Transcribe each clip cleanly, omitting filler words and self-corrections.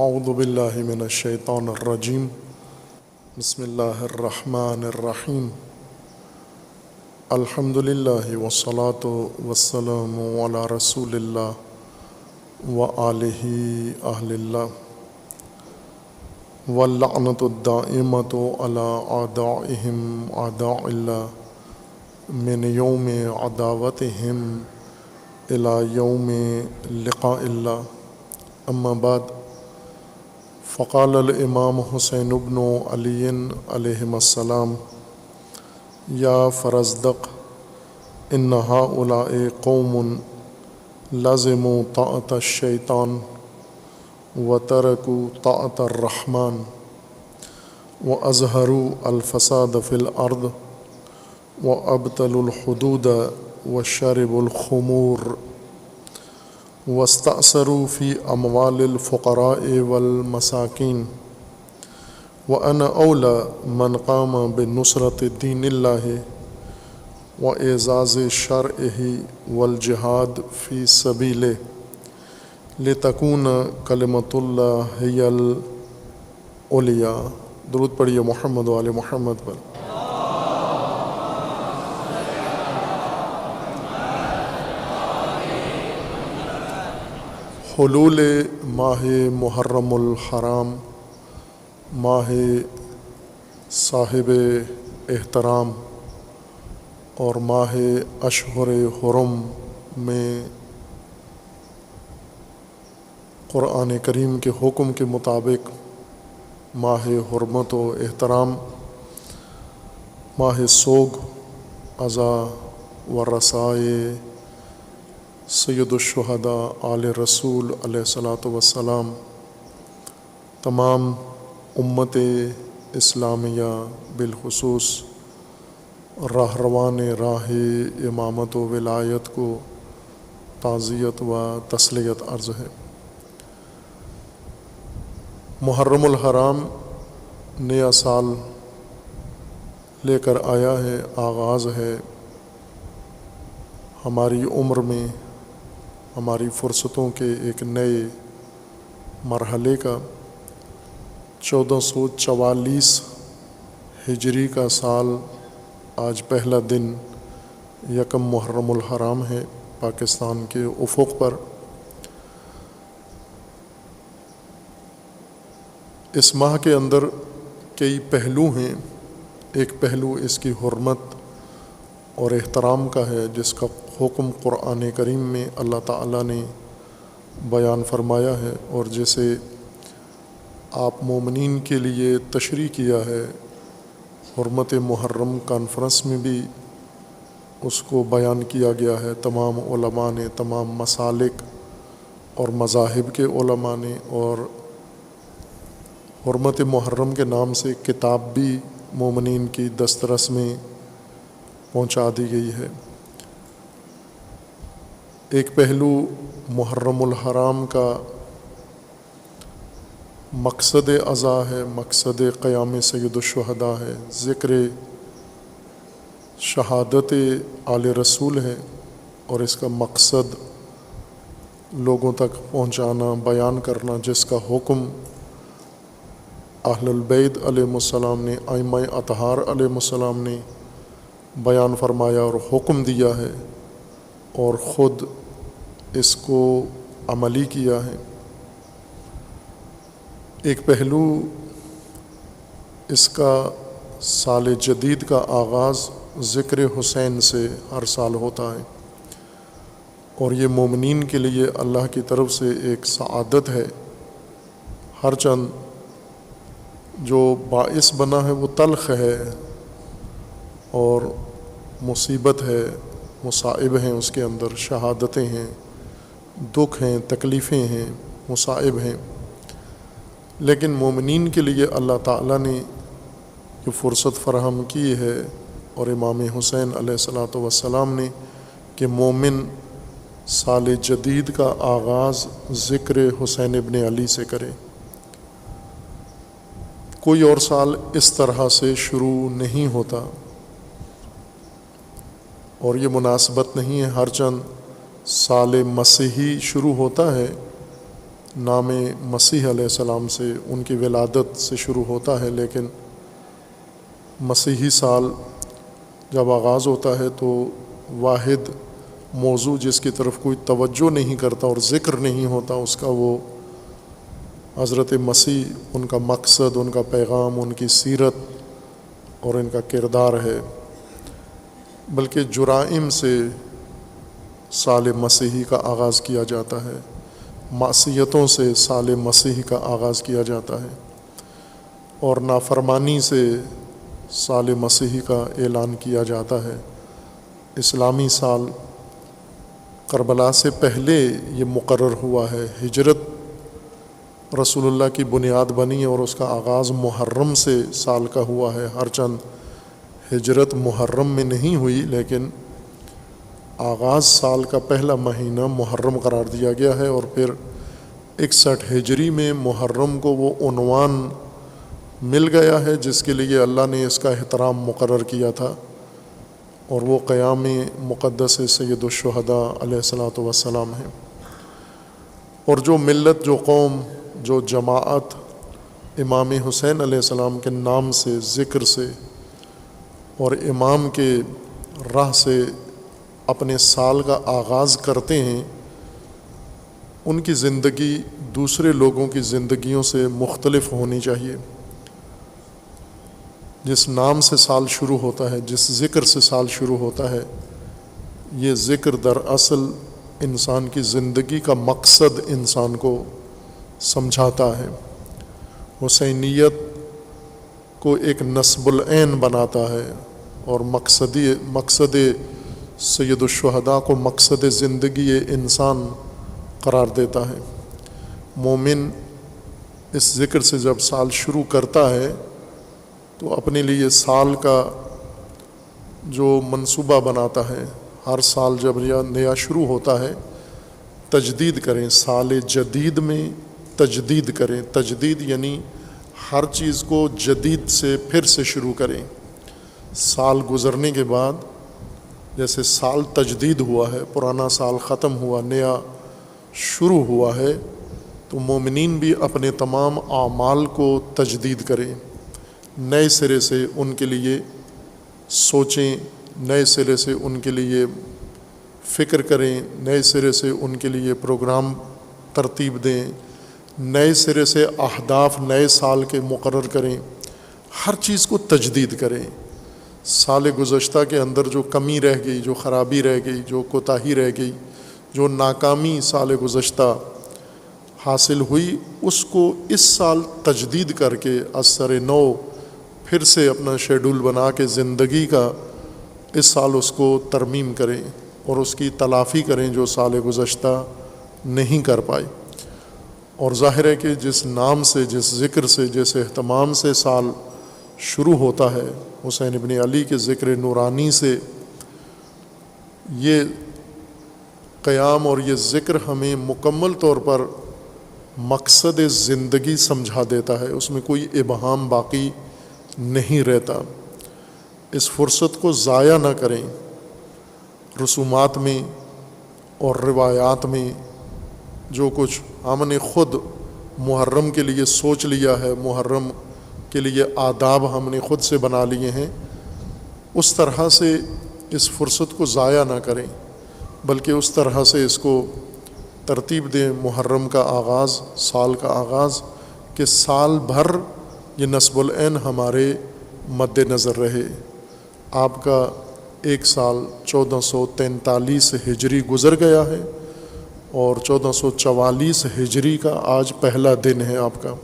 اعوذ باللہ من الشیطان الرجیم بسم اللہ الرحمن الرحیم الحمد للہ والصلاة والسلام علی رسول اللہ وآلہ اہل اللہ واللعنۃ الدائمۃ علی اعدائہم اعداء اللہ من یوم عداوتہم الی یوم لقاء اللہ اما بعد فقال الامام حسین بن علی علیہم السلام یا فرزدق ان ہؤلاء قوم لزموا طاعۃ الشیطان وترکوا طاعۃ الرحمن واظہروا الفساد فی الارض وابطلوا الحدود وشربوا الخمور واستأثروا فی اموال الفقراء والمساکین وأنا أولى من قام بنصرة دین اللہ وإعزاز شرعہ والجہاد فی سبیلہ لتکون کلمۃ اللہ ہی العلیٰ۔ درود پڑھیے محمد و آل محمد پر۔ حلول ماہ محرم الحرام، ماہ صاحب احترام اور ماہ اشہر حرم میں قرآن کریم کے حکم کے مطابق ماہ حرمت و احترام، ماہ سوگ، عزا و رسائے سید الشہداء آل رسول علیہ الصلاۃ والسلام، تمام امت اسلامیہ بالخصوص راہروان راہ امامت و ولایت کو تعزیت و تسلیت عرض ہے۔ محرم الحرام نیا سال لے کر آیا ہے، آغاز ہے ہماری عمر میں، ہماری فرصتوں کے ایک نئے مرحلے کا۔ 1444 ہجری کا سال، آج پہلا دن یکم محرم الحرام ہے پاکستان کے افق پر۔ اس ماہ کے اندر کئی پہلو ہیں۔ ایک پہلو اس کی حرمت اور احترام کا ہے، جس کا حکم قرآن کریم میں اللہ تعالیٰ نے بیان فرمایا ہے اور جسے آپ مومنین کے لیے تشریح کیا ہے۔ حرمت محرم کانفرنس میں بھی اس کو بیان کیا گیا ہے، تمام علماء نے، تمام مسالک اور مذاہب کے علماء نے، اور حرمت محرم کے نام سے کتاب بھی مومنین کی دسترس میں پہنچا دی گئی ہے۔ ایک پہلو محرم الحرام کا مقصد عزا ہے، مقصد قیام سید الشہداء ہے، ذکر شہادت آل رسول ہے، اور اس کا مقصد لوگوں تک پہنچانا، بیان کرنا، جس کا حکم اہل البیت علیہ السلام نے، ائمہ اطہار علیہ السلام نے بیان فرمایا اور حکم دیا ہے، اور خود اس کو عملی کیا ہے۔ ایک پہلو اس کا سال جدید کا آغاز ذکر حسین سے ہر سال ہوتا ہے، اور یہ مومنین کے لیے اللہ کی طرف سے ایک سعادت ہے۔ ہر چند جو باعث بنا ہے وہ تلخ ہے اور مصیبت ہے، مصائب ہیں، اس کے اندر شہادتیں ہیں، دکھ ہیں، تکلیفیں ہیں، مصائب ہیں، لیکن مومنین کے لیے اللہ تعالیٰ نے یہ فرصت فراہم کی ہے، اور امام حسین علیہ الصلاۃ والسلام نے، کہ مومن سال جدید کا آغاز ذکر حسین ابن علی سے کرے۔ کوئی اور سال اس طرح سے شروع نہیں ہوتا، اور یہ مناسبت نہیں ہے۔ ہر چند سال مسیحی شروع ہوتا ہے، نام مسیح علیہ السلام سے، ان کی ولادت سے شروع ہوتا ہے، لیکن مسیحی سال جب آغاز ہوتا ہے تو واحد موضوع جس کی طرف کوئی توجہ نہیں کرتا اور ذکر نہیں ہوتا اس کا وہ حضرت مسیح، ان کا مقصد، ان کا پیغام، ان کی سیرت اور ان کا کردار ہے۔ بلکہ جرائم سے سال مسیحی کا آغاز کیا جاتا ہے، معصیتوں سے سال مسیحی کا آغاز کیا جاتا ہے، اور نافرمانی سے سال مسیحی کا اعلان کیا جاتا ہے۔ اسلامی سال کربلا سے پہلے یہ مقرر ہوا ہے، ہجرت رسول اللہ کی بنیاد بنی اور اس کا آغاز محرم سے سال کا ہوا ہے، ہرچند ہجرت محرم میں نہیں ہوئی، لیکن آغاز سال کا پہلا مہینہ محرم قرار دیا گیا ہے، اور پھر 61 ہجری میں محرم کو وہ عنوان مل گیا ہے جس کے لیے اللہ نے اس کا احترام مقرر کیا تھا، اور وہ قیام مقدس سید الشہداء علیہ الصلاۃ والسلام ہے۔ اور جو ملت، جو قوم، جو جماعت امام حسین علیہ السلام کے نام سے، ذکر سے اور امام کے راہ سے اپنے سال کا آغاز کرتے ہیں، ان کی زندگی دوسرے لوگوں کی زندگیوں سے مختلف ہونی چاہیے۔ جس نام سے سال شروع ہوتا ہے، جس ذکر سے سال شروع ہوتا ہے، یہ ذکر دراصل انسان کی زندگی کا مقصد انسان کو سمجھاتا ہے، حسینیت کو ایک نصب العین بناتا ہے، اور مقصد سید الشہداء کو مقصد زندگی انسان قرار دیتا ہے۔ مومن اس ذکر سے جب سال شروع کرتا ہے تو اپنے لیے سال کا جو منصوبہ بناتا ہے، ہر سال جب نیا شروع ہوتا ہے تجدید کریں، سال جدید میں تجدید کریں۔ تجدید یعنی ہر چیز کو جدید سے پھر سے شروع کریں۔ سال گزرنے کے بعد جیسے سال تجدید ہوا ہے، پرانا سال ختم ہوا، نیا شروع ہوا ہے، تو مومنین بھی اپنے تمام اعمال کو تجدید کریں، نئے سرے سے ان کے لیے سوچیں، نئے سرے سے ان کے لیے فکر کریں، نئے سرے سے ان کے لیے پروگرام ترتیب دیں، نئے سرے سے اہداف نئے سال کے مقرر کریں، ہر چیز کو تجدید کریں۔ سال گزشتہ کے اندر جو کمی رہ گئی، جو خرابی رہ گئی، جو کوتاہی رہ گئی، جو ناکامی سال گزشتہ حاصل ہوئی، اس کو اس سال تجدید کر کے از سر نو پھر سے اپنا شیڈول بنا کے زندگی کا اس سال اس کو ترمیم کریں اور اس کی تلافی کریں جو سال گزشتہ نہیں کر پائی۔ اور ظاہر ہے کہ جس نام سے، جس ذکر سے، جس اہتمام سے سال شروع ہوتا ہے، حسین ابن علی کے ذکر نورانی سے، یہ قیام اور یہ ذکر ہمیں مکمل طور پر مقصد زندگی سمجھا دیتا ہے، اس میں کوئی ابہام باقی نہیں رہتا۔ اس فرصت کو ضائع نہ کریں، رسومات میں اور روایات میں جو کچھ ہم نے خود محرم کے لیے سوچ لیا ہے، محرم کے لیے آداب ہم نے خود سے بنا لیے ہیں، اس طرح سے اس فرصت کو ضائع نہ کریں، بلکہ اس طرح سے اس کو ترتیب دیں، محرم کا آغاز، سال کا آغاز، کہ سال بھر یہ نصب العین ہمارے مد نظر رہے۔ آپ کا ایک سال 1443 ہجری گزر گیا ہے اور 1444 ہجری کا آج پہلا دن ہے آپ کا،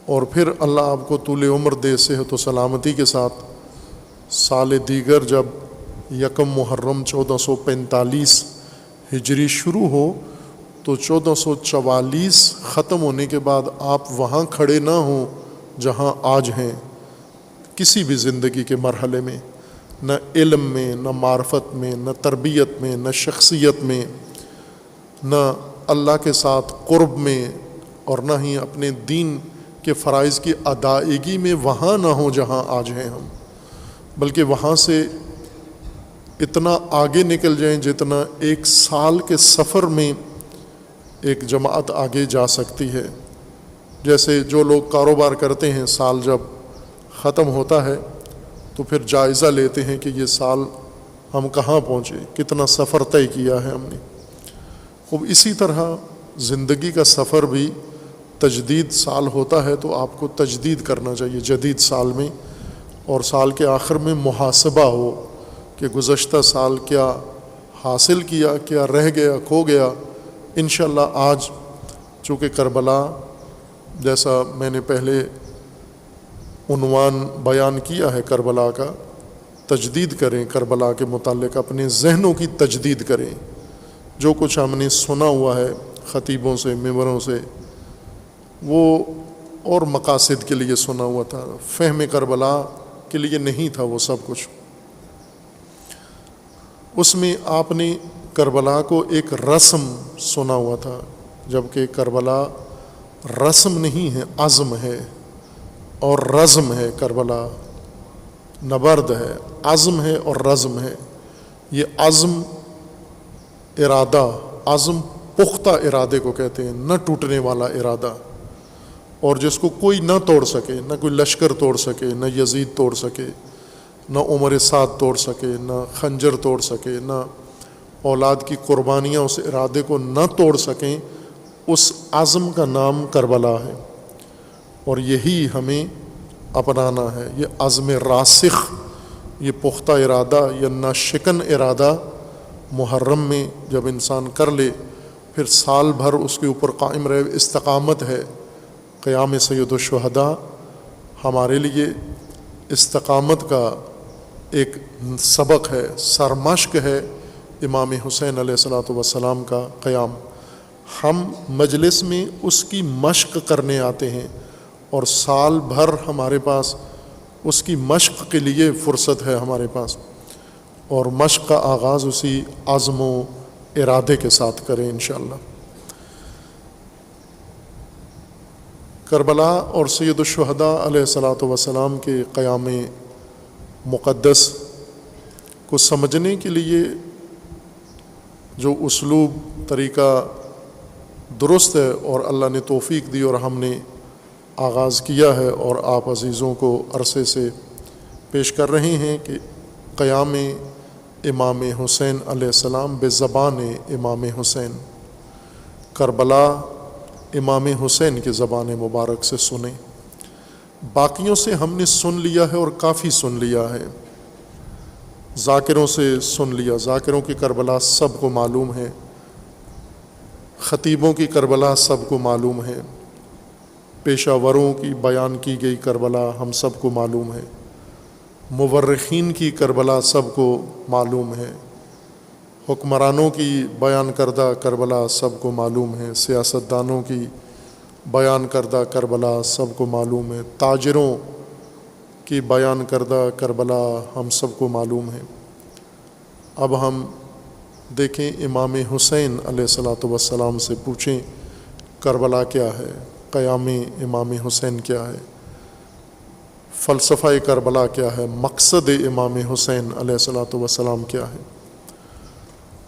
اور پھر اللہ آپ کو طول عمر دے، صحت و سلامتی کے ساتھ سال دیگر جب یکم محرم 1445 ہجری شروع ہو تو 1444 ختم ہونے کے بعد آپ وہاں کھڑے نہ ہوں جہاں آج ہیں، کسی بھی زندگی کے مرحلے میں، نہ علم میں، نہ معرفت میں، نہ تربیت میں، نہ شخصیت میں، نہ اللہ کے ساتھ قرب میں، اور نہ ہی اپنے دین کے فرائض کی ادائیگی میں وہاں نہ ہوں جہاں آج ہیں ہم، بلکہ وہاں سے اتنا آگے نکل جائیں جتنا ایک سال کے سفر میں ایک جماعت آگے جا سکتی ہے۔ جیسے جو لوگ کاروبار کرتے ہیں، سال جب ختم ہوتا ہے تو پھر جائزہ لیتے ہیں کہ یہ سال ہم کہاں پہنچے، کتنا سفر طے کیا ہے ہم نے۔ خوب اسی طرح زندگی کا سفر بھی تجدید سال ہوتا ہے تو آپ کو تجدید کرنا چاہیے جدید سال میں، اور سال کے آخر میں محاسبہ ہو کہ گزشتہ سال کیا حاصل کیا، کیا رہ گیا، کھو گیا۔ انشاءاللہ آج چونکہ کربلا، جیسا میں نے پہلے عنوان بیان کیا ہے کربلا کا، تجدید کریں کربلا کے متعلق، اپنے ذہنوں کی تجدید کریں۔ جو کچھ ہم نے سنا ہوا ہے خطیبوں سے، ممبروں سے، وہ اور مقاصد کے لیے سنا ہوا تھا، فہم کربلا کے لیے نہیں تھا وہ سب کچھ۔ اس میں آپ نے کربلا کو ایک رسم سنا ہوا تھا، جبکہ کربلا رسم نہیں ہے، عزم ہے اور رزم ہے۔ کربلا نبرد ہے، عزم ہے اور رزم ہے۔ یہ عزم ارادہ، عزم پختہ ارادے کو کہتے ہیں، نہ ٹوٹنے والا ارادہ، اور جس کو کوئی نہ توڑ سکے، نہ کوئی لشکر توڑ سکے، نہ یزید توڑ سکے، نہ عمر سعد توڑ سکے، نہ خنجر توڑ سکے، نہ اولاد کی قربانیاں اس ارادے کو نہ توڑ سکیں۔ اس عزم کا نام کربلا ہے، اور یہی ہمیں اپنانا ہے۔ یہ عزم راسخ، یہ پختہ ارادہ، یہ ناشکن ارادہ محرم میں جب انسان کر لے، پھر سال بھر اس کے اوپر قائم رہے، استقامت ہے۔ قیام سید الشہداء ہمارے لیے استقامت کا ایک سبق ہے، سرمشق ہے۔ امام حسین علیہ الصلوۃ والسلام کا قیام، ہم مجلس میں اس کی مشق کرنے آتے ہیں، اور سال بھر ہمارے پاس اس کی مشق کے لیے فرصت ہے ہمارے پاس، اور مشق کا آغاز اسی عزم و ارادے کے ساتھ کریں انشاءاللہ۔ کربلا اور سید الشہداء علیہ الصلوۃ والسلام کے قیام مقدس کو سمجھنے کے لیے جو اسلوب، طریقہ درست ہے، اور اللہ نے توفیق دی اور ہم نے آغاز کیا ہے اور آپ عزیزوں کو عرصے سے پیش کر رہے ہیں، کہ قیام امام حسین علیہ السلام بزبان امام حسین، کربلا امام حسین کی زبان مبارک سے سنیں۔ باقیوں سے ہم نے سن لیا ہے اور کافی سن لیا ہے، ذاکروں سے سن لیا، ذاکروں کی کربلا سب کو معلوم ہے، خطیبوں کی کربلا سب کو معلوم ہے، پیشہ وروں کی بیان کی گئی کربلا ہم سب کو معلوم ہے، مورخین کی کربلا سب کو معلوم ہے، حکمرانوں کی بیان کردہ کربلا سب کو معلوم ہے، سیاستدانوں کی بیان کردہ کربلا سب کو معلوم ہے، تاجروں کی بیان کردہ کربلا ہم سب کو معلوم ہے۔ اب ہم دیکھیں، امام حسین علیہ الصلوۃ والسلام سے پوچھیں کربلا کیا ہے، قیام امام حسین کیا ہے، فلسفہ کربلا کیا ہے، مقصد امام حسین علیہ الصلوۃ والسلام کیا ہے،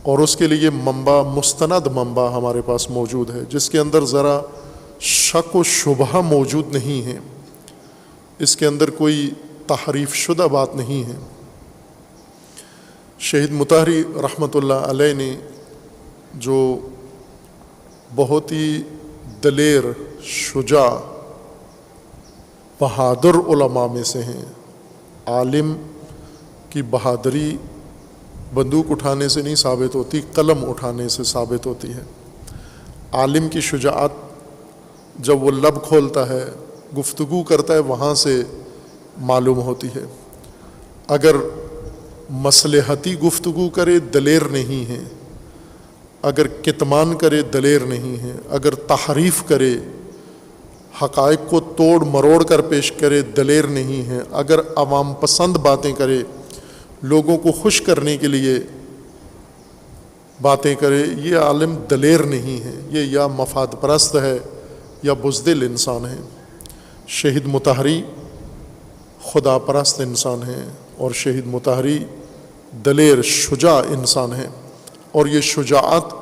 اور اس کے لیے منبع، مستند منبع ہمارے پاس موجود ہے، جس کے اندر ذرا شک و شبہ موجود نہیں ہے، اس کے اندر کوئی تحریف شدہ بات نہیں ہے۔ شہید مطہری رحمۃ اللہ علیہ نے، جو بہت ہی دلیر، شجاع، بہادر علماء میں سے ہیں، عالم کی بہادری بندوق اٹھانے سے نہیں ثابت ہوتی، قلم اٹھانے سے ثابت ہوتی ہے۔ عالم کی شجاعت جب وہ لب کھولتا ہے، گفتگو کرتا ہے، وہاں سے معلوم ہوتی ہے۔ اگر مصلحتی گفتگو کرے دلیر نہیں ہے، اگر کتمان کرے دلیر نہیں ہے، اگر تحریف کرے، حقائق کو توڑ مروڑ کر پیش کرے دلیر نہیں ہے، اگر عوام پسند باتیں کرے، لوگوں کو خوش کرنے کے لیے باتیں کرے، یہ عالم دلیر نہیں ہے، یہ یا مفاد پرست ہے یا بزدل انسان ہے۔ شہید مطہری خدا پرست انسان ہیں، اور شہید مطہری دلیر، شجاع انسان ہیں، اور یہ شجاعت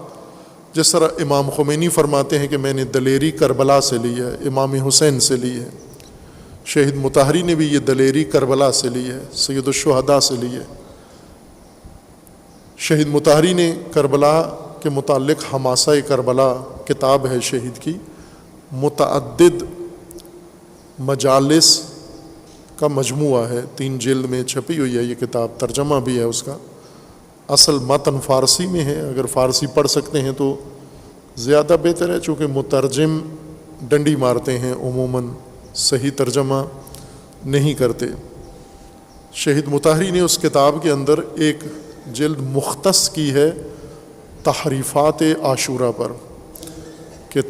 جس طرح امام خمینی فرماتے ہیں کہ میں نے دلیری کربلا سے لی ہے، امام حسین سے لی ہے، شہید مطہری نے بھی یہ دلیری کربلا سے لی ہے، سید الشہداء سے لی ہے۔ شہید مطہری نے کربلا کے متعلق حماسہ کربلا کتاب ہے شہید کی، متعدد مجالس کا مجموعہ ہے، 3 جلد میں چھپی ہوئی ہے یہ کتاب، ترجمہ بھی ہے اس کا، اصل متن فارسی میں ہے، اگر فارسی پڑھ سکتے ہیں تو زیادہ بہتر ہے، چونکہ مترجم ڈنڈی مارتے ہیں، عموماً صحیح ترجمہ نہیں کرتے۔ شہید مطہری نے اس کتاب کے اندر ایک جلد مختص کی ہے تحریفات عاشورہ پر، کہ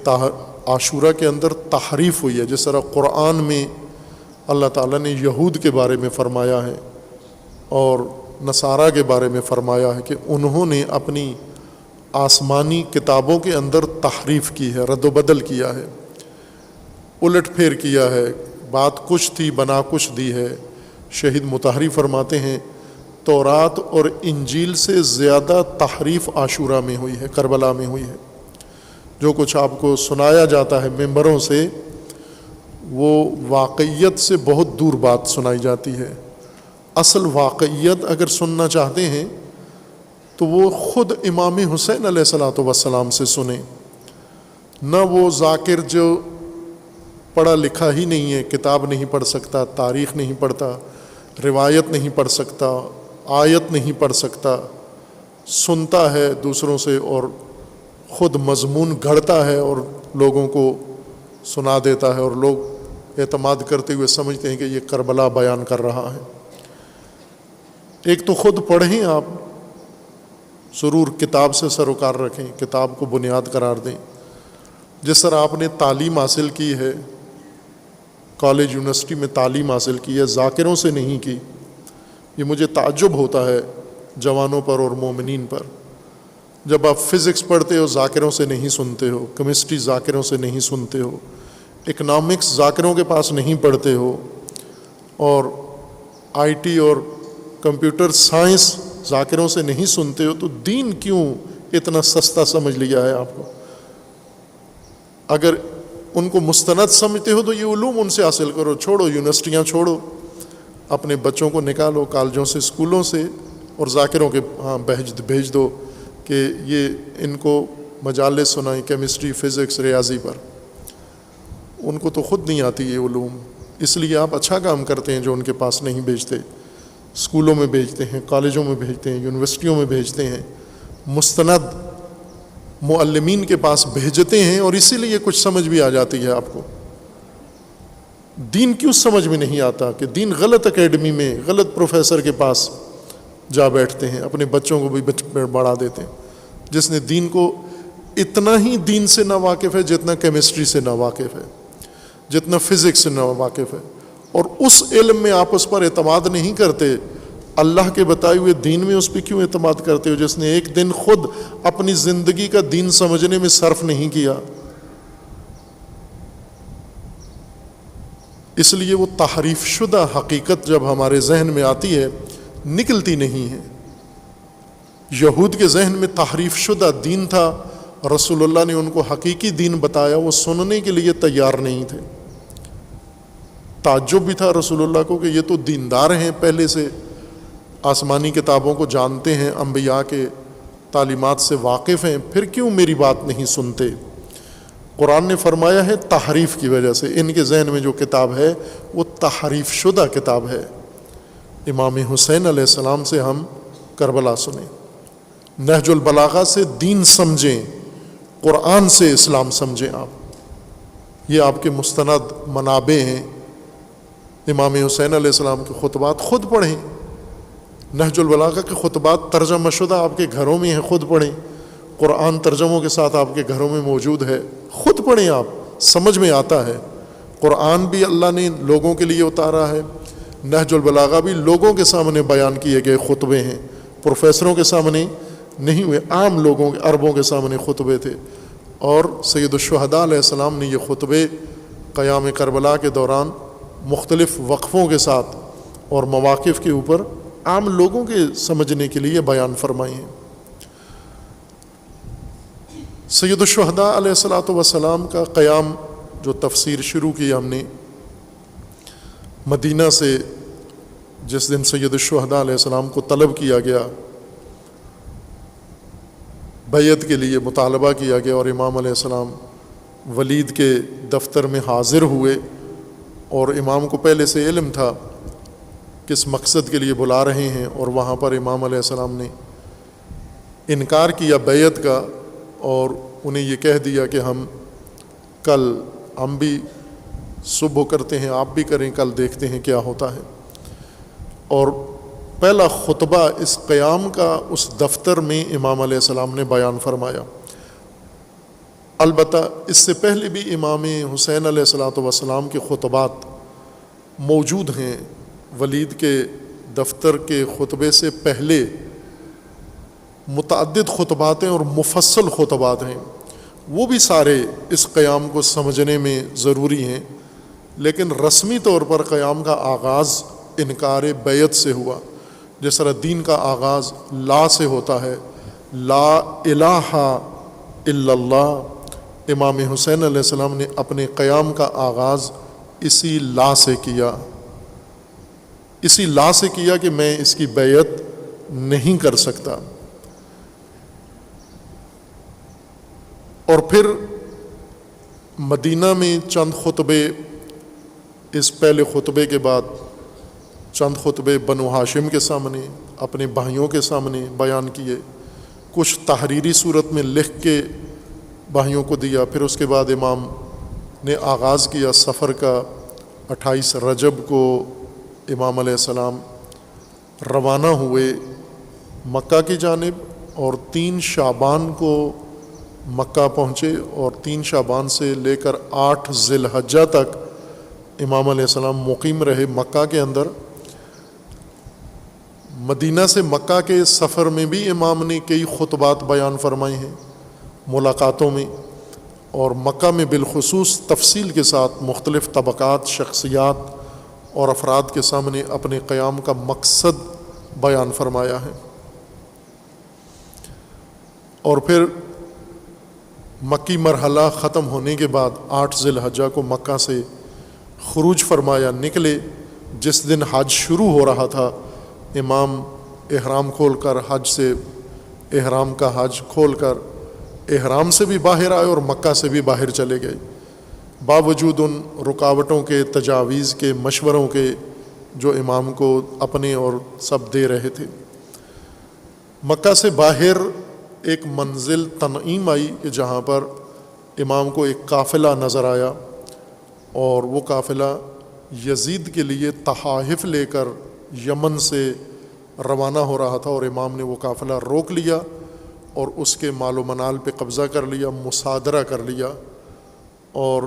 عاشورہ کے اندر تحریف ہوئی ہے، جس طرح قرآن میں اللہ تعالیٰ نے یہود کے بارے میں فرمایا ہے اور نصارہ کے بارے میں فرمایا ہے کہ انہوں نے اپنی آسمانی کتابوں کے اندر تحریف کی ہے، رد و بدل کیا ہے، الٹ پھیر کیا ہے، بات کچھ تھی بنا کچھ دی ہے۔ شہید مطہری فرماتے ہیں تورات اور انجیل سے زیادہ تحریف عاشورہ میں ہوئی ہے، کربلا میں ہوئی ہے۔ جو کچھ آپ کو سنایا جاتا ہے ممبروں سے، وہ واقعیت سے بہت دور بات سنائی جاتی ہے۔ اصل واقعیت اگر سننا چاہتے ہیں تو وہ خود امام حسین علیہ الصلوۃ والسلام سے سنیں، نہ وہ ذاکر جو پڑھا لکھا ہی نہیں ہے، کتاب نہیں پڑھ سکتا، تاریخ نہیں پڑھتا، روایت نہیں پڑھ سکتا، آیت نہیں پڑھ سکتا، سنتا ہے دوسروں سے اور خود مضمون گھڑتا ہے اور لوگوں کو سنا دیتا ہے، اور لوگ اعتماد کرتے ہوئے سمجھتے ہیں کہ یہ کربلا بیان کر رہا ہے۔ ایک تو خود پڑھیں آپ، ضرور کتاب سے سروکار رکھیں، کتاب کو بنیاد قرار دیں۔ جس طرح آپ نے تعلیم حاصل کی ہے، کالج یونیورسٹی میں تعلیم حاصل کی ہے، ذاکروں سے نہیں کی، یہ مجھے تعجب ہوتا ہے جوانوں پر اور مومنین پر۔ جب آپ فزکس پڑھتے ہو ذاکروں سے نہیں سنتے ہو، کیمسٹری ذاکروں سے نہیں سنتے ہو، اکنامکس ذاکروں کے پاس نہیں پڑھتے ہو، اور آئی ٹی اور کمپیوٹر سائنس ذاکروں سے نہیں سنتے ہو، تو دین کیوں اتنا سستا سمجھ لیا ہے آپ کو؟ اگر ان کو مستند سمجھتے ہو تو یہ علوم ان سے حاصل کرو، چھوڑو یونیورسٹیاں، چھوڑو، اپنے بچوں کو نکالو کالجوں سے، اسکولوں سے، اور ذاکروں کے ہاں بھیج دو کہ یہ ان کو مجالس سنائیں کیمسٹری، فزکس، ریاضی پر۔ ان کو تو خود نہیں آتی یہ علوم، اس لیے آپ اچھا کام کرتے ہیں جو ان کے پاس نہیں بھیجتے، اسکولوں میں بھیجتے ہیں، کالجوں میں بھیجتے ہیں، یونیورسٹیوں میں بھیجتے ہیں، مستند معلمین کے پاس بھیجتے ہیں، اور اسی لیے کچھ سمجھ بھی آ جاتی ہے آپ کو۔ دین کیوں سمجھ میں نہیں آتا کہ دین غلط اکیڈمی میں، غلط پروفیسر کے پاس جا بیٹھتے ہیں، اپنے بچوں کو بھی بڑھا دیتے ہیں، جس نے دین کو اتنا ہی دین سے نا واقف ہے جتنا کیمسٹری سے نا واقف ہے، جتنا فزکس سے نا واقف ہے، اور اس علم میں آپ اس پر اعتماد نہیں کرتے۔ اللہ کے بتائے ہوئے دین میں اس پہ کیوں اعتماد کرتے ہو جس نے ایک دن خود اپنی زندگی کا دین سمجھنے میں صرف نہیں کیا؟ اس لیے وہ تحریف شدہ حقیقت جب ہمارے ذہن میں آتی ہے نکلتی نہیں ہے۔ یہود کے ذہن میں تحریف شدہ دین تھا، رسول اللہ نے ان کو حقیقی دین بتایا، وہ سننے کے لیے تیار نہیں تھے۔ تعجب بھی تھا رسول اللہ کو کہ یہ تو دیندار ہیں، پہلے سے آسمانی کتابوں کو جانتے ہیں، انبیاء کے تعلیمات سے واقف ہیں، پھر کیوں میری بات نہیں سنتے؟ قرآن نے فرمایا ہے تحریف کی وجہ سے، ان کے ذہن میں جو کتاب ہے وہ تحریف شدہ کتاب ہے۔ امام حسین علیہ السلام سے ہم کربلا سنیں، نہج البلاغہ سے دین سمجھیں، قرآن سے اسلام سمجھیں۔ آپ یہ آپ کے مستند منابع ہیں۔ امام حسین علیہ السلام کے خطبات خود پڑھیں، نہج البلاغہ کے خطبات ترجمہ شدہ آپ کے گھروں میں ہیں، خود پڑھیں، قرآن ترجموں کے ساتھ آپ کے گھروں میں موجود ہے، خود پڑھیں، آپ سمجھ میں آتا ہے۔ قرآن بھی اللہ نے لوگوں کے لیے اتارا ہے، نہج البلاغہ بھی لوگوں کے سامنے بیان کیے گئے خطبے ہیں، پروفیسروں کے سامنے نہیں ہوئے، عام لوگوں کے، عربوں کے سامنے خطبے تھے۔ اور سید الشہداء علیہ السلام نے یہ خطبے قیام کربلا کے دوران مختلف وقفوں کے ساتھ اور مواقف کے اوپر عام لوگوں کے سمجھنے کے لیے بیان فرمائے ہیں۔ سید الشہداء علیہ الصلوۃ والسلام کا قیام جو تفسیر شروع کی ہم نے مدینہ سے، جس دن سید الشہداء علیہ السلام کو طلب کیا گیا، بیعت کے لیے مطالبہ کیا گیا، اور امام علیہ السلام ولید کے دفتر میں حاضر ہوئے، اور امام کو پہلے سے علم تھا کس مقصد کے لیے بلا رہے ہیں، اور وہاں پر امام علیہ السلام نے انکار کیا بیعت کا، اور انہیں یہ کہہ دیا کہ ہم بھی صبح کرتے ہیں، آپ بھی کریں، کل دیکھتے ہیں کیا ہوتا ہے۔ اور پہلا خطبہ اس قیام کا اس دفتر میں امام علیہ السلام نے بیان فرمایا۔ البتہ اس سے پہلے بھی امام حسین علیہ الصلوۃ والسلام کے خطبات موجود ہیں، ولید کے دفتر کے خطبے سے پہلے متعدد خطبات ہیں اور مفصل خطبات ہیں، وہ بھی سارے اس قیام کو سمجھنے میں ضروری ہیں، لیکن رسمی طور پر قیام کا آغاز انکار بیعت سے ہوا، جس طرح دین کا آغاز لا سے ہوتا ہے، لا الہ الا اللہ۔ امام حسین علیہ السلام نے اپنے قیام کا آغاز اسی لا سے کیا، اسی لا سے کیا کہ میں اس کی بیعت نہیں کر سکتا۔ اور پھر مدینہ میں چند خطبے، اس پہلے خطبے کے بعد چند خطبے بنو ہاشم کے سامنے، اپنے بھائیوں کے سامنے بیان کیے، کچھ تحریری صورت میں لکھ کے بھائیوں کو دیا۔ پھر اس کے بعد امام نے آغاز کیا سفر کا۔ 28 رجب کو امام علیہ السلام روانہ ہوئے مکہ کی جانب، اور 3 شعبان کو مکہ پہنچے، اور 3 شعبان سے لے کر 8 ذی الحجہ تک امام علیہ السلام مقیم رہے مکہ کے اندر۔ مدینہ سے مکہ کے سفر میں بھی امام نے کئی خطبات بیان فرمائے ہیں ملاقاتوں میں، اور مکہ میں بالخصوص تفصیل کے ساتھ مختلف طبقات، شخصیات اور افراد کے سامنے اپنے قیام کا مقصد بیان فرمایا ہے۔ اور پھر مکی مرحلہ ختم ہونے کے بعد 8 ذی الحجہ کو مکہ سے خروج فرمایا، نکلے۔ جس دن حج شروع ہو رہا تھا، امام احرام کھول کر حج سے، احرام کا حج کھول کر احرام سے بھی باہر آئے اور مکہ سے بھی باہر چلے گئے، باوجود ان رکاوٹوں کے، تجاویز کے، مشوروں کے جو امام کو اپنے اور سب دے رہے تھے۔ مکہ سے باہر ایک منزل تنعیم آئی کہ جہاں پر امام کو ایک قافلہ نظر آیا، اور وہ قافلہ یزید کے لیے تحائف لے کر یمن سے روانہ ہو رہا تھا، اور امام نے وہ قافلہ روک لیا اور اس کے مال و منال پہ قبضہ کر لیا، مصادرہ کر لیا، اور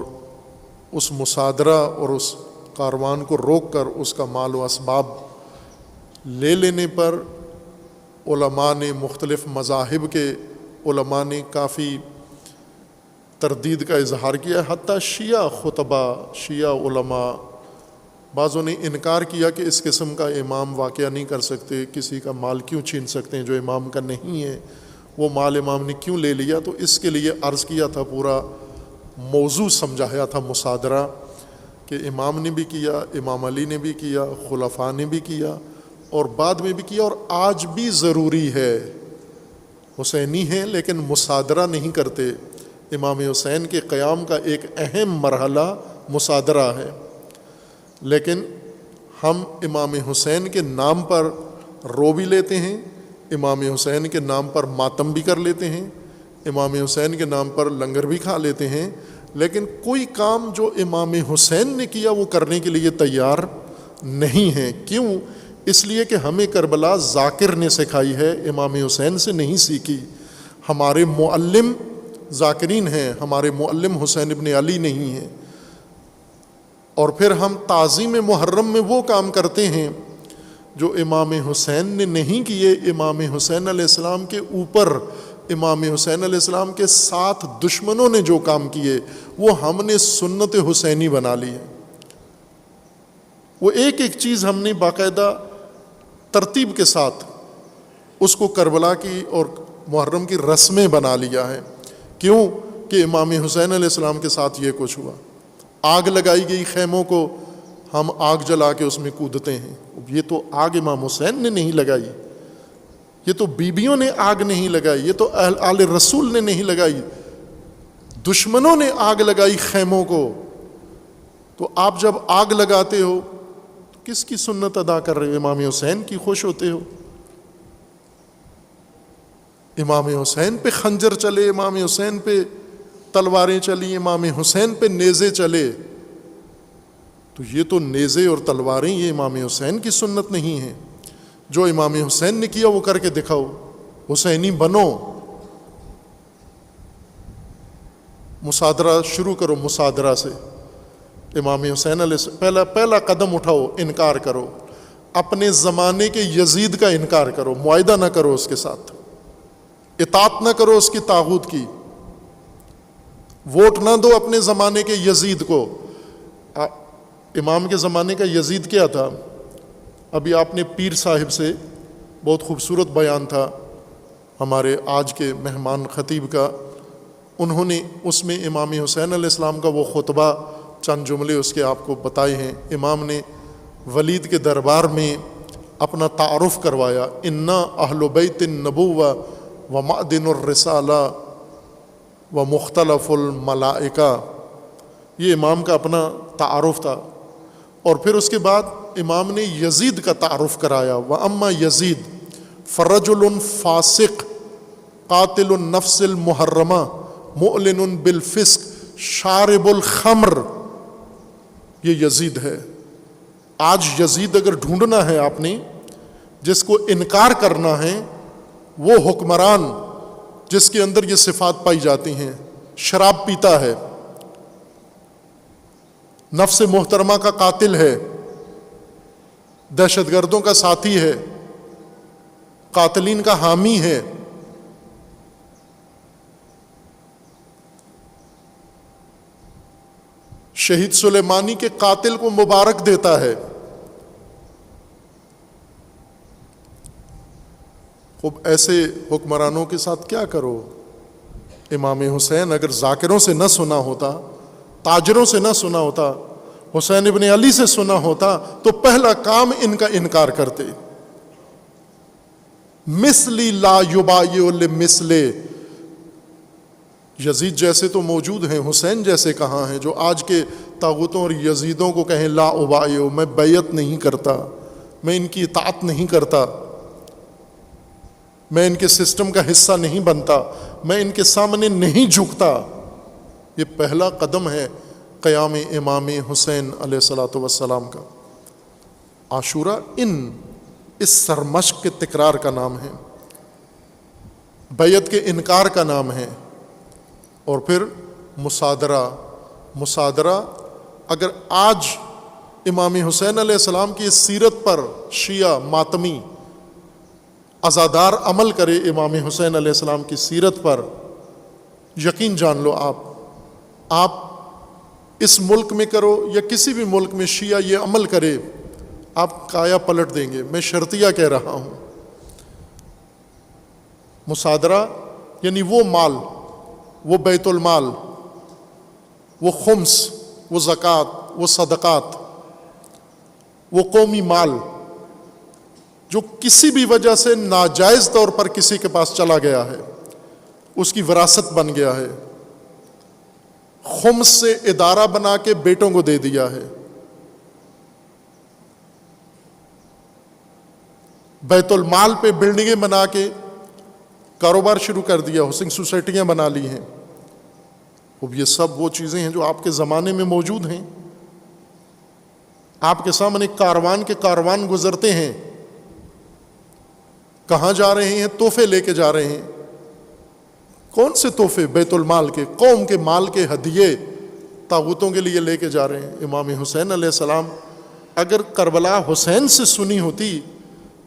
اس مصادرہ اور اس کاروان کو روک کر اس کا مال و اسباب لے لینے پر علماء نے، مختلف مذاہب کے علماء نے کافی تردید کا اظہار کیا، حتیٰ شیعہ خطبہ، شیعہ علماء، بعضوں نے انکار کیا کہ اس قسم کا امام واقعہ نہیں کر سکتے، کسی کا مال کیوں چھین سکتے ہیں جو امام کا نہیں ہے، وہ مال امام نے کیوں لے لیا۔ تو اس کے لیے عرض کیا تھا، پورا موضوع سمجھایا تھا مصادرہ، کہ امام نے بھی کیا، امام علی نے بھی کیا، خلفاء نے بھی کیا، اور بعد میں بھی کیا، اور آج بھی ضروری ہے۔ حسینی ہیں لیکن مصادرہ نہیں کرتے۔ امام حسین کے قیام کا ایک اہم مرحلہ مصادرہ ہے، لیکن ہم امام حسین کے نام پر رو بھی لیتے ہیں، امام حسین کے نام پر ماتم بھی کر لیتے ہیں، امام حسین کے نام پر لنگر بھی کھا لیتے ہیں، لیکن کوئی کام جو امام حسین نے کیا وہ کرنے کے لیے تیار نہیں ہیں۔ کیوں؟ اس لیے کہ ہمیں کربلا ذاکر نے سکھائی ہے، امام حسین سے نہیں سیکھی۔ ہمارے معلم ذاکرین ہیں، ہمارے معلم حسین ابن علی نہیں ہیں۔ اور پھر ہم تعظیم محرم میں وہ کام کرتے ہیں جو امام حسین نے نہیں کیے۔ امام حسین علیہ السلام کے اوپر، امام حسین علیہ السلام کے ساتھ دشمنوں نے جو کام کیے وہ ہم نے سنت حسینی بنا لی ہے۔ وہ ایک ایک چیز ہم نے باقاعدہ ترتیب کے ساتھ اس کو کربلا کی اور محرم کی رسمیں بنا لیا ہے۔ کیوں کہ امام حسین علیہ السلام کے ساتھ یہ کچھ ہوا. آگ لگائی گئی خیموں کو، ہم آگ جلا کے اس میں کودتے ہیں. یہ تو آگ امام حسین نے نہیں لگائی، یہ تو بیبیوں نے آگ نہیں لگائی، یہ تو آل رسول نے نہیں لگائی، دشمنوں نے آگ لگائی خیموں کو. تو آپ جب آگ لگاتے ہو تو کس کی سنت ادا کر رہے ہو؟ امام حسین کی خوش ہوتے ہو. امام حسین پہ خنجر چلے، امام حسین پہ تلواریں چلی، امام حسین پہ نیزے چلے. تو یہ تو نیزے اور تلواریں یہ امام حسین کی سنت نہیں ہیں. جو امام حسین نے کیا وہ کر کے دکھاؤ، حسینی بنو. مصادرہ شروع کرو مصادرہ سے. امام حسین علیہ پہلا قدم اٹھاؤ، انکار کرو. اپنے زمانے کے یزید کا انکار کرو، معاہدہ نہ کرو اس کے ساتھ، اطاعت نہ کرو اس کی طاغوت کی. ووٹ نہ دو اپنے زمانے کے یزید کو. امام کے زمانے کا یزید کیا تھا؟ ابھی آپ نے پیر صاحب سے بہت خوبصورت بیان تھا ہمارے آج کے مہمان خطیب کا. انہوں نے اس میں امام حسین علیہ السلام کا وہ خطبہ چند جملے اس کے آپ کو بتائے ہیں. امام نے ولید کے دربار میں اپنا تعارف کروایا. انا اہل بیت النبوہ و معدن الرسالہ و مختلف الملائکہ. یہ امام کا اپنا تعارف تھا. اور پھر اس کے بعد امام نے یزید کا تعارف کرایا. وَأَمَّا یزید فَرَجُلٌ فاسق قاتل النفس المحرمہ مؤلن بالفسق شارب الخمر. یہ یزید ہے. آج یزید اگر ڈھونڈنا ہے آپ نے جس کو انکار کرنا ہے، وہ حکمران جس کے اندر یہ صفات پائی جاتی ہیں. شراب پیتا ہے، نفس محترمہ کا قاتل ہے، دہشت گردوں کا ساتھی ہے، قاتلین کا حامی ہے. شہید سلیمانی کے قاتل کو مبارک دیتا ہے. خوب ایسے حکمرانوں کے ساتھ کیا کرو؟ امام حسین اگر ذاکروں سے نہ سنا ہوتا، تاجروں سے نہ سنا ہوتا، حسین ابن علی سے سنا ہوتا تو پہلا کام ان کا انکار کرتے. مثلی لا یبایع لمثلے. یزید جیسے تو موجود ہیں، حسین جیسے کہاں ہیں جو آج کے طاغوتوں اور یزیدوں کو کہیں لا ابایع، میں بیعت نہیں کرتا، میں ان کی اطاعت نہیں کرتا، میں ان کے سسٹم کا حصہ نہیں بنتا، میں ان کے سامنے نہیں جھکتا. یہ پہلا قدم ہے قیام امام حسین علیہ الصلوۃ والسلام کا. عاشورہ اس سرمشق کے تکرار کا نام ہے، بیعت کے انکار کا نام ہے. اور پھر مصادرہ اگر آج امام حسین علیہ السلام کی اس سیرت پر شیعہ ماتمی عزادار عمل کرے، امام حسین علیہ السلام کی سیرت پر، یقین جان لو آپ اس ملک میں کرو یا کسی بھی ملک میں شیعہ یہ عمل کرے، آپ کایا پلٹ دیں گے. میں شرطیہ کہہ رہا ہوں. مصادرہ یعنی وہ مال، وہ بیت المال، وہ خمس، وہ زکوٰۃ، وہ صدقات، وہ قومی مال جو کسی بھی وجہ سے ناجائز طور پر کسی کے پاس چلا گیا ہے، اس کی وراثت بن گیا ہے، خمس سے ادارہ بنا کے بیٹوں کو دے دیا ہے، بیت المال پہ بلڈنگیں بنا کے کاروبار شروع کر دیا، ہاؤسنگ سوسائٹیاں بنا لی ہیں. اب یہ سب وہ چیزیں ہیں جو آپ کے زمانے میں موجود ہیں. آپ کے سامنے کاروان کے کاروان گزرتے ہیں، کہاں جا رہے ہیں؟ تحفے لے کے جا رہے ہیں. کون سے تحفے؟ بیت المال کے، قوم کے مال کے ہدیے طاغوتوں کے لیے لے کے جا رہے ہیں. امام حسین علیہ السلام اگر کربلا حسین سے سنی ہوتی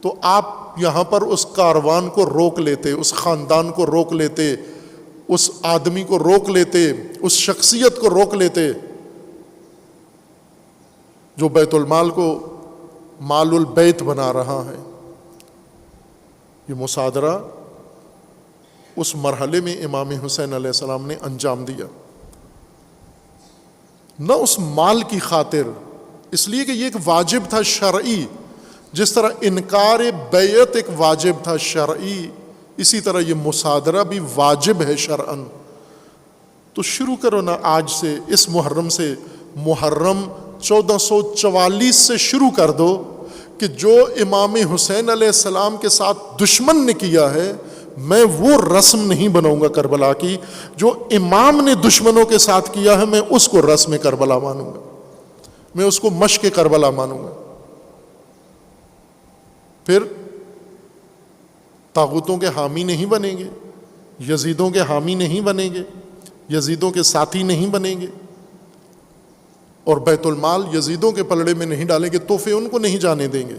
تو آپ یہاں پر اس کاروان کو روک لیتے، اس خاندان کو روک لیتے، اس آدمی کو روک لیتے، اس شخصیت کو روک لیتے جو بیت المال کو مال البیت بنا رہا ہے. یہ مصادرہ اس مرحلے میں امام حسین علیہ السلام نے انجام دیا، نہ اس مال کی خاطر، اس لیے کہ یہ ایک واجب تھا شرعی، جس طرح انکار بیعت ایک واجب تھا شرعی، اسی طرح یہ مصادرہ بھی واجب ہے شرعاً۔ تو شروع کرو نا آج سے، اس محرم سے، محرم 1444 سے شروع کر دو کہ جو امام حسین علیہ السلام کے ساتھ دشمن نے کیا ہے، میں وہ رسم نہیں بناؤں گا کربلا کی، جو امام نے دشمنوں کے ساتھ کیا ہے میں اس کو رسم کربلا مانوں گا، میں اس کو مشق کربلا مانوں گا۔ پھر طاغوتوں کے حامی نہیں بنیں گے، یزیدوں کے حامی نہیں بنیں گے، یزیدوں کے ساتھی نہیں بنیں گے، اور بیت المال یزیدوں کے پلڑے میں نہیں ڈالیں گے، تحفے ان کو نہیں جانے دیں گے۔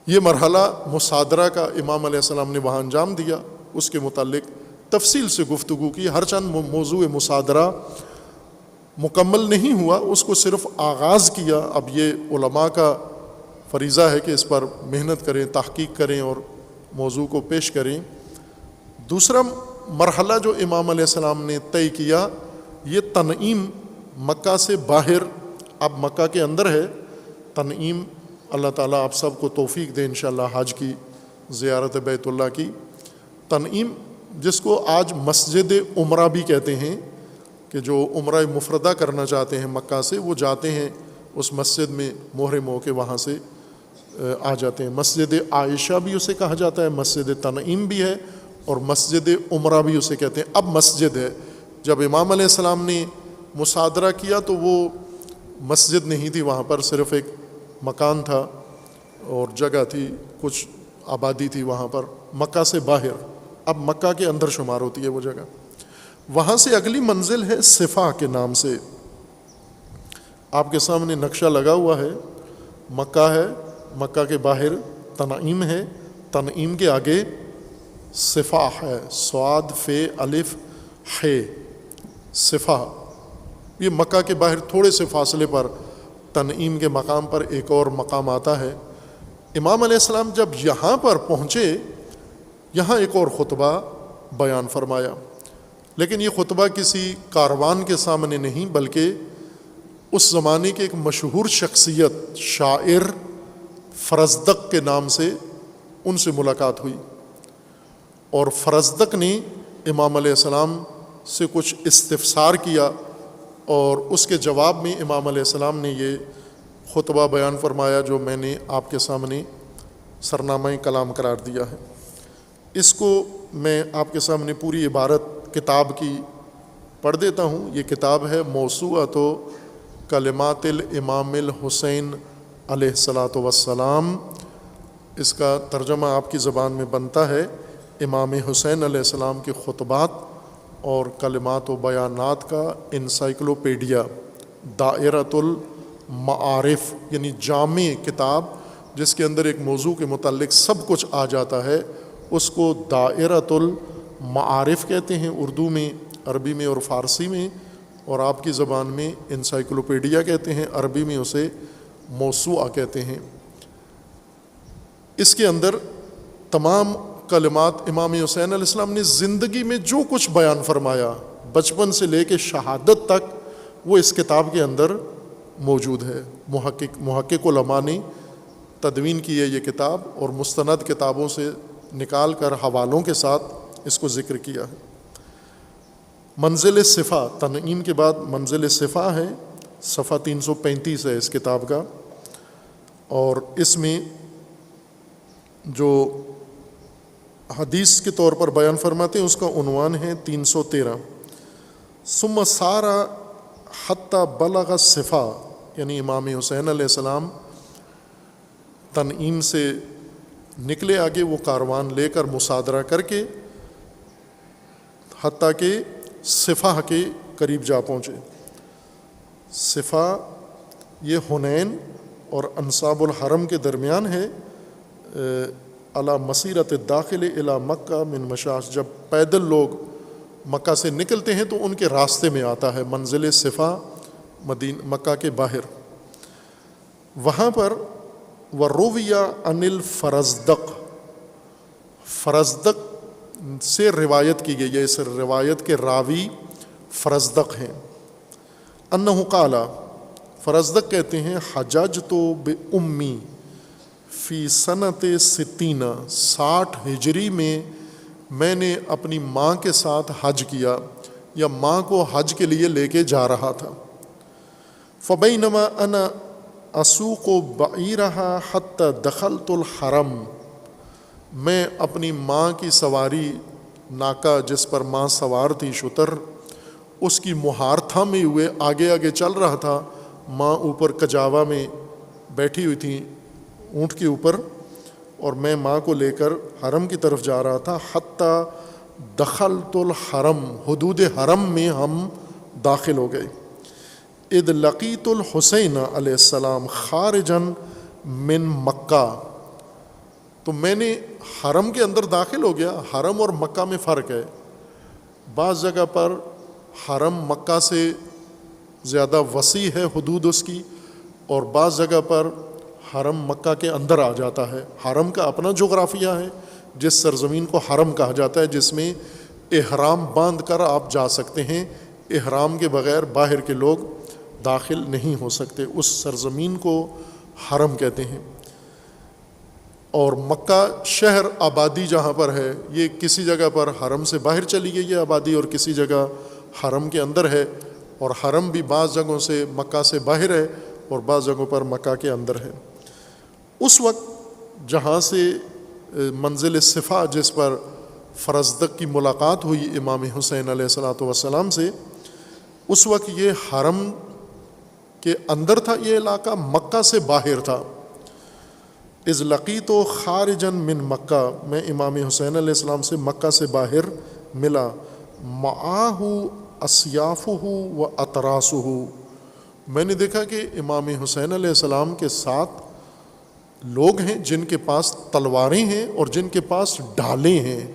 یہ مرحلہ مصادرہ کا امام علیہ السلام نے وہاں انجام دیا، اس کے متعلق تفصیل سے گفتگو کی۔ ہر چند موضوع مصادرہ مکمل نہیں ہوا، اس کو صرف آغاز کیا۔ اب یہ علماء کا فریضہ ہے کہ اس پر محنت کریں، تحقیق کریں اور موضوع کو پیش کریں۔ دوسرا مرحلہ جو امام علیہ السلام نے طے کیا، یہ تنعیم، مکہ سے باہر، اب مکہ کے اندر ہے تنعیم۔ اللہ تعالیٰ آپ سب کو توفیق دے انشاءاللہ حج کی، زیارت بیت اللہ کی۔ تنعیم جس کو آج مسجد عمرہ بھی کہتے ہیں، کہ جو عمرہ مفردہ کرنا چاہتے ہیں مکہ سے، وہ جاتے ہیں اس مسجد میں، محرم ہو کے وہاں سے آ جاتے ہیں۔ مسجد عائشہ بھی اسے کہا جاتا ہے، مسجد تنعیم بھی ہے، اور مسجد عمرہ بھی اسے کہتے ہیں۔ اب مسجد ہے، جب امام علیہ السلام نے مصادرہ کیا تو وہ مسجد نہیں تھی، وہاں پر صرف ایک مکان تھا اور جگہ تھی، کچھ آبادی تھی وہاں پر، مکہ سے باہر۔ اب مکہ کے اندر شمار ہوتی ہے وہ جگہ۔ وہاں سے اگلی منزل ہے صفا کے نام سے، آپ کے سامنے نقشہ لگا ہوا ہے، مکہ ہے، مکہ کے باہر تنعیم ہے، تنعیم کے آگے صفا ہے، صاد فے الف ہے، صفا۔ یہ مکہ کے باہر تھوڑے سے فاصلے پر تنعیم کے مقام پر ایک اور مقام آتا ہے۔ امام علیہ السلام جب یہاں پر پہنچے، یہاں ایک اور خطبہ بیان فرمایا، لیکن یہ خطبہ کسی کاروان کے سامنے نہیں، بلکہ اس زمانے کے ایک مشہور شخصیت شاعر فرزدق کے نام سے ان سے ملاقات ہوئی، اور فرزدق نے امام علیہ السلام سے کچھ استفسار کیا، اور اس کے جواب میں امام علیہ السلام نے یہ خطبہ بیان فرمایا جو میں نے آپ کے سامنے سرنامہ کلام قرار دیا ہے۔ اس کو میں آپ کے سامنے پوری عبارت کتاب کی پڑھ دیتا ہوں۔ یہ کتاب ہے موسوعۃ کلمات الامام الحسین علیہ الصلاۃ والسلام۔ اس کا ترجمہ آپ کی زبان میں بنتا ہے امام حسین علیہ السلام کے خطبات اور کلمات و بیانات کا انسائکلوپیڈیا، دائرۃ المعارف، یعنی جامع کتاب جس کے اندر ایک موضوع کے متعلق سب کچھ آ جاتا ہے، اس کو دائرۃ المعارف کہتے ہیں اردو میں، عربی میں اور فارسی میں، اور آپ کی زبان میں انسائکلوپیڈیا کہتے ہیں، عربی میں اسے موسوعہ کہتے ہیں۔ اس کے اندر تمام کلمات امام حسین علیہ السلام نے زندگی میں جو کچھ بیان فرمایا، بچپن سے لے کے شہادت تک، وہ اس کتاب کے اندر موجود ہے۔ محقق علماء نے تدوین کی ہے یہ کتاب، اور مستند کتابوں سے نکال کر حوالوں کے ساتھ اس کو ذکر کیا ہے۔ منزل صفا، تنعیم کے بعد منزل صفا ہے، صفحہ 335 ہے اس کتاب کا، اور اس میں جو حدیث کے طور پر بیان فرماتے ہیں اس کا عنوان ہے 313، ثم سارا حتی بلغ صفا، یعنی امام حسین علیہ السلام تنعیم سے نکلے آگے، وہ کاروان لے کر مصادرہ کر کے حتیٰ کہ صفا کے قریب جا پہنچے۔ صفا یہ حنین اور انصاب الحرم کے درمیان ہے، علی مسیرت الداخل الی مکہ من مشاش، جب پیدل لوگ مکہ سے نکلتے ہیں تو ان کے راستے میں آتا ہے منزل صفا، مکہ کے باہر۔ وہاں پر ورویہ عن الفرزدق، فرزدق سے روایت کی گئی ہے، اس روایت کے راوی فرزدق ہیں۔ انہ قال، فرزدق کہتے ہیں حججت بأمی فی سنت 60 ہجری میں نے اپنی ماں کے ساتھ حج کیا، یا ماں کو حج کے لیے لے کے جا رہا تھا۔ فبینما انا اسوق بعیرہا حتی دخلت الحرم، میں اپنی ماں کی سواری ناکا جس پر ماں سوار تھی، شتر، اس کی مہار تھامے ہوئے آگے آگے چل رہا تھا۔ ماں اوپر کجاوا میں بیٹھی ہوئی تھی اونٹ کے اوپر، اور میں ماں کو لے کر حرم کی طرف جا رہا تھا۔ حتی دخلت الحرم، حدود حرم میں ہم داخل ہو گئے۔ اذ لقیت الحسین علیہ السلام خارجا من مکہ، تو میں نے حرم کے اندر داخل ہو گیا۔ حرم اور مکہ میں فرق ہے، بعض جگہ پر حرم مکہ سے زیادہ وسیع ہے حدود اس کی، اور بعض جگہ پر حرم مکہ کے اندر آ جاتا ہے۔ حرم کا اپنا جغرافیہ ہے، جس سرزمین کو حرم کہا جاتا ہے، جس میں احرام باندھ کر آپ جا سکتے ہیں، احرام کے بغیر باہر کے لوگ داخل نہیں ہو سکتے، اس سرزمین کو حرم کہتے ہیں۔ اور مکہ شہر آبادی جہاں پر ہے، یہ کسی جگہ پر حرم سے باہر چلی گئی ہے آبادی، اور کسی جگہ حرم کے اندر ہے، اور حرم بھی بعض جگہوں سے مکہ سے باہر ہے اور بعض جگہوں پر مکہ کے اندر ہے۔ اس وقت جہاں سے منزل صفا جس پر فرزدق کی ملاقات ہوئی امام حسین علیہ الصلوۃ والسلام سے، اس وقت یہ حرم کے اندر تھا، یہ علاقہ مکہ سے باہر تھا۔ اذ لقیت خارجا من مکہ، میں امام حسین علیہ السلام سے مکہ سے باہر ملا۔ معاہ اسیافہ و اطراسہ، میں نے دیکھا کہ امام حسین علیہ السلام کے ساتھ لوگ ہیں جن کے پاس تلواریں ہیں اور جن کے پاس ڈھالیں ہیں،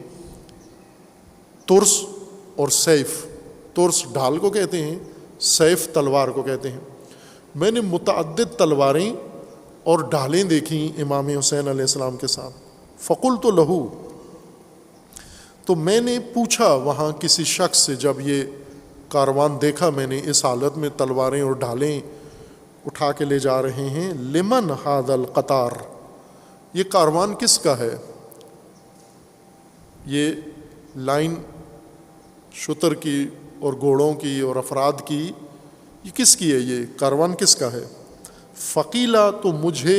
ترس اور سیف۔ ترس ڈھال کو کہتے ہیں، سیف تلوار کو کہتے ہیں۔ میں نے متعدد تلواریں اور ڈھالیں دیکھیں امام حسین علیہ السلام کے ساتھ۔ فقلت لہ، تو میں نے پوچھا وہاں کسی شخص سے، جب یہ کاروان دیکھا میں نے اس حالت میں تلواریں اور ڈھالیں اٹھا کے لے جا رہے ہیں، لمن ھذا القطار، یہ کاروان کس کا ہے؟ یہ لائن شتر کی اور گھوڑوں کی اور افراد کی، یہ کس کی ہے؟ یہ کاروان کس کا ہے؟ فقیلا، تو مجھے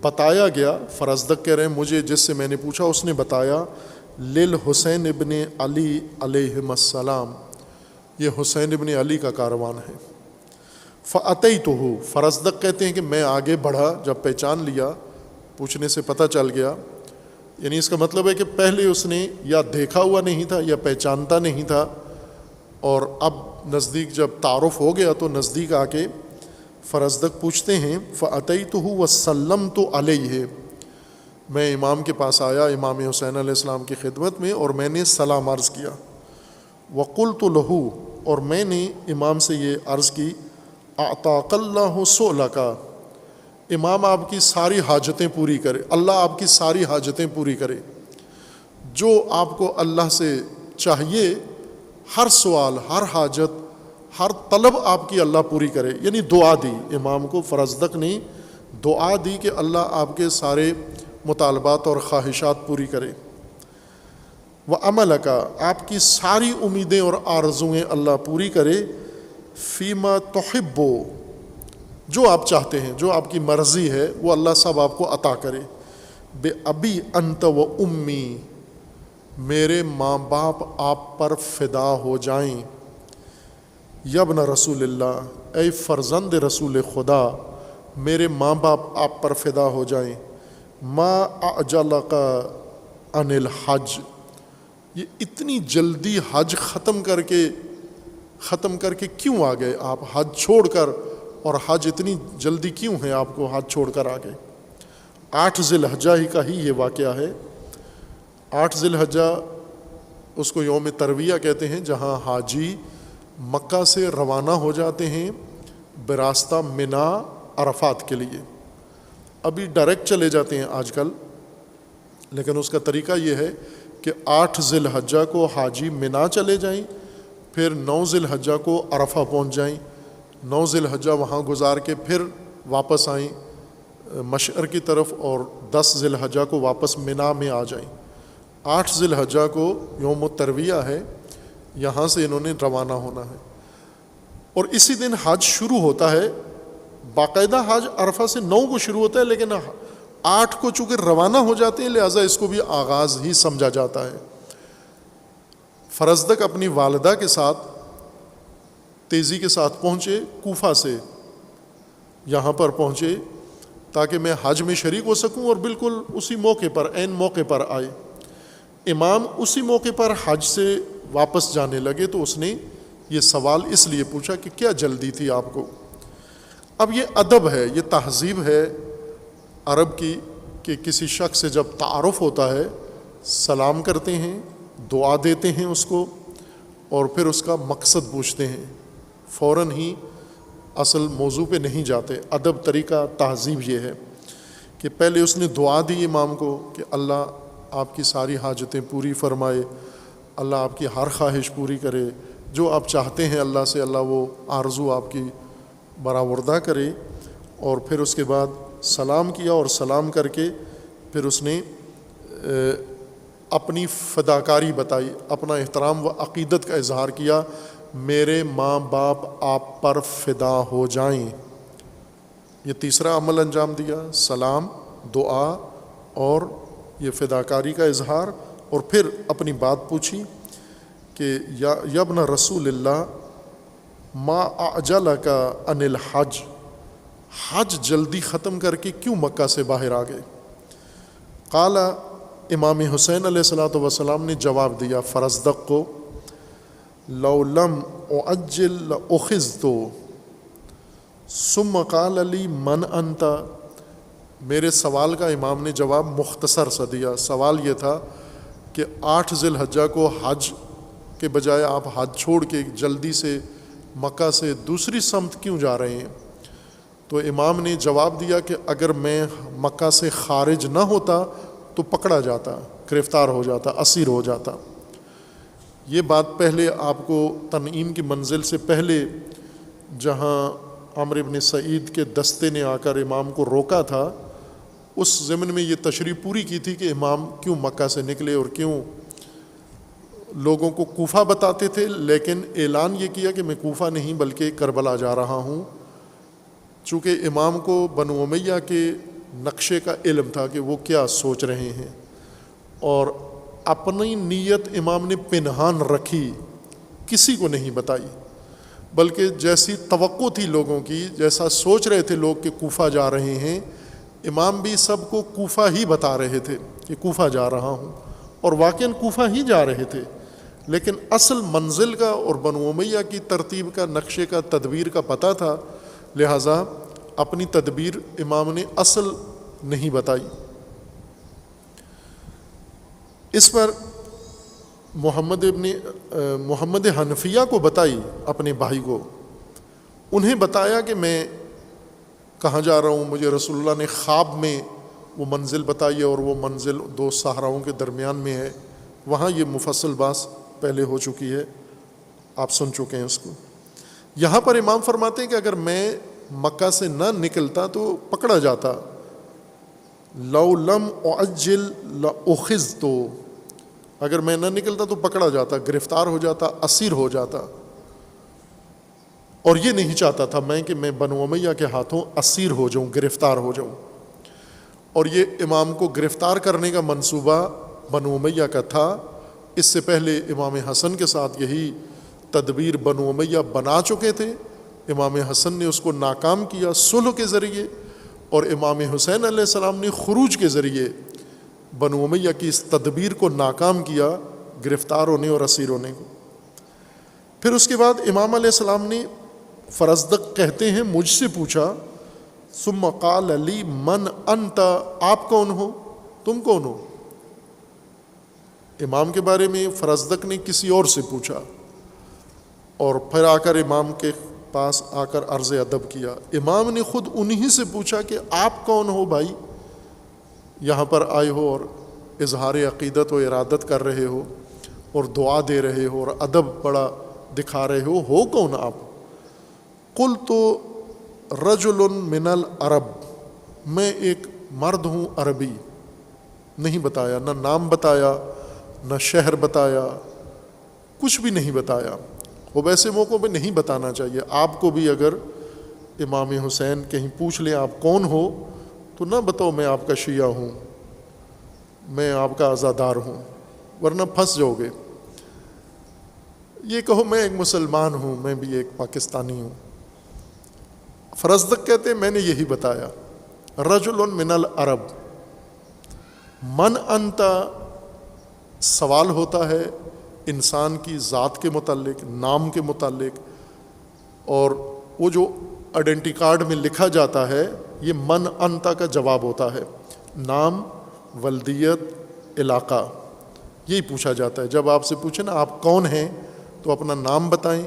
بتایا گیا، فرزدق کہہ رہے ہیں مجھے جس سے میں نے پوچھا اس نے بتایا، للحسین ابن علی علیہ السلام، یہ حسین ابن علی کا کاروان ہے۔ فأتیتہ، فرزدق کہتے ہیں کہ میں آگے بڑھا، جب پہچان لیا، پوچھنے سے پتہ چل گیا، یعنی اس کا مطلب ہے کہ پہلے اس نے یا دیکھا ہوا نہیں تھا یا پہچانتا نہیں تھا، اور اب نزدیک جب تعارف ہو گیا تو نزدیک آ کے فرزدق پوچھتے ہیں، فأتیتہ وسلمت علیہ، میں امام کے پاس آیا، امام حسین علیہ السلام کی خدمت میں، اور میں نے سلام عرض کیا۔ وقلت لہ، اور میں نے امام سے یہ عرض کی، اعطاک اللہ سؤلک، امام آپ کی ساری حاجتیں پوری کرے، اللہ آپ کی ساری حاجتیں پوری کرے، جو آپ کو اللہ سے چاہیے، ہر سوال، ہر حاجت، ہر طلب آپ کی اللہ پوری کرے۔ یعنی دعا دی امام کو، فرزدق نے دعا دی کہ اللہ آپ کے سارے مطالبات اور خواہشات پوری کرے۔ وعملک، آپ کی ساری امیدیں اور آرزویں اللہ پوری کرے۔ فیما تحب، جو آپ چاہتے ہیں، جو آپ کی مرضی ہے، وہ اللہ سب آپ کو عطا کرے۔ بے ابی انت و امی، میرے ماں باپ آپ پر فدا ہو جائیں۔ یبن رسول اللہ، اے فرزند رسول خدا، میرے ماں باپ آپ پر فدا ہو جائیں۔ ما اعجلک عن الحج، یہ اتنی جلدی حج ختم کر کے کیوں آ گئے آپ؟ حج چھوڑ کر، اور حج اتنی جلدی کیوں ہے آپ کو حج چھوڑ کر آ گئے؟ 8 ذی الحجہ ہی کا ہی یہ واقعہ ہے۔ 8 ذی الحجہ اس کو یوم ترویہ کہتے ہیں، جہاں حاجی مکہ سے روانہ ہو جاتے ہیں براستہ منا عرفات کے لیے، ابھی ڈائریکٹ چلے جاتے ہیں آج کل، لیکن اس کا طریقہ یہ ہے کہ 8 ذی الحجہ کو حاجی منا چلے جائیں، پھر 9 ذی الحجہ کو عرفہ پہنچ جائیں، 9 ذی الحجہ وہاں گزار کے پھر واپس آئیں مشعر کی طرف، اور 10 ذی الحجہ کو واپس منا میں آ جائیں۔ 8 ذی الحجہ کو یوم الترویہ ہے، یہاں سے انہوں نے روانہ ہونا ہے، اور اسی دن حج شروع ہوتا ہے۔ باقاعدہ حج عرفہ سے 9 کو شروع ہوتا ہے، لیکن 8 کو چونکہ روانہ ہو جاتے ہیں لہٰذا اس کو بھی آغاز ہی سمجھا جاتا ہے۔ فرزدق اپنی والدہ کے ساتھ تیزی کے ساتھ پہنچے، کوفہ سے یہاں پر پہنچے تاکہ میں حج میں شریک ہو سکوں، اور بالکل اسی موقع پر، عین موقع پر آئے۔ امام اسی موقع پر حج سے واپس جانے لگے تو اس نے یہ سوال اس لیے پوچھا کہ کیا جلدی تھی آپ کو؟ اب یہ ادب ہے، یہ تہذیب ہے عرب کی کہ کسی شخص سے جب تعارف ہوتا ہے سلام کرتے ہیں، دعا دیتے ہیں اس کو، اور پھر اس کا مقصد پوچھتے ہیں، فوراً ہی اصل موضوع پہ نہیں جاتے۔ ادب، طریقہ، تہذیب یہ ہے کہ پہلے اس نے دعا دی امام کو کہ اللہ آپ کی ساری حاجتیں پوری فرمائے، اللہ آپ کی ہر خواہش پوری کرے، جو آپ چاہتے ہیں اللہ سے اللہ وہ آرزو آپ کی برآوردہ کرے۔ اور پھر اس کے بعد سلام کیا، اور سلام کر کے پھر اس نے اپنی فداکاری بتائی، اپنا احترام و عقیدت کا اظہار کیا، میرے ماں باپ آپ پر فدا ہو جائیں۔ یہ تیسرا عمل انجام دیا، سلام، دعا اور یہ فداکاری کا اظہار، اور پھر اپنی بات پوچھی کہ یا ابن رسول اللہ ما اعجلک عن الحج، حج جلدی ختم کر کے کیوں مکہ سے باہر آ گئے؟ قال، امام حسین علیہ الصلوۃ والسلام نے جواب دیا فرزدق کو، لو لم اعجل لاخذت، ثم قال لی من انت۔ میرے سوال کا امام نے جواب مختصر سا دیا۔ سوال یہ تھا کہ 8 ذی الحجہ کو حج کے بجائے آپ حج چھوڑ کے جلدی سے مکہ سے دوسری سمت کیوں جا رہے ہیں؟ تو امام نے جواب دیا کہ اگر میں مکہ سے خارج نہ ہوتا تو پکڑا جاتا، گرفتار ہو جاتا، اسیر ہو جاتا۔ یہ بات پہلے آپ کو تنعیم کی منزل سے پہلے جہاں عمرو بن سعید کے دستے نے آ کر امام کو روکا تھا، اس ضمن میں یہ تشریح پوری کی تھی کہ امام کیوں مکہ سے نکلے اور کیوں لوگوں کو کوفہ بتاتے تھے، لیکن اعلان یہ کیا کہ میں کوفہ نہیں بلکہ کربلا جا رہا ہوں، چونکہ امام کو بنو امیہ کے نقشے کا علم تھا کہ وہ کیا سوچ رہے ہیں، اور اپنی نیت امام نے پنہان رکھی، کسی کو نہیں بتائی، بلکہ جیسی توقع تھی لوگوں کی، جیسا سوچ رہے تھے لوگ کہ کوفہ جا رہے ہیں، امام بھی سب کو کوفہ ہی بتا رہے تھے کہ کوفہ جا رہا ہوں، اور واقعاً کوفہ ہی جا رہے تھے، لیکن اصل منزل کا اور بنو امیہ کی ترتیب کا، نقشے کا، تدبیر کا پتہ تھا، لہٰذا اپنی تدبیر امام نے اصل نہیں بتائی۔ اس پر محمد حنفیہ کو بتائی، اپنے بھائی کو، انہیں بتایا کہ میں کہاں جا رہا ہوں، مجھے رسول اللہ نے خواب میں وہ منزل بتائی ہے، اور وہ منزل 2 صحراؤں کے درمیان میں ہے، وہاں یہ مفصل بات پہلے ہو چکی ہے، آپ سن چکے ہیں اس کو۔ یہاں پر امام فرماتے ہیں کہ اگر میں مکہ سے نہ نکلتا تو پکڑا جاتا، لو لم اعجل لاخذت، اگر میں نہ نکلتا تو پکڑا جاتا، گرفتار ہو جاتا، اسیر ہو جاتا، اور یہ نہیں چاہتا تھا میں کہ میں بنو امیہ کے ہاتھوں اسیر ہو جاؤں، گرفتار ہو جاؤں۔ اور یہ امام کو گرفتار کرنے کا منصوبہ بنو امیہ کا تھا، اس سے پہلے امام حسن کے ساتھ یہی تدبیر بنو امیہ بنا چکے تھے، امام حسن نے اس کو ناکام کیا صلح کے ذریعے، اور امام حسین علیہ السلام نے خروج کے ذریعے بنو امیہ کی اس تدبیر کو ناکام کیا، گرفتار ہونے اور اسیر ہونے کو۔ پھر اس کے بعد امام علیہ السلام نے، فرزدق کہتے ہیں، مجھ سے پوچھا، ثم قال لی من انت، آپ کون ہو، تم کون ہو؟ امام کے بارے میں فرزدق نے کسی اور سے پوچھا، اور پھر آ کر امام کے پاس آ کر عرض ادب کیا۔ امام نے خود انہی سے پوچھا کہ آپ کون ہو بھائی، یہاں پر آئے ہو اور اظہار عقیدت و ارادت کر رہے ہو اور دعا دے رہے ہو اور ادب بڑا دکھا رہے ہو کون آپ؟ قلت رجل من العرب، میں ایک مرد ہوں عربی۔ نہیں بتایا، نہ نام بتایا، نہ شہر بتایا، کچھ بھی نہیں بتایا۔ وہ ویسے موقعوں پہ نہیں بتانا چاہیے۔ آپ کو بھی اگر امام حسین کہیں پوچھ لیں آپ کون ہو تو نہ بتاؤ میں آپ کا شیعہ ہوں، میں آپ کا عزادار ہوں، ورنہ پھنس جاؤ گے۔ یہ کہو میں ایک مسلمان ہوں، میں بھی ایک پاکستانی ہوں۔ فرزدق کہتے ہیں میں نے یہی بتایا۔ رجل من العرب، من انت، سوال ہوتا ہے انسان کی ذات کے متعلق، نام کے متعلق، اور وہ جو آئیڈینٹی کارڈ میں لکھا جاتا ہے یہ من انت کا جواب ہوتا ہے، نام، ولدیت، علاقہ، یہی پوچھا جاتا ہے۔ جب آپ سے پوچھیں نا آپ کون ہیں تو اپنا نام بتائیں،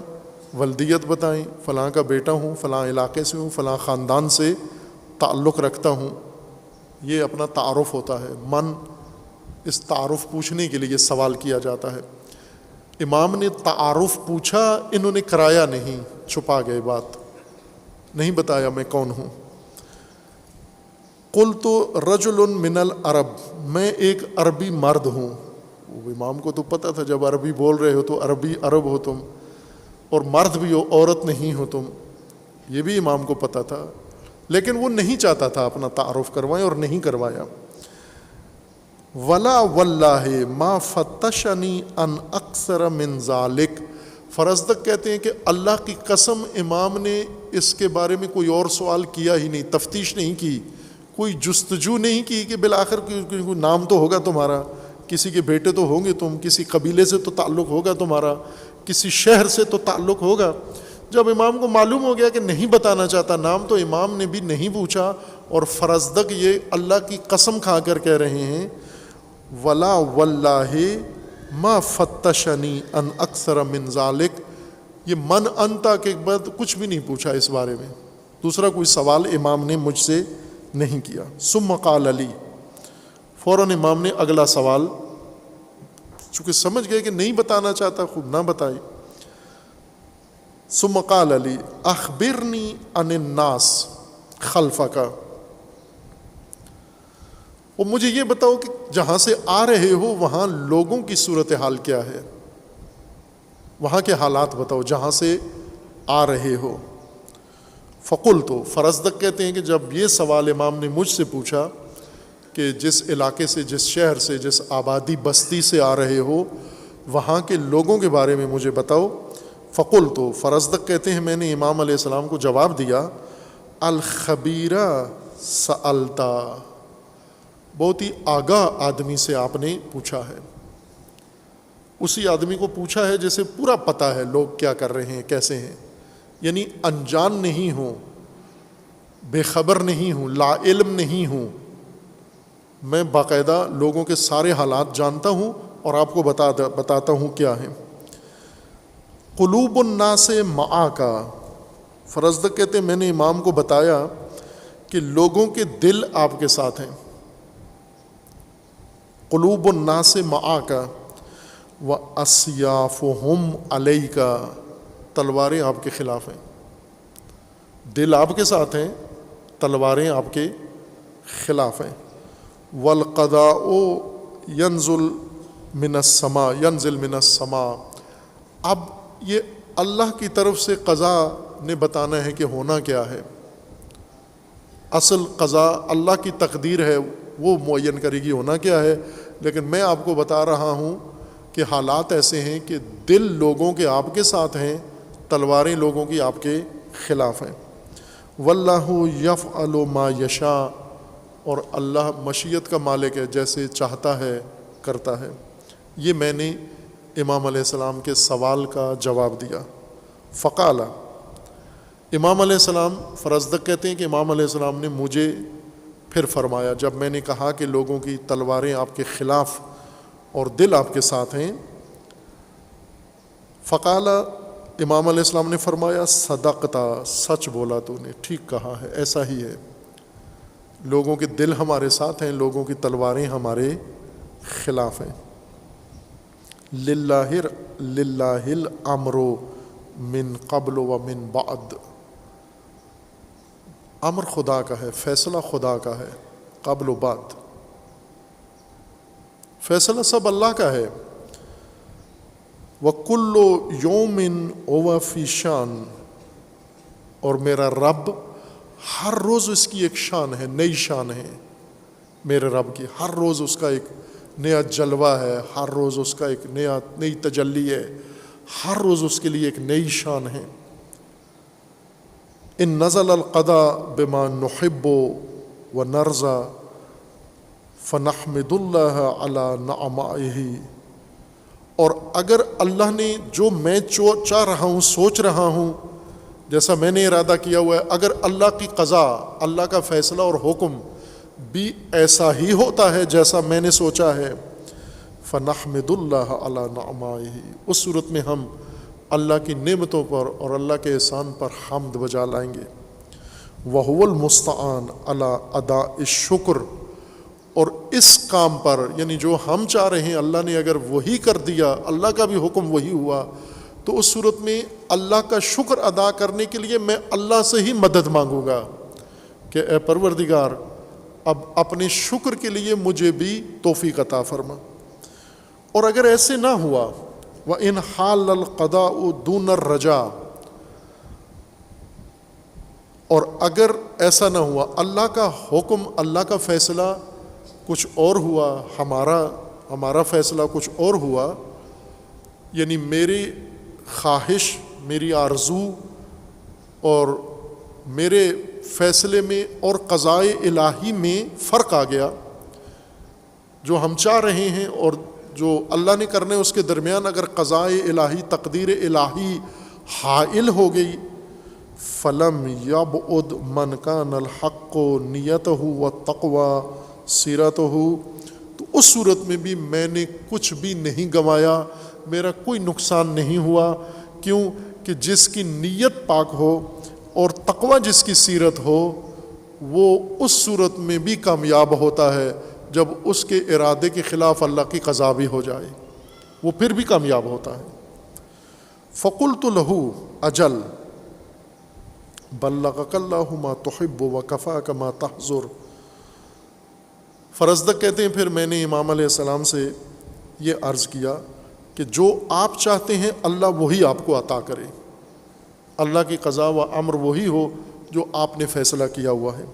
ولدیت بتائیں، فلاں کا بیٹا ہوں، فلاں علاقے سے ہوں، فلاں خاندان سے تعلق رکھتا ہوں، یہ اپنا تعارف ہوتا ہے۔ من، اس تعارف پوچھنے کے لیے سوال کیا جاتا ہے۔ امام نے تعارف پوچھا، انہوں نے کرایا نہیں، چھپا گئے، بات نہیں بتایا میں کون ہوں۔ قلت رجل من العرب، میں ایک عربی مرد ہوں۔ وہ امام کو تو پتہ تھا جب عربی بول رہے ہو تو عربی عرب ہو تم، اور مرد بھی ہو، عورت نہیں ہو تم، یہ بھی امام کو پتہ تھا، لیکن وہ نہیں چاہتا تھا اپنا تعارف کروائیں اور نہیں کروایا۔ ولا واللہ ما فتشنی ان اکثر من ذالک، فرزدق کہتے ہیں کہ اللہ کی قسم امام نے اس کے بارے میں کوئی اور سوال کیا ہی نہیں، تفتیش نہیں کی، کوئی جستجو نہیں کی کہ بالآخر کوئی نام تو ہوگا تمہارا، کسی کے بیٹے تو ہوں گے تم، کسی قبیلے سے تو تعلق ہوگا تمہارا، کسی شہر سے تو تعلق ہوگا۔ جب امام کو معلوم ہو گیا کہ نہیں بتانا چاہتا نام تو امام نے بھی نہیں پوچھا، اور فرزدق یہ اللہ کی قسم کھا کر کہہ رہے ہیں ولا واللہ ما فتشنی ان اکثر من ذالک، یہ من انتا کے بعد کچھ بھی نہیں پوچھا اس بارے میں، دوسرا کوئی سوال امام نے مجھ سے نہیں کیا۔ ثم قال علی، فوراً امام نے اگلا سوال، چونکہ سمجھ گئے کہ نہیں بتانا چاہتا خوب نہ بتائی۔ ثم قال علی اخبرنی عن الناس خلفک، اور مجھے یہ بتاؤ کہ جہاں سے آ رہے ہو وہاں لوگوں کی صورتحال کیا ہے، وہاں کے حالات بتاؤ جہاں سے آ رہے ہو۔ فقلت، فرزدق کہتے ہیں کہ جب یہ سوال امام نے مجھ سے پوچھا کہ جس علاقے سے، جس شہر سے، جس آبادی بستی سے آ رہے ہو وہاں کے لوگوں کے بارے میں مجھے بتاؤ۔ فقلت، فرزدق کہتے ہیں میں نے امام علیہ السلام کو جواب دیا الخبیرہ سألتا، بہت ہی آگاہ آدمی سے آپ نے پوچھا ہے، اسی آدمی کو پوچھا ہے جسے پورا پتہ ہے لوگ کیا کر رہے ہیں، کیسے ہیں، یعنی انجان نہیں ہوں، بے خبر نہیں ہوں، لا علم نہیں ہوں، میں باقاعدہ لوگوں کے سارے حالات جانتا ہوں اور آپ کو بتاتا ہوں کیا ہے۔ قلوب الناس معاک، فرزدق کہتے ہیں میں نے امام کو بتایا کہ لوگوں کے دل آپ کے ساتھ ہیں۔ قلوب الناس معاک واسیافہم علیک، تلواریں آپ کے خلاف ہیں، دل آپ کے ساتھ ہیں، تلواریں آپ کے خلاف ہیں۔ والقضاء ينزل من السماء، اب یہ اللہ کی طرف سے قضا نے بتانا ہے کہ ہونا کیا ہے، اصل قضا اللہ کی تقدیر ہے، وہ معین کرے گی ہونا کیا ہے، لیکن میں آپ کو بتا رہا ہوں کہ حالات ایسے ہیں کہ دل لوگوں کے آپ کے ساتھ ہیں، تلواریں لوگوں کی آپ کے خلاف ہیں۔ واللہ یفعل ما یشاء، اور اللہ مشیت کا مالک ہے، جیسے چاہتا ہے کرتا ہے۔ یہ میں نے امام علیہ السلام کے سوال کا جواب دیا۔ فقال، امام علیہ السلام، فرزدق کہتے ہیں کہ امام علیہ السلام نے مجھے پھر فرمایا جب میں نے کہا کہ لوگوں کی تلواریں آپ کے خلاف اور دل آپ کے ساتھ ہیں، فقال امام علیہ السلام نے فرمایا صدقتا، سچ بولا تو نے، ٹھیک کہا ہے، ایسا ہی ہے۔ لوگوں کے دل ہمارے ساتھ ہیں، لوگوں کی تلواریں ہمارے خلاف ہیں۔ للہ الامر من قبل و من بعد، امر خدا کا ہے، فیصلہ خدا کا ہے، قبل و بعد، فیصلہ سب اللہ کا ہے۔ وَكُلُّ يَوْمٍ هُوَ فِي شَانٍ، اور میرا رب ہر روز اس کی ایک شان ہے، نئی شان ہے میرے رب کی، ہر روز اس کا ایک نیا جلوہ ہے، ہر روز اس کا ایک نئی تجلی ہے، ہر روز اس کے لیے ایک نئی شان ہے۔ ان نزل القضاء بما نحب ونرضى فنحمد اللہ علی نعمائہ، اور اگر اللہ نے جو میں چاہ رہا ہوں، سوچ رہا ہوں، جیسا میں نے ارادہ کیا ہوا ہے، اگر اللہ کی قضا، اللہ کا فیصلہ اور حکم بھی ایسا ہی ہوتا ہے جیسا میں نے سوچا ہے، فنحمد اللہ علی نعمائہ، اس صورت میں ہم اللہ کی نعمتوں پر اور اللہ کے احسان پر حمد بجا لائیں گے۔ وَهُوَ الْمُسْتَعَانُ عَلَىٰ أَدَاءِ الشُّكْرِ، اور اس کام پر، یعنی جو ہم چاہ رہے ہیں اللہ نے اگر وہی کر دیا، اللہ کا بھی حکم وہی ہوا، تو اس صورت میں اللہ کا شکر ادا کرنے کے لیے میں اللہ سے ہی مدد مانگوں گا کہ اے پروردگار اب اپنے شکر کے لیے مجھے بھی توفیق عطا فرما۔ اور اگر ایسے نہ ہوا، وَإِنْ حَالَ الْقَضَاءُ دُونَ الرَّجَاءِ، اور اگر ایسا نہ ہوا، اللہ کا حکم، اللہ کا فیصلہ کچھ اور ہوا، ہمارا فیصلہ کچھ اور ہوا، یعنی میری خواہش، میری آرزو اور میرے فیصلے میں اور قضائے الہی میں فرق آ گیا، جو ہم چاہ رہے ہیں اور جو اللہ نے کرنا ہے اس کے درمیان اگر قضائے الہی، تقدیر الہی حائل ہو گئی، فلم یبعد من کان الحق نیتہ والتقوی سیرتہ، تو اس صورت میں بھی میں نے کچھ بھی نہیں گنوایا، میرا کوئی نقصان نہیں ہوا۔ کیوں کہ جس کی نیت پاک ہو اور تقوی جس کی سیرت ہو، وہ اس صورت میں بھی کامیاب ہوتا ہے جب اس کے ارادے کے خلاف اللہ کی قضا بھی ہو جائے، وہ پھر بھی کامیاب ہوتا ہے۔ فقلت له اجل بلغک اللہ ما تحب وکفاک ما تحذر، فرزدق کہتے ہیں پھر میں نے امام علیہ السلام سے یہ عرض کیا کہ جو آپ چاہتے ہیں اللہ وہی آپ کو عطا کرے، اللہ کی قضا و امر وہی ہو جو آپ نے فیصلہ کیا ہوا ہے۔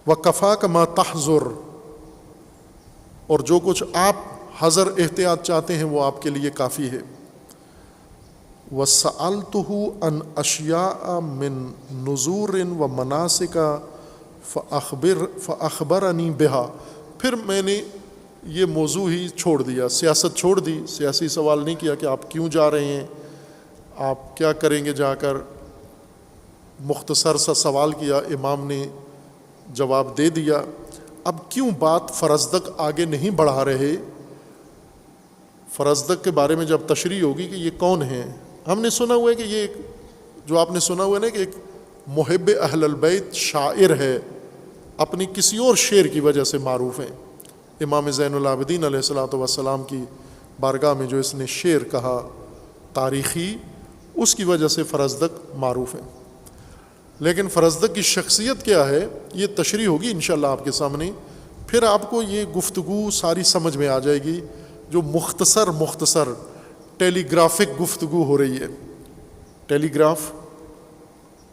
وَكَفَاكَ مَا تَحْذُرُ، اور جو کچھ آپ حذر احتیاط چاہتے ہیں وہ آپ کے لیے کافی ہے۔ وَسَأَلْتُهُ عَنْ أَشْيَاءَ مِن نُذُورٍ وَمَنَاسِكَ فَأَخْبَرَنِي بِهَا، پھر میں نے یہ موضوع ہی چھوڑ دیا، سیاست چھوڑ دی، سیاسی سوال نہیں کیا کہ آپ کیوں جا رہے ہیں، آپ کیا کریں گے جا کر، مختصر سا سوال کیا، امام نے جواب دے دیا۔ اب کیوں بات فرزدق آگے نہیں بڑھا رہے؟ فرزدق کے بارے میں جب تشریح ہوگی کہ یہ کون ہیں، ہم نے سنا ہوا ہے کہ یہ جو آپ نے سنا ہوا ہے نا کہ ایک محب اہل البیت شاعر ہے، اپنی کسی اور شعر کی وجہ سے معروف ہیں۔ امام زین العابدین علیہ الصلوۃ والسلام کی بارگاہ میں جو اس نے شعر کہا تاریخی، اس کی وجہ سے فرزدق معروف ہیں۔ لیکن فرزدق کی شخصیت کیا ہے یہ تشریح ہوگی انشاءاللہ آپ کے سامنے، پھر آپ کو یہ گفتگو ساری سمجھ میں آ جائے گی، جو مختصر ٹیلی گرافک گفتگو ہو رہی ہے۔ ٹیلی گراف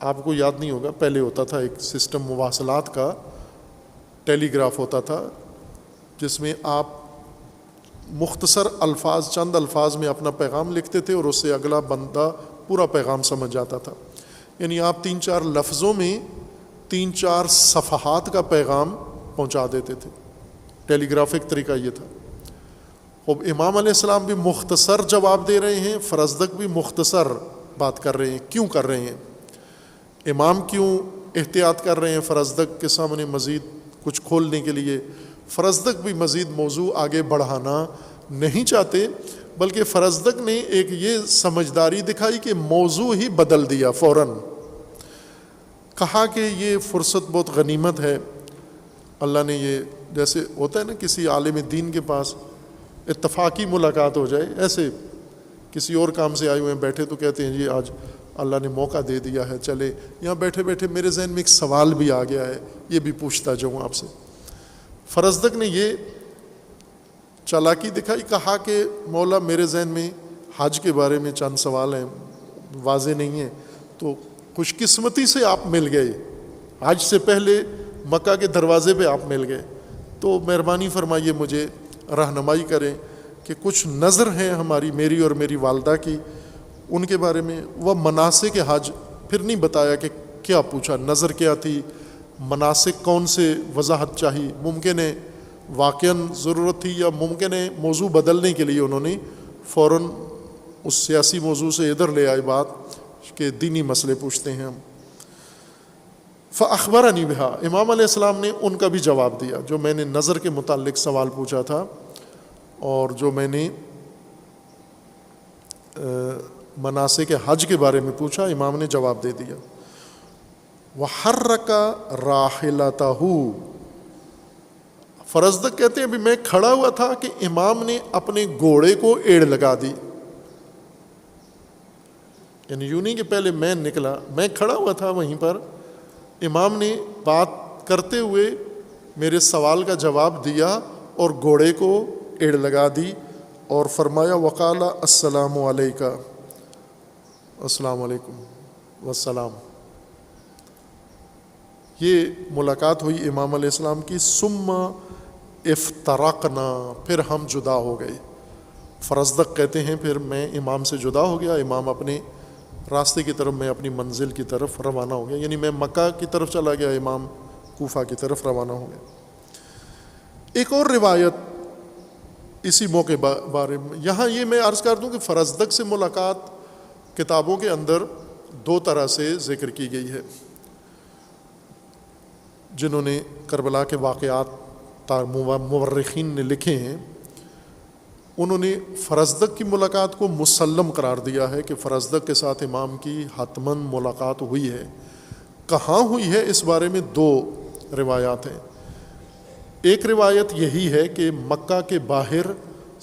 آپ کو یاد نہیں ہوگا، پہلے ہوتا تھا ایک سسٹم مواصلات کا، ٹیلی گراف ہوتا تھا جس میں آپ مختصر الفاظ، چند الفاظ میں اپنا پیغام لکھتے تھے اور اس سے اگلا بندہ پورا پیغام سمجھ جاتا تھا۔ یعنی آپ 3-4 لفظوں میں 3-4 صفحات کا پیغام پہنچا دیتے تھے، ٹیلی گرافک طریقہ یہ تھا۔ اب امام علیہ السلام بھی مختصر جواب دے رہے ہیں، فرزدق بھی مختصر بات کر رہے ہیں۔ کیوں کر رہے ہیں؟ امام کیوں احتیاط کر رہے ہیں فرزدق کے سامنے مزید کچھ کھولنے کے لیے؟ فرزدق بھی مزید موضوع آگے بڑھانا نہیں چاہتے، بلکہ فرزدق نے ایک یہ سمجھداری دکھائی کہ موضوع ہی بدل دیا فوراً. کہا کہ یہ فرصت بہت غنیمت ہے, اللہ نے یہ, جیسے ہوتا ہے نا کسی عالم دین کے پاس اتفاقی ملاقات ہو جائے, ایسے کسی اور کام سے آئے ہوئے ہیں بیٹھے تو کہتے ہیں جی آج اللہ نے موقع دے دیا ہے, چلے یہاں بیٹھے بیٹھے میرے ذہن میں ایک سوال بھی آ گیا ہے, یہ بھی پوچھتا جاؤں آپ سے. فرزدق نے یہ چالاکی دکھائی, کہا کہ مولا میرے ذہن میں حج کے بارے میں چند سوال ہیں, واضح نہیں ہیں, تو خوش قسمتی سے آپ مل گئے, حج سے پہلے مکہ کے دروازے پہ آپ مل گئے, تو مہربانی فرمائیے مجھے رہنمائی کریں کہ کچھ نظر ہیں ہماری, میری اور میری والدہ کی, ان کے بارے میں. وہ مناسک حج پھر نہیں بتایا کہ کیا پوچھا, نظر کیا تھی, مناسک کون سے وضاحت چاہیے, ممکن ہے واقعاً ضرورت تھی یا ممکن ہے موضوع بدلنے کے لیے انہوں نے فوراً اس سیاسی موضوع سے ادھر لے آئے بات کہ دینی مسئلے پوچھتے ہیں ہم. فاخبرنی بہا, امام علیہ السلام نے ان کا بھی جواب دیا, جو میں نے نظر کے متعلق سوال پوچھا تھا اور جو میں نے مناسک حج کے بارے میں پوچھا, امام نے جواب دے دیا. وحرک راحلتہ, فرزدق کہتے ہیں ابھی میں کھڑا ہوا تھا کہ امام نے اپنے گھوڑے کو ایڑ لگا دی, یعنی یوں نہیں کہ پہلے میں نکلا, میں کھڑا ہوا تھا وہیں پر, امام نے بات کرتے ہوئے میرے سوال کا جواب دیا اور گھوڑے کو ایڑ لگا دی اور فرمایا وقال السلام علیکہ, السلام علیکم والسلام. یہ ملاقات ہوئی امام علیہ السلام کی. ثم افترقنا, پھر ہم جدا ہو گئے. فرزدق کہتے ہیں پھر میں امام سے جدا ہو گیا, امام اپنے راستے کی طرف, میں اپنی منزل کی طرف روانہ ہو گیا, یعنی میں مکہ کی طرف چلا گیا, امام کوفہ کی طرف روانہ ہو گیا. ایک اور روایت اسی موقع بارے میں, یہاں یہ میں عرض کر دوں کہ فرزدق سے ملاقات کتابوں کے اندر دو طرح سے ذکر کی گئی ہے. جنہوں نے کربلا کے واقعات مورخین نے لکھے ہیں, انہوں نے فرزدق کی ملاقات کو مسلم قرار دیا ہے کہ فرزدق کے ساتھ امام کی حتماً ملاقات ہوئی ہے. کہاں ہوئی ہے اس بارے میں دو روایات ہیں. ایک روایت یہی ہے کہ مکہ کے باہر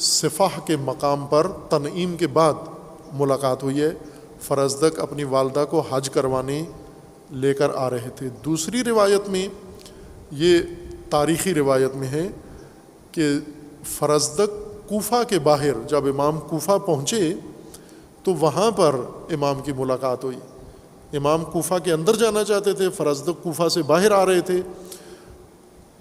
صفح کے مقام پر تنعیم کے بعد ملاقات ہوئی ہے, فرزدق اپنی والدہ کو حج کروانے لے کر آ رہے تھے. دوسری روایت میں, یہ تاریخی روایت میں ہے کہ فرزدق کوفہ کے باہر جب امام کوفہ پہنچے تو وہاں پر امام کی ملاقات ہوئی. امام کوفہ کے اندر جانا چاہتے تھے, فرزدق کوفہ سے باہر آ رہے تھے,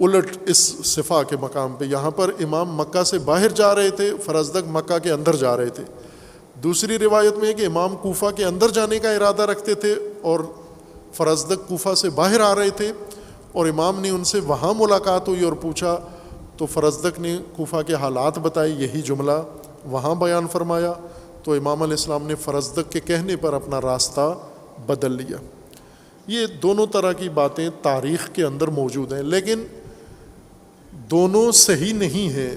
الٹ اس صفا کے مقام پہ. یہاں پر امام مکہ سے باہر جا رہے تھے, فرزدق مکہ کے اندر جا رہے تھے. دوسری روایت میں ہے کہ امام کوفہ کے اندر جانے کا ارادہ رکھتے تھے اور فرزدق کوفہ سے باہر آ رہے تھے, اور امام نے ان سے وہاں ملاقات ہوئی اور پوچھا تو فرزدق نے کوفہ کے حالات بتائے, یہی جملہ وہاں بیان فرمایا. تو امام علیہ السلام نے فرزدق کے کہنے پر اپنا راستہ بدل لیا. یہ دونوں طرح کی باتیں تاریخ کے اندر موجود ہیں, لیکن دونوں صحیح نہیں ہیں.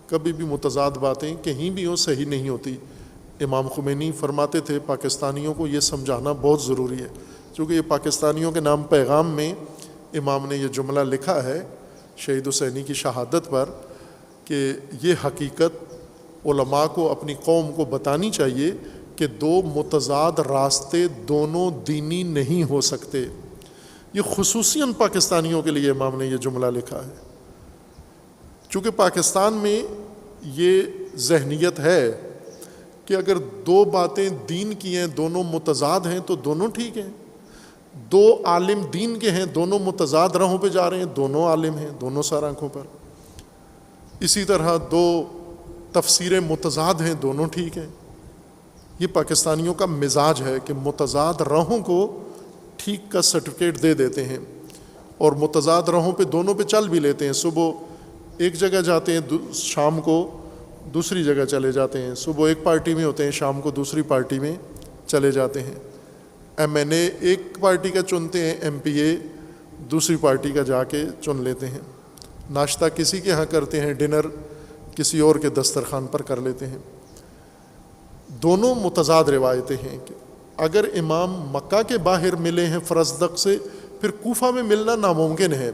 کبھی بھی متضاد باتیں کہیں بھی ہوں صحیح نہیں ہوتی. امام خمینی فرماتے تھے پاکستانیوں کو یہ سمجھانا بہت ضروری ہے, چونکہ یہ پاکستانیوں کے نام پیغام میں امام نے یہ جملہ لکھا ہے شہید حسینی کی شہادت پر کہ یہ حقیقت علماء کو اپنی قوم کو بتانی چاہیے کہ دو متضاد راستے دونوں دینی نہیں ہو سکتے. یہ خصوصاً پاکستانیوں کے لیے امام نے یہ جملہ لکھا ہے, چونکہ پاکستان میں یہ ذہنیت ہے کہ اگر دو باتیں دین کی ہیں, دونوں متضاد ہیں, تو دونوں ٹھیک ہیں. دو عالم دین کے ہیں, دونوں متضاد راہوں پہ جا رہے ہیں, دونوں عالم ہیں, دونوں سر آنکھوں پر. اسی طرح دو تفسیریں متضاد ہیں, دونوں ٹھیک ہیں. یہ پاکستانیوں کا مزاج ہے کہ متضاد راہوں کو ٹھیک کا سرٹیفکیٹ دے دیتے ہیں اور متضاد راہوں پہ دونوں پہ چل بھی لیتے ہیں. صبح ایک جگہ جاتے ہیں, شام کو دوسری جگہ چلے جاتے ہیں. صبح ایک پارٹی میں ہوتے ہیں, شام کو دوسری پارٹی میں چلے جاتے ہیں. ایم این اے ایک پارٹی کا چنتے ہیں, ایم پی اے دوسری پارٹی کا جا کے چن لیتے ہیں. ناشتہ کسی کے ہاں کرتے ہیں, ڈنر کسی اور کے دسترخوان پر کر لیتے ہیں. دونوں متضاد روایتیں ہیں کہ اگر امام مکہ کے باہر ملے ہیں فرزدق سے، پھر کوفہ میں ملنا ناممکن ہے،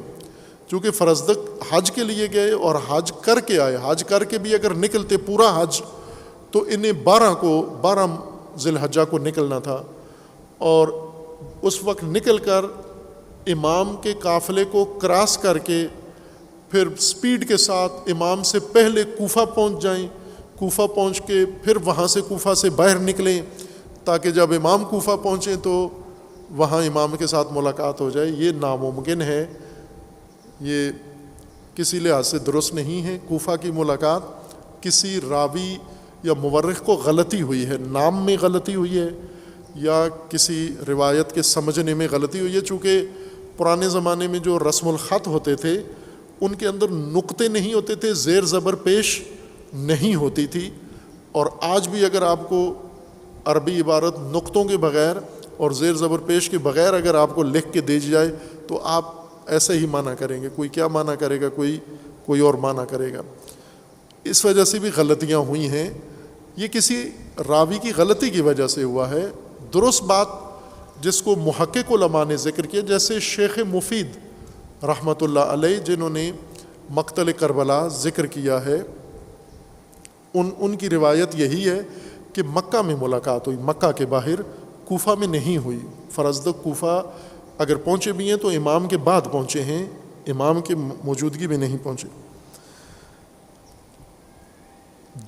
چونکہ فرزدق حج کے لیے گئے اور حج کر کے آئے، حج کر کے بھی اگر نکلتے پورا حج تو انہیں 12 ذی الحجہ کو نکلنا تھا، اور اس وقت نکل کر امام کے قافلے کو کراس کر کے پھر سپیڈ کے ساتھ امام سے پہلے کوفہ پہنچ جائیں، کوفہ پہنچ کے پھر وہاں سے کوفہ سے باہر نکلیں تاکہ جب امام کوفہ پہنچیں تو وہاں امام کے ساتھ ملاقات ہو جائے، یہ ناممکن ہے، یہ کسی لحاظ سے درست نہیں ہے۔ کوفہ کی ملاقات کسی راوی یا مورخ کو غلطی ہوئی ہے، نام میں غلطی ہوئی ہے یا کسی روایت کے سمجھنے میں غلطی ہوئی ہے، چونکہ پرانے زمانے میں جو رسم الخط ہوتے تھے ان کے اندر نقطے نہیں ہوتے تھے، زیر زبر پیش نہیں ہوتی تھی، اور آج بھی اگر آپ کو عربی عبارت نقطوں کے بغیر اور زیر زبر پیش کے بغیر اگر آپ کو لکھ کے دی جائے تو آپ ایسے ہی معنی کریں گے، کوئی کیا معنی کرے گا، کوئی اور معنی کرے گا۔ اس وجہ سے بھی غلطیاں ہوئی ہیں، یہ کسی راوی کی غلطی کی وجہ سے ہوا ہے۔ درست بات جس کو محقق علماء نے ذکر کیا، جیسے شیخ مفید رحمۃ اللہ علیہ جنہوں نے مقتل کربلا ذکر کیا ہے، ان کی روایت یہی ہے کہ مکہ میں ملاقات ہوئی، مکہ کے باہر، کوفہ میں نہیں ہوئی۔ فرزدق کوفہ اگر پہنچے بھی ہیں تو امام کے بعد پہنچے ہیں، امام کی موجودگی میں نہیں پہنچے۔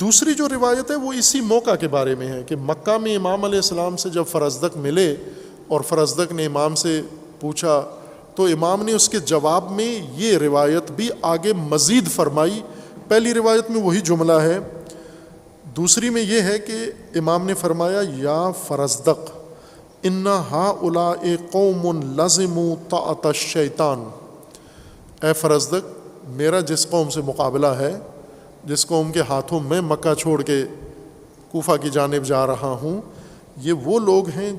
دوسری جو روایت ہے وہ اسی موقع کے بارے میں ہے کہ مکہ میں امام علیہ السلام سے جب فرزدق ملے اور فرزدق نے امام سے پوچھا تو امام نے اس کے جواب میں یہ روایت بھی آگے مزید فرمائی۔ پہلی روایت میں وہی جملہ ہے، دوسری میں یہ ہے کہ امام نے فرمایا یا فرزدق ان ہؤلاء قوم لزموا طاعۃ الشیطان، اے فرزدق میرا جس قوم سے مقابلہ ہے، جس قوم کے ہاتھوں میں مکہ چھوڑ کے کوفہ کی جانب جا رہا ہوں، یہ وہ لوگ ہیں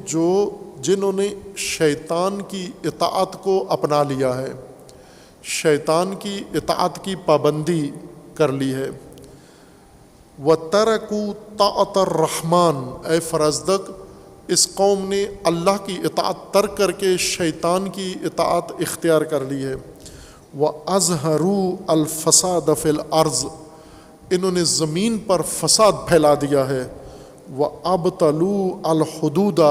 جنہوں نے شیطان کی اطاعت کو اپنا لیا ہے، شیطان کی اطاعت کی پابندی کر لی ہے۔ وَتَرَكُوا طَاعَةَ الرَّحْمَنِ، اے فرزدق اس قوم نے اللہ کی اطاعت ترک کر کے شیطان کی اطاعت اختیار کر لی ہے۔ وَأَظْهَرُوا الْفَسَادَ فِي الْأَرْضِ، انہوں نے زمین پر فساد پھیلا دیا ہے۔ وَأَبْطَلُوا الْحُدُودَ،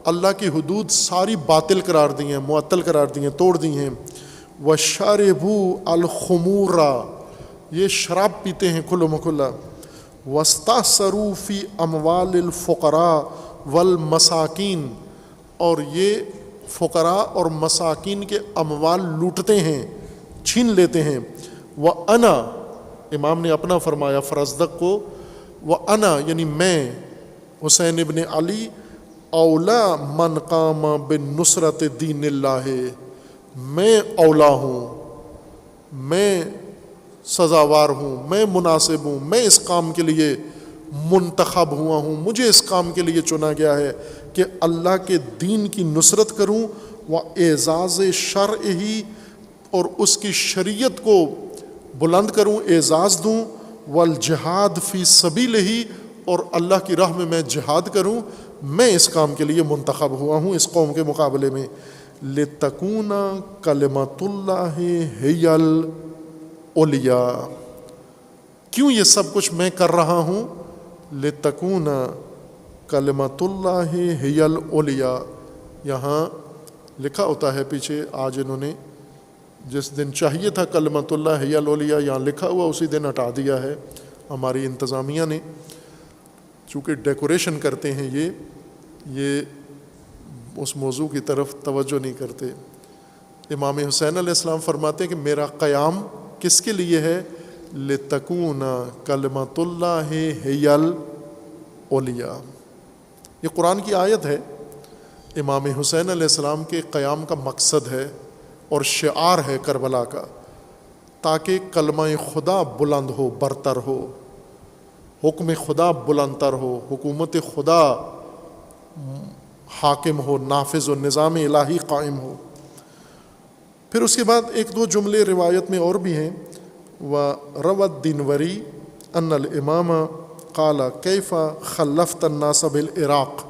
اللہ کی حدود ساری باطل قرار دی ہیں، معطل قرار دی ہیں، توڑ دی ہیں۔ وَشَرِبُوا الْخُمُورَ، یہ شراب پیتے ہیں کھلم کھلا۔ وَاسْتَحْسَرُوا فِي أَمْوَالِ الْفُقَرَاءِ وَالْمَسَاكِينِ، اور یہ فقراء اور مساکین کے اموال لوٹتے ہیں، چھین لیتے ہیں۔ وَأَنَا، امام نے اپنا فرمایا فرزدق کو، وَأَنَا یعنی میں حسین ابن علی اولا من قام بنصرت دین اللہ، میں اولا ہوں، میں سزاوار ہوں، میں مناسب ہوں، میں اس کام کے لیے منتخب ہوا ہوں، مجھے اس کام کے لیے چنا گیا ہے کہ اللہ کے دین کی نصرت کروں، واعزاز شرعہ، اور اس کی شریعت کو بلند کروں، اعزاز دوں، والجہاد فی سبیلہ، اور اللہ کی راہ میں میں جہاد کروں، میں اس کام کے لیے منتخب ہوا ہوں اس قوم کے مقابلے میں۔ لِتَكُونَ کلمۃ اللہ ہی العلیٰ، کیوں یہ سب کچھ میں کر رہا ہوں؟ لِتَكُونَ کلمۃ اللہ ہی العلیٰ، یہاں لکھا ہوتا ہے پیچھے، آج انہوں نے جس دن چاہیے تھا کلمۃ اللہ ہی العلیٰ یہاں لکھا ہوا اسی دن ہٹا دیا ہے ہماری انتظامیہ نے، چونکہ ڈیکوریشن کرتے ہیں یہ اس موضوع کی طرف توجہ نہیں کرتے۔ امام حسین علیہ السلام فرماتے ہیں کہ میرا قیام کس کے لیے ہے؟ لِتَكُونَ کلمۃ اللہ ہی العلیٰ، یہ قرآن کی آیت ہے، امام حسین علیہ السلام کے قیام کا مقصد ہے اور شعار ہے کربلا کا، تاکہ کلمہ خدا بلند ہو، برتر ہو، حکم خدا بلند تر ہو، حکومت خدا حاکم ہو، نافذ و نظام الہی قائم ہو۔ پھر اس کے بعد ایک دو جملے روایت میں اور بھی ہیں۔ وَرَوَى الدِّنْوَرِي أَنَّ الْإِمَامَ قال کیف خلفت الناس بالعراق،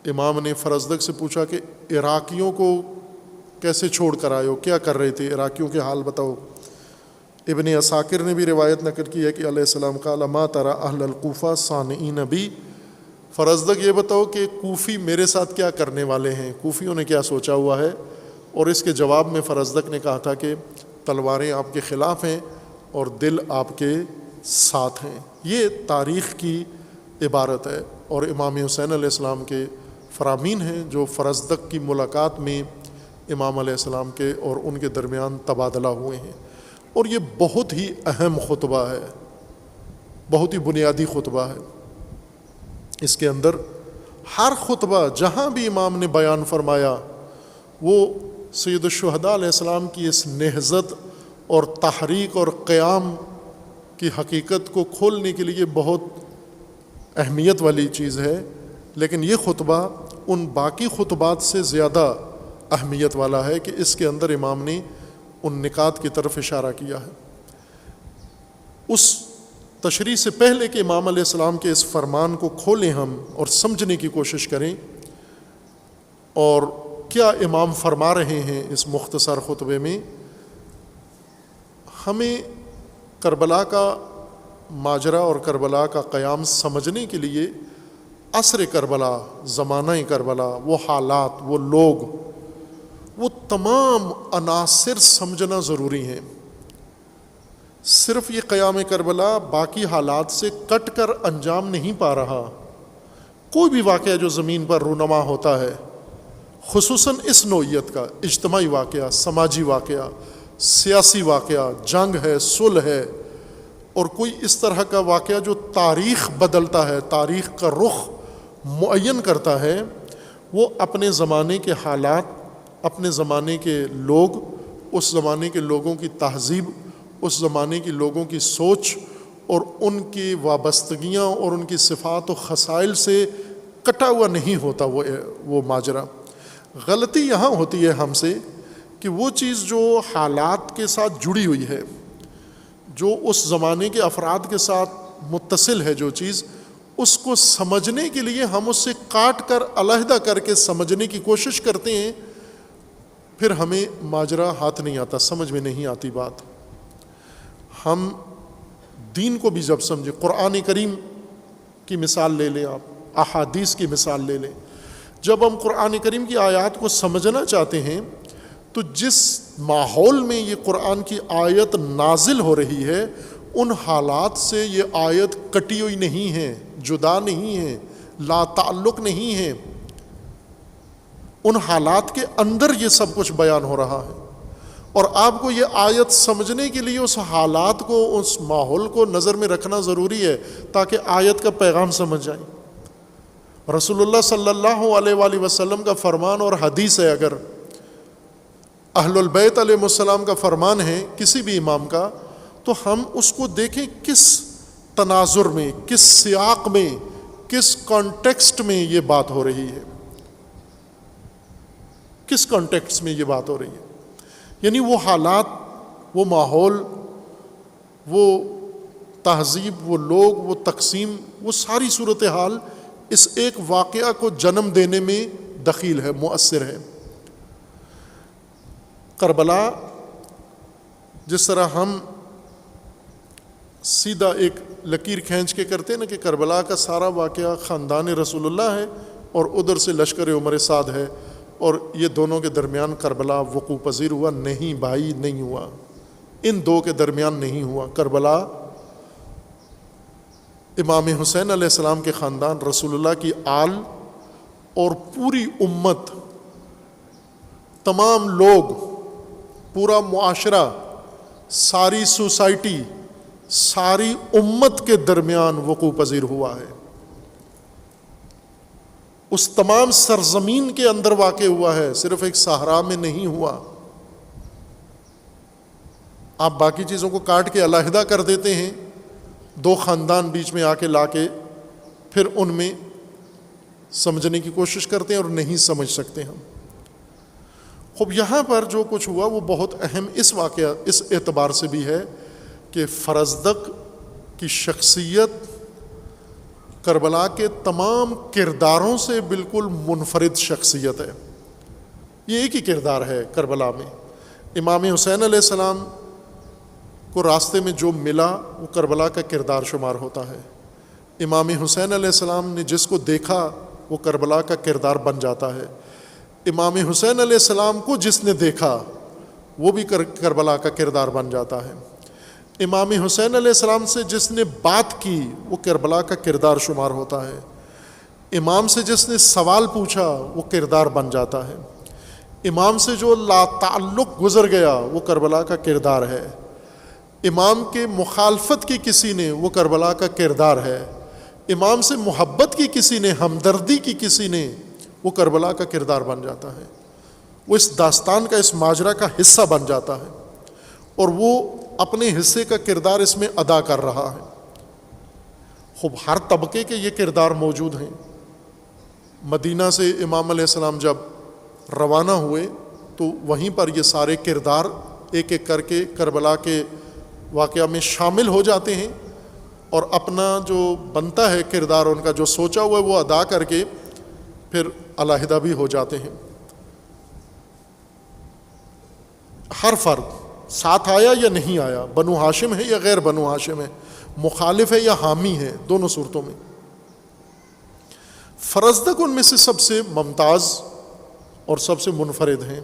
امام نے فرزدق سے پوچھا کہ عراقیوں کو کیسے چھوڑ کر آئے ہو، کیا کر رہے تھے، عراقیوں کے حال بتاؤ۔ ابن عساکر نے بھی روایت نقل کی ہے کہ علیہ السلام قال ما ترى اہل الکوفہ صانعین بی، فرزدق یہ بتاؤ کہ کوفی میرے ساتھ کیا کرنے والے ہیں، کوفیوں نے کیا سوچا ہوا ہے۔ اور اس کے جواب میں فرزدق نے کہا تھا کہ تلواریں آپ کے خلاف ہیں اور دل آپ کے ساتھ ہیں۔ یہ تاریخ کی عبارت ہے، اور امام حسین علیہ السلام کے فرامین ہیں جو فرزدق کی ملاقات میں امام علیہ السلام کے اور ان کے درمیان تبادلہ ہوئے ہیں۔ اور یہ بہت ہی اہم خطبہ ہے، بہت ہی بنیادی خطبہ ہے۔ اس کے اندر ہر خطبہ جہاں بھی امام نے بیان فرمایا وہ سید الشہداء علیہ السلام کی اس نہضت اور تحریک اور قیام کی حقیقت کو کھولنے کے لیے بہت اہمیت والی چیز ہے، لیکن یہ خطبہ ان باقی خطبات سے زیادہ اہمیت والا ہے کہ اس کے اندر امام نے ان نکات کی طرف اشارہ کیا ہے۔ اس تشریح سے پہلے کہ امام علیہ السلام کے اس فرمان کو کھولیں ہم اور سمجھنے کی کوشش کریں اور کیا امام فرما رہے ہیں اس مختصر خطبے میں، ہمیں کربلا کا ماجرا اور کربلا کا قیام سمجھنے کے لیے عصر کربلا، زمانہ کربلا، وہ حالات، وہ لوگ، وہ تمام عناصر سمجھنا ضروری ہیں۔ صرف یہ قیام کربلا باقی حالات سے کٹ کر انجام نہیں پا رہا۔ کوئی بھی واقعہ جو زمین پر رونما ہوتا ہے، خصوصاً اس نوعیت کا اجتماعی واقعہ، سماجی واقعہ، سیاسی واقعہ، جنگ ہے، صلح ہے، اور کوئی اس طرح کا واقعہ جو تاریخ بدلتا ہے، تاریخ کا رخ معین کرتا ہے، وہ اپنے زمانے کے حالات، اپنے زمانے کے لوگ، اس زمانے کے لوگوں کی تہذیب، اس زمانے کے لوگوں کی سوچ اور ان کی وابستگیاں اور ان کی صفات و خصائل سے کٹا ہوا نہیں ہوتا وہ ماجرا۔ غلطی یہاں ہوتی ہے ہم سے کہ وہ چیز جو حالات کے ساتھ جڑی ہوئی ہے، جو اس زمانے کے افراد کے ساتھ متصل ہے، جو چیز، اس کو سمجھنے کے لیے ہم اس سے کاٹ کر علیحدہ کر کے سمجھنے کی کوشش کرتے ہیں، پھر ہمیں ماجرا ہاتھ نہیں آتا، سمجھ میں نہیں آتی بات۔ ہم دین کو بھی جب سمجھیں، قرآن کریم کی مثال لے لیں، آپ احادیث کی مثال لے لیں، جب ہم قرآن کریم کی آیات کو سمجھنا چاہتے ہیں تو جس ماحول میں یہ قرآن کی آیت نازل ہو رہی ہے، ان حالات سے یہ آیت کٹی ہوئی نہیں ہے، جدا نہیں ہے، لا تعلق نہیں ہے، ان حالات کے اندر یہ سب کچھ بیان ہو رہا ہے۔ اور آپ کو یہ آیت سمجھنے کے لیے اس حالات کو، اس ماحول کو نظر میں رکھنا ضروری ہے تاکہ آیت کا پیغام سمجھ جائیں۔ رسول اللہ صلی اللہ علیہ وآلہ وسلم کا فرمان اور حدیث ہے، اگر اہل البیت علیہ السلام کا فرمان ہے کسی بھی امام کا، تو ہم اس کو دیکھیں کس تناظر میں، کس سیاق میں، کس کانٹیکسٹ میں یہ بات ہو رہی ہے، کس کانٹیکسٹ میں یہ بات ہو رہی ہے۔ یعنی وہ حالات، وہ ماحول، وہ تہذیب، وہ لوگ، وہ تقسیم، وہ ساری صورتحال اس ایک واقعہ کو جنم دینے میں دخیل ہے، مؤثر ہے۔ کربلا، جس طرح ہم سیدھا ایک لکیر کھینچ کے کرتے ہیں نا کہ کربلا کا سارا واقعہ خاندان رسول اللہ ہے اور ادھر سے لشکر عمر سعد ہے اور یہ دونوں کے درمیان کربلا وقوع پذیر ہوا، نہیں بھائی، نہیں ہوا، ان دو کے درمیان نہیں ہوا۔ کربلا امام حسین علیہ السلام کے خاندان، رسول اللہ کی آل اور پوری امت، تمام لوگ، پورا معاشرہ، ساری سوسائٹی، ساری امت کے درمیان وقوع پذیر ہوا ہے، اس تمام سرزمین کے اندر واقع ہوا ہے، صرف ایک صحرا میں نہیں ہوا۔ آپ باقی چیزوں کو کاٹ کے علیحدہ کر دیتے ہیں، دو خاندان بیچ میں آ کے لا کے پھر ان میں سمجھنے کی کوشش کرتے ہیں اور نہیں سمجھ سکتے ہم۔ خوب یہاں پر جو کچھ ہوا وہ بہت اہم اس واقعہ، اس اعتبار سے بھی ہے کہ فرزدق کی شخصیت کربلا کے تمام کرداروں سے بالکل منفرد شخصیت ہے. یہ ایک ہی کردار ہے کربلا میں. امام حسین علیہ السلام کو راستے میں جو ملا وہ کربلا کا کردار شمار ہوتا ہے. امام حسین علیہ السلام نے جس کو دیکھا وہ کربلا کا کردار بن جاتا ہے. امام حسین علیہ السلام کو جس نے دیکھا وہ بھی کربلا کا کردار بن جاتا ہے. امام حسین علیہ السلام سے جس نے بات کی وہ کربلا کا کردار شمار ہوتا ہے. امام سے جس نے سوال پوچھا وہ کردار بن جاتا ہے. امام سے جو لا تعلق گزر گیا وہ کربلا کا کردار ہے. امام کے مخالفت کی کسی نے وہ کربلا کا کردار ہے. امام سے محبت کی کسی نے، ہمدردی کی کسی نے، وہ کربلا کا کردار بن جاتا ہے. وہ اس داستان کا، اس ماجرا کا حصہ بن جاتا ہے اور وہ اپنے حصے کا کردار اس میں ادا کر رہا ہے. خوب ہر طبقے کے یہ کردار موجود ہیں. مدینہ سے امام علیہ السلام جب روانہ ہوئے تو وہیں پر یہ سارے کردار ایک ایک کر کے کربلا کے واقعہ میں شامل ہو جاتے ہیں اور اپنا جو بنتا ہے کردار ان کا جو سوچا ہوا ہے وہ ادا کر کے پھر علیحدہ بھی ہو جاتے ہیں. ہر فرد ساتھ آیا یا نہیں آیا، بنو ہاشم ہے یا غیر بنو ہاشم ہے، مخالف ہے یا حامی ہے، دونوں صورتوں میں فرزدق ان میں سے سب سے ممتاز اور سب سے منفرد ہیں.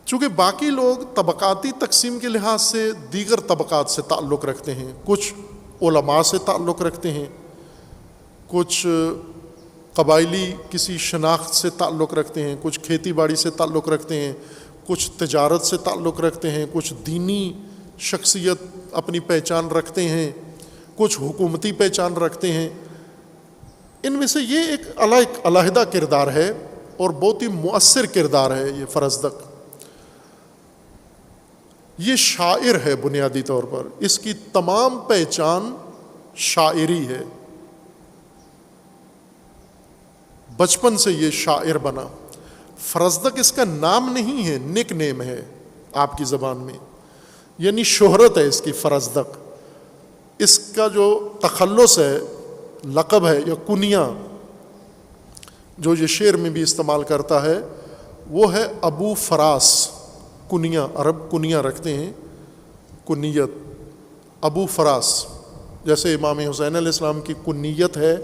چونکہ باقی لوگ طبقاتی تقسیم کے لحاظ سے دیگر طبقات سے تعلق رکھتے ہیں. کچھ علماء سے تعلق رکھتے ہیں، کچھ قبائلی کسی شناخت سے تعلق رکھتے ہیں، کچھ کھیتی باڑی سے تعلق رکھتے ہیں، کچھ تجارت سے تعلق رکھتے ہیں، کچھ دینی شخصیت اپنی پہچان رکھتے ہیں، کچھ حکومتی پہچان رکھتے ہیں. ان میں سے یہ ایک علیحدہ کردار ہے اور بہت ہی مؤثر کردار ہے یہ فرزدق. یہ شاعر ہے بنیادی طور پر، اس کی تمام پہچان شاعری ہے. بچپن سے یہ شاعر بنا. فرزدق اس کا نام نہیں ہے، نک نیم ہے آپ کی زبان میں، یعنی شہرت ہے اس کی فرزدق. اس کا جو تخلص ہے، لقب ہے یا کنیہ جو یہ شعر میں بھی استعمال کرتا ہے وہ ہے ابو فراس. کنیہ، عرب کنیہ رکھتے ہیں، کنیت ابو فراس. جیسے امام حسین علیہ السلام کی کنیت ہے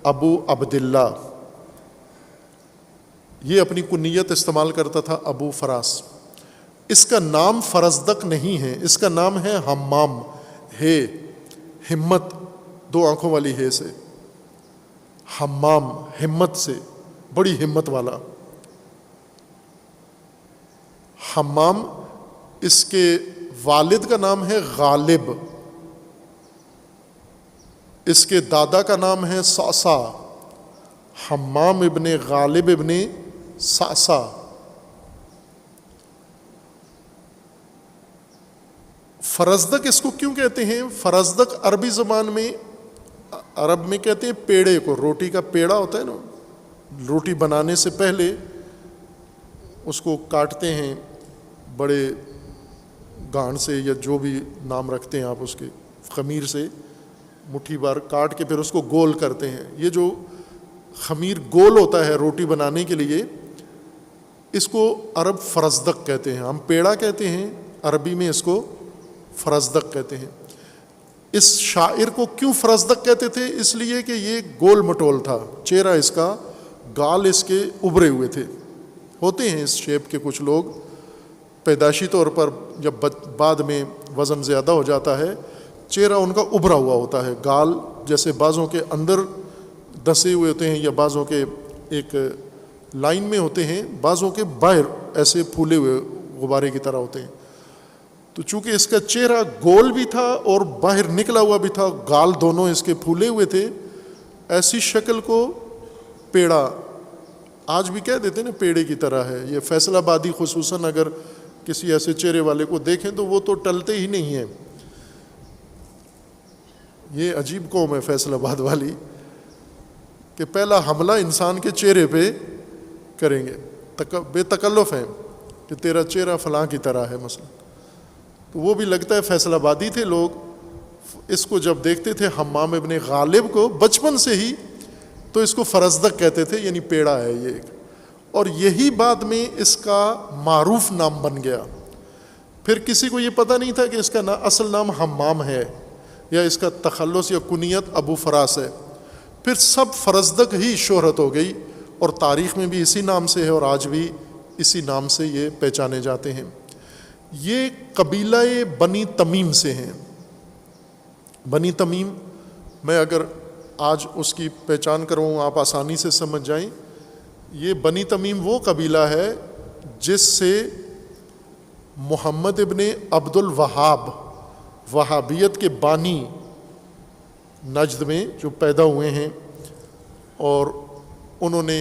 ابو عبداللہ، یہ اپنی کنیت استعمال کرتا تھا ابو فراس. اس کا نام فرزدق نہیں ہے، اس کا نام ہے حمام. ہے ہمت، دو آنکھوں والی ہے سے، حمام ہمت سے، بڑی ہمت والا. حمام. اس کے والد کا نام ہے غالب، اس کے دادا کا نام ہے سعسا. حمام ابن غالب ابن سعسا. فرزدق اس کو کیوں کہتے ہیں؟ فرزدق عربی زبان میں، عرب میں کہتے ہیں پیڑے کو، روٹی کا پیڑا ہوتا ہے نا، روٹی بنانے سے پہلے اس کو کاٹتے ہیں بڑے گانٹ سے یا جو بھی نام رکھتے ہیں آپ اس کے، خمیر سے مٹھی بار کاٹ کے پھر اس کو گول کرتے ہیں. یہ جو خمیر گول ہوتا ہے روٹی بنانے کے لیے، اس کو عرب فرزدق کہتے ہیں. ہم پیڑا کہتے ہیں، عربی میں اس کو فرزدق کہتے ہیں. اس شاعر کو کیوں فرزدق کہتے تھے؟ اس لیے کہ یہ گول مٹول تھا، چہرہ اس کا، گال اس کے ابھرے ہوئے تھے. ہوتے ہیں اس شیپ کے کچھ لوگ پیدائشی طور پر، جب بعد میں وزن زیادہ ہو جاتا ہے چہرہ ان کا ابھرا ہوا ہوتا ہے، گال جیسے بازوں کے اندر دسے ہوئے ہوتے ہیں یا بازوں کے ایک لائن میں ہوتے ہیں، بازوں کے باہر ایسے پھولے ہوئے غبارے کی طرح ہوتے ہیں. تو چونکہ اس کا چہرہ گول بھی تھا اور باہر نکلا ہوا بھی تھا، گال دونوں اس کے پھولے ہوئے تھے، ایسی شکل کو پیڑا، آج بھی کہہ دیتے ہیں نا پیڑے کی طرح ہے. یہ فیصل آبادی خصوصاً اگر کسی ایسے چہرے والے کو دیکھیں تو وہ تو ٹلتے ہی نہیں ہیں. یہ عجیب قوم ہے فیصل آباد والی کہ پہلا حملہ انسان کے چہرے پہ کریں گے، بے تکلف ہیں کہ تیرا چہرہ فلاں کی طرح ہے مثلا. تو وہ بھی لگتا ہے فیصل آبادی تھے لوگ، اس کو جب دیکھتے تھے حمام ابن غالب کو بچپن سے ہی، تو اس کو فرزدق کہتے تھے، یعنی پیڑا ہے یہ ایک، اور یہی بعد میں اس کا معروف نام بن گیا۔ پھر کسی کو یہ پتہ نہیں تھا کہ اس کا اصل نام حمام ہے یا اس کا تخلص یا کنیت ابو فراس ہے۔ پھر سب فرزدق ہی شہرت ہو گئی، اور تاریخ میں بھی اسی نام سے ہے، اور آج بھی اسی نام سے یہ پہچانے جاتے ہیں۔ یہ قبیلہ بنی تمیم سے ہیں۔ بنی تمیم، میں اگر آج اس کی پہچان کروں آپ آسانی سے سمجھ جائیں، یہ بنی تمیم وہ قبیلہ ہے جس سے محمد ابن عبد الوہاب، وہابیت کے بانی نجد میں جو پیدا ہوئے ہیں، اور انہوں نے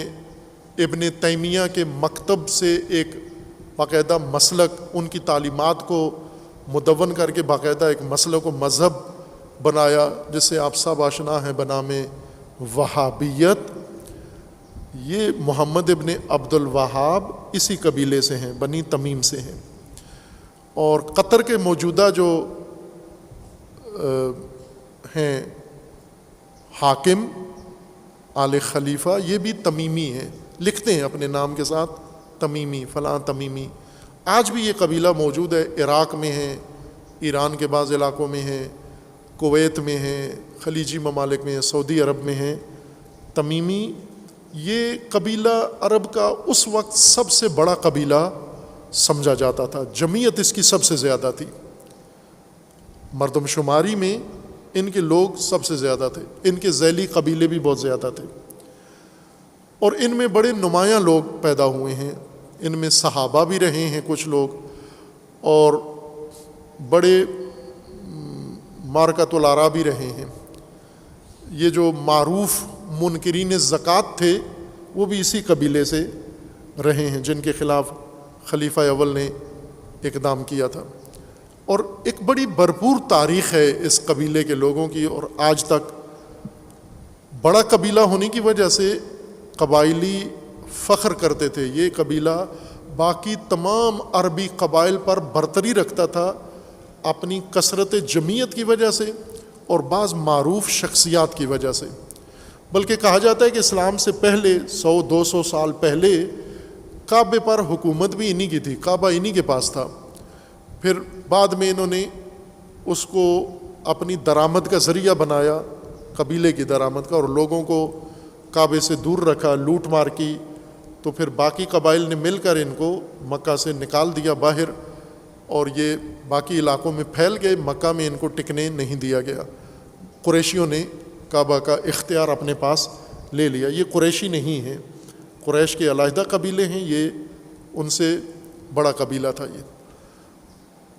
ابن تیمیہ کے مکتب سے ایک باقاعدہ مسلک، ان کی تعلیمات کو مدون کر کے باقاعدہ ایک مسلک و مذہب بنایا، جس سے آپ سب آشنا ہیں بنام وہابیت۔ یہ محمد ابن عبد الوہاب اسی قبیلے سے ہیں، بنی تمیم سے ہیں۔ اور قطر کے موجودہ جو ہیں حاکم آل خلیفہ، یہ بھی تمیمی ہیں، لکھتے ہیں اپنے نام کے ساتھ تمیمی، فلاں تمیمی۔ آج بھی یہ قبیلہ موجود ہے، عراق میں ہے، ایران کے بعض علاقوں میں ہے، کویت میں ہیں، خلیجی ممالک میں ہیں، سعودی عرب میں ہیں تمیمی۔ یہ قبیلہ عرب کا اس وقت سب سے بڑا قبیلہ سمجھا جاتا تھا، جمعیت اس کی سب سے زیادہ تھی، مردم شماری میں ان کے لوگ سب سے زیادہ تھے، ان کے ذیلی قبیلے بھی بہت زیادہ تھے، اور ان میں بڑے نمایاں لوگ پیدا ہوئے ہیں، ان میں صحابہ بھی رہے ہیں کچھ لوگ، اور بڑے مارکۃ العرا بھی رہے ہیں۔ یہ جو معروف منکرین زکوٰۃ تھے وہ بھی اسی قبیلے سے رہے ہیں، جن کے خلاف خلیفہ اول نے اقدام کیا تھا۔ اور ایک بڑی بھرپور تاریخ ہے اس قبیلے کے لوگوں کی، اور آج تک بڑا قبیلہ ہونے کی وجہ سے قبائلی فخر کرتے تھے۔ یہ قبیلہ باقی تمام عربی قبائل پر برتری رکھتا تھا اپنی کثرت جمعیت کی وجہ سے اور بعض معروف شخصیات کی وجہ سے۔ بلکہ کہا جاتا ہے کہ اسلام سے پہلے 100-200 سال پہلے کعبے پر حکومت بھی انہی کی تھی، کعبہ انہی کے پاس تھا۔ پھر بعد میں انہوں نے اس کو اپنی درآمد کا ذریعہ بنایا، قبیلے کی درآمد کا، اور لوگوں کو کعبے سے دور رکھا، لوٹ مار کی، تو پھر باقی قبائل نے مل کر ان کو مکہ سے نکال دیا باہر، اور یہ باقی علاقوں میں پھیل گئے، مکہ میں ان کو ٹکنے نہیں دیا گیا۔ قریشیوں نے کعبہ کا اختیار اپنے پاس لے لیا۔ یہ قریشی نہیں ہیں، قریش کے علیحدہ قبیلے ہیں، یہ ان سے بڑا قبیلہ تھا یہ۔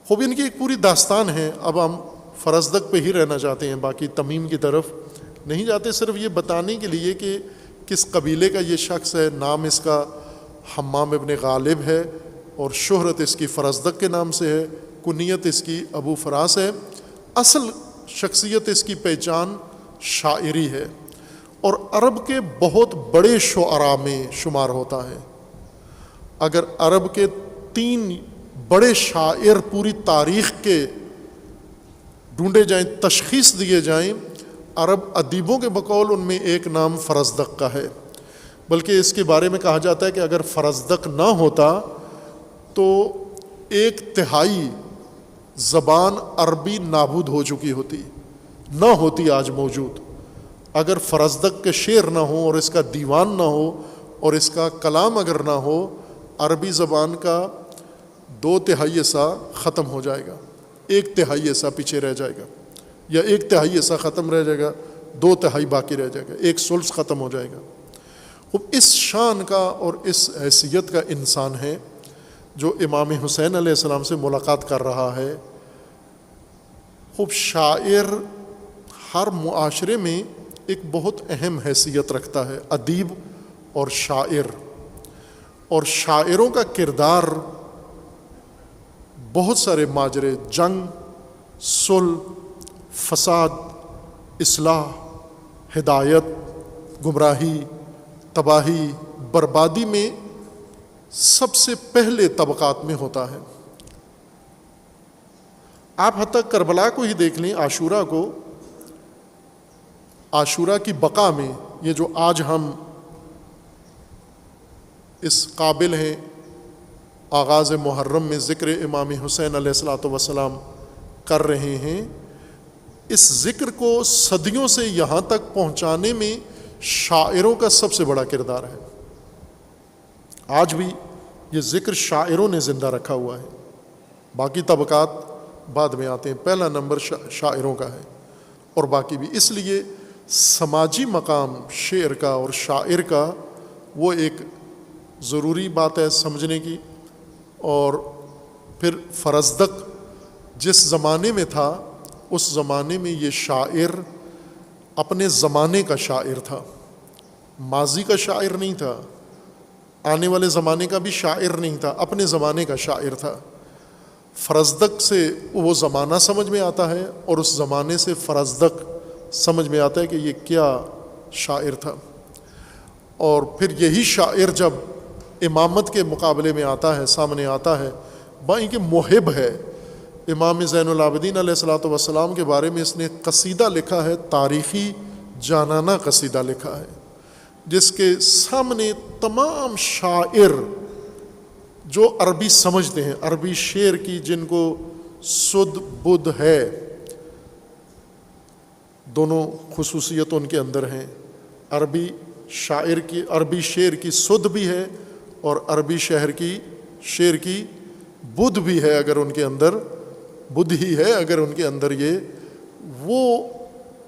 خوب ان کی ایک پوری داستان ہے، اب ہم فرزدق پہ ہی رہنا چاہتے ہیں، باقی تمیم کی طرف نہیں جاتے، صرف یہ بتانے کے لیے کہ کس قبیلے کا یہ شخص ہے۔ نام اس کا حمام ابن غالب ہے، اور شہرت اس کی فرزدق کے نام سے ہے، کنیت اس کی ابو فراس ہے۔ اصل شخصیت اس کی پہچان شاعری ہے، اور عرب کے بہت بڑے شعراء میں شمار ہوتا ہے۔ اگر عرب کے 3 بڑے شاعر پوری تاریخ کے ڈھونڈے جائیں، تشخیص دیے جائیں، عرب ادیبوں کے بقول ان میں ایک نام فرزدق کا ہے۔ بلکہ اس کے بارے میں کہا جاتا ہے کہ اگر فرزدق نہ ہوتا تو 1/3 زبان عربی نابود ہو چکی ہوتی، نہ ہوتی آج موجود۔ اگر فرزدق کے شعر نہ ہو اور اس کا دیوان نہ ہو اور اس کا کلام اگر نہ ہو، عربی زبان کا 2/3 حصہ ختم ہو جائے گا، 1/3 حصہ پیچھے رہ جائے گا، یا 1/3 حصہ ختم رہ جائے گا، 2/3 باقی رہ جائے گا، 1/3 ختم ہو جائے گا۔ اس شان کا اور اس حیثیت کا انسان ہے جو امام حسین علیہ السلام سے ملاقات کر رہا ہے۔ خوب شاعر ہر معاشرے میں ایک بہت اہم حیثیت رکھتا ہے، ادیب اور شاعر، اور شاعروں کا کردار بہت سارے ماجرے، جنگ، صلح، فساد، اصلاح، ہدایت، گمراہی، تباہی، بربادی میں سب سے پہلے طبقات میں ہوتا ہے۔ آپ حتیٰ کربلا کو ہی دیکھ لیں، عاشورہ کو، عاشورہ کی بقا میں یہ جو آج ہم اس قابل ہیں آغاز محرم میں ذکر امام حسین علیہ الصلوۃ والسلام کر رہے ہیں، اس ذکر کو صدیوں سے یہاں تک پہنچانے میں شاعروں کا سب سے بڑا کردار ہے۔ آج بھی یہ ذکر شاعروں نے زندہ رکھا ہوا ہے، باقی طبقات بعد میں آتے ہیں، پہلا نمبر شاعروں کا ہے، اور باقی بھی۔ اس لیے سماجی مقام شعر کا اور شاعر کا وہ ایک ضروری بات ہے سمجھنے کی۔ اور پھر فرزدق جس زمانے میں تھا، اس زمانے میں یہ شاعر اپنے زمانے کا شاعر تھا، ماضی کا شاعر نہیں تھا، آنے والے زمانے کا بھی شاعر نہیں تھا، اپنے زمانے کا شاعر تھا۔ فرزدق سے وہ زمانہ سمجھ میں آتا ہے، اور اس زمانے سے فرزدق سمجھ میں آتا ہے کہ یہ کیا شاعر تھا۔ اور پھر یہی شاعر جب امامت کے مقابلے میں آتا ہے، سامنے آتا ہے، بائیں کہ محب ہے۔ امام زین العابدین علیہ الصلوۃ والسلام کے بارے میں اس نے قصیدہ لکھا ہے، تاریخی جانانہ قصیدہ لکھا ہے، جس کے سامنے تمام شاعر جو عربی سمجھتے ہیں، عربی شعر کی جن کو سدھ بدھ ہے، دونوں خصوصیت ان کے اندر ہیں، عربی شعر کی سدھ بھی ہے، اور عربی شعر کی بدھ بھی ہے، اگر ان کے اندر بدھ ہی ہے، اگر ان کے اندر یہ، وہ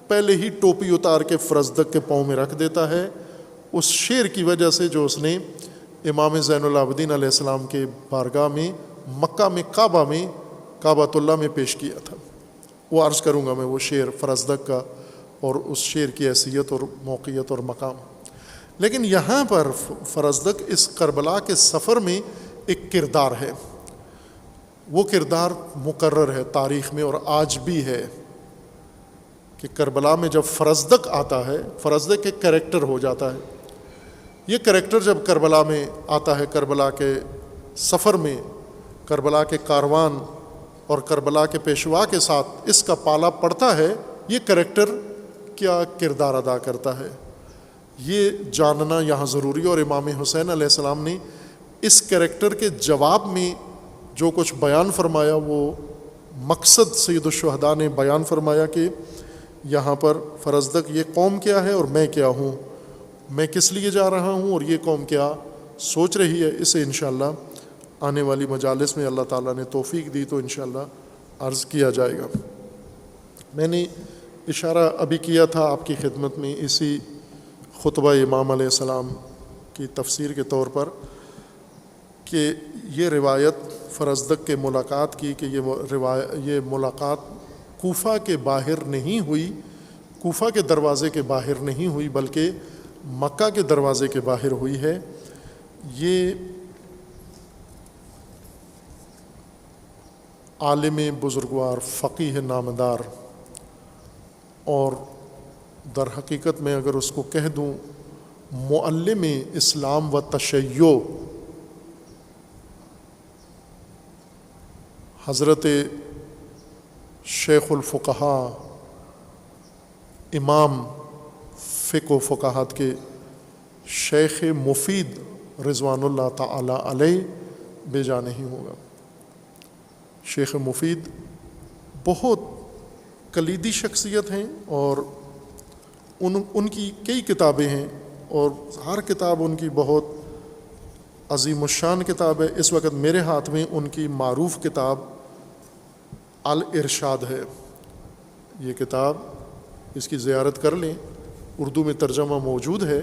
پہلے ہی ٹوپی اتار کے فرزدق کے پاؤں میں رکھ دیتا ہے، اس شعر کی وجہ سے جو اس نے امام زین العابدین علیہ السلام کے بارگاہ میں مکہ میں کعبۃ اللہ میں پیش کیا تھا۔ وہ عرض کروں گا میں وہ شعر فرزدق کا اور اس شعر کی حیثیت اور موقعیت اور مقام۔ لیکن یہاں پر فرزدق اس کربلا کے سفر میں ایک کردار ہے، وہ کردار مقرر ہے تاریخ میں اور آج بھی ہے کہ کربلا میں جب فرزدق آتا ہے، فرزدق ایک کریکٹر ہو جاتا ہے۔ یہ کریکٹر جب کربلا میں آتا ہے، کربلا کے سفر میں، کربلا کے کاروان اور کربلا کے پیشوا کے ساتھ اس کا پالا پڑتا ہے، یہ کریکٹر کیا کردار ادا کرتا ہے، یہ جاننا یہاں ضروری ہے۔ اور امام حسین علیہ السلام نے اس کریکٹر کے جواب میں جو کچھ بیان فرمایا، وہ مقصد سید الشہداء نے بیان فرمایا کہ یہاں پر فرزدق یہ قوم کیا ہے اور میں کیا ہوں، میں کس لیے جا رہا ہوں اور یہ قوم کیا سوچ رہی ہے۔ اسے انشاءاللہ آنے والی مجالس میں اللہ تعالیٰ نے توفیق دی تو انشاءاللہ عرض کیا جائے گا۔ میں نے اشارہ ابھی کیا تھا آپ کی خدمت میں اسی خطبہ امام علیہ السلام کی تفسیر کے طور پر کہ یہ روایت فرزدق کے ملاقات کی کہ یہ ملاقات کوفہ کے باہر نہیں ہوئی، کوفہ کے دروازے کے باہر نہیں ہوئی، بلکہ مکہ کے دروازے کے باہر ہوئی ہے۔ یہ عالم بزرگوار، فقیہ نامدار، اور در حقیقت میں اگر اس کو کہہ دوں معلم اسلام و تشیع، حضرت شیخ الفقہاء، امام فقہ و فقاہت کے شیخ مفید رضوان اللہ تعالی علیہ بے جا نہیں ہوگا۔ شیخ مفید بہت کلیدی شخصیت ہیں، اور ان کی کئی کتابیں ہیں، اور ہر کتاب ان کی بہت عظیم الشان کتاب ہے۔ اس وقت میرے ہاتھ میں ان کی معروف کتاب الارشاد ہے۔ یہ کتاب، اس کی زیارت کر لیں، اردو میں ترجمہ موجود ہے،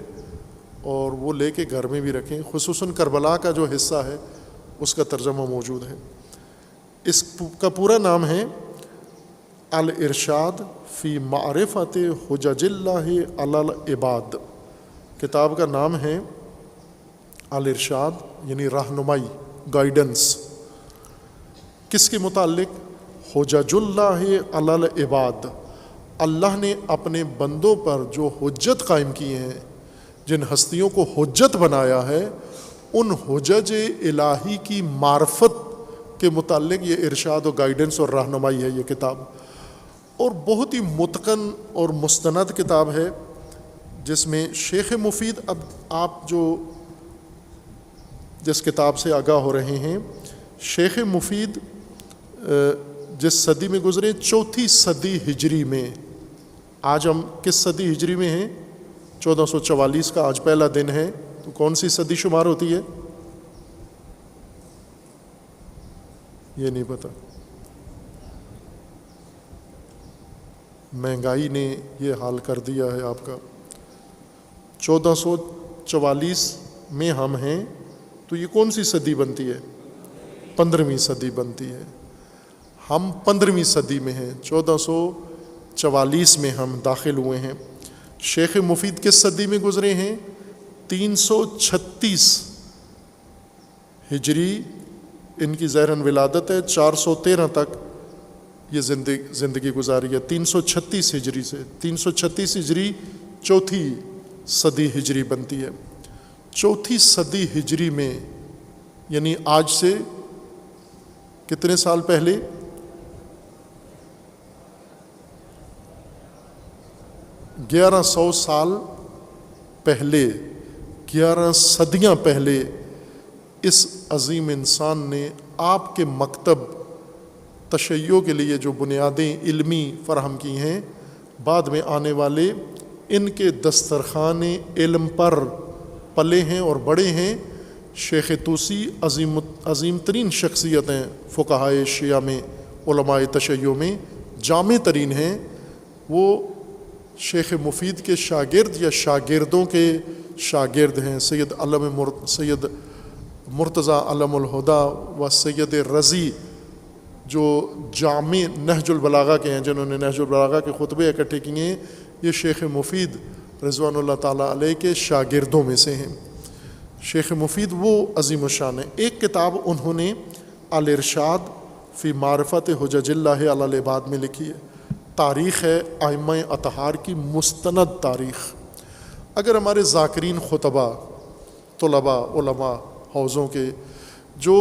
اور وہ لے کے گھر میں بھی رکھیں، خصوصاً کربلا کا جو حصہ ہے اس کا ترجمہ موجود ہے۔ اس کا پورا نام ہے الارشاد فی معرفت حجج اللہ علی العباد۔ کتاب کا نام ہے الارشاد، یعنی رہنمائی، گائیڈنس۔ کس کے متعلق؟ حجج اللہ علی العباد، اللہ نے اپنے بندوں پر جو حجت قائم کی ہیں، جن ہستیوں کو حجت بنایا ہے، ان حجج الہی کی معرفت کے متعلق یہ ارشاد و گائیڈنس اور رہنمائی ہے یہ کتاب، اور بہت ہی متقن اور مستند کتاب ہے، جس میں شیخ مفید، اب آپ جو جس کتاب سے آگاہ ہو رہے ہیں، شیخ مفید جس صدی میں گزرے، 4 صدی ہجری میں، آج ہم کس صدی ہجری میں ہیں؟ 1444 کا آج پہلا دن ہے، تو کون سی صدی شمار ہوتی ہے؟ یہ نہیں پتہ، مہنگائی نے یہ حال کر دیا ہے آپ کا۔ 1444 میں ہم ہیں، تو یہ کون سی صدی بنتی ہے؟ 15ویں صدی بنتی ہے۔ ہم 15ویں صدی میں ہیں، 1444 میں ہم داخل ہوئے ہیں۔ شیخ مفید کس صدی میں گزرے ہیں؟ 336 ہجری ان کی ظاہراً ولادت ہے، 413 تک یہ زندگی گزاری ہے۔ 336 ہجری سے 336 ہجری 4تھی صدی ہجری بنتی ہے۔ 4تھی صدی ہجری میں، یعنی آج سے کتنے سال پہلے؟ 1100 سال پہلے، 11 صدیاں پہلے اس عظیم انسان نے آپ کے مکتب تشیع کے لیے جو بنیادیں علمی فراہم کی ہیں، بعد میں آنے والے ان کے دسترخوان علم پر پلے ہیں اور بڑے ہیں۔ شیخ طوسی عظیم ترین شخصیت ہیں فقہائے شیعہ میں، علماء تشیع میں، جامع ترین ہیں۔ وہ شیخ مفید کے شاگرد یا شاگردوں کے شاگرد ہیں، سید مرتضیٰ علم الہدا و سید رضی، جو جامع نہج البلاغہ کے ہیں، جنہوں نے نہج البلاغہ کے خطبے اکٹھے کیے ہیں، یہ شیخ مفید رضوان اللہ تعالیٰ علیہ کے شاگردوں میں سے ہیں۔ شیخ مفید وہ عظیم الشان ہے۔ ایک کتاب انہوں نے الارشاد فی معرفت حجج اللہ علی العباد میں لکھی ہے، تاریخ ہے ائمہ اطہار کی مستند تاریخ۔ اگر ہمارے ذاکرین خطبہ، طلباء، علماء حوضوں کے جو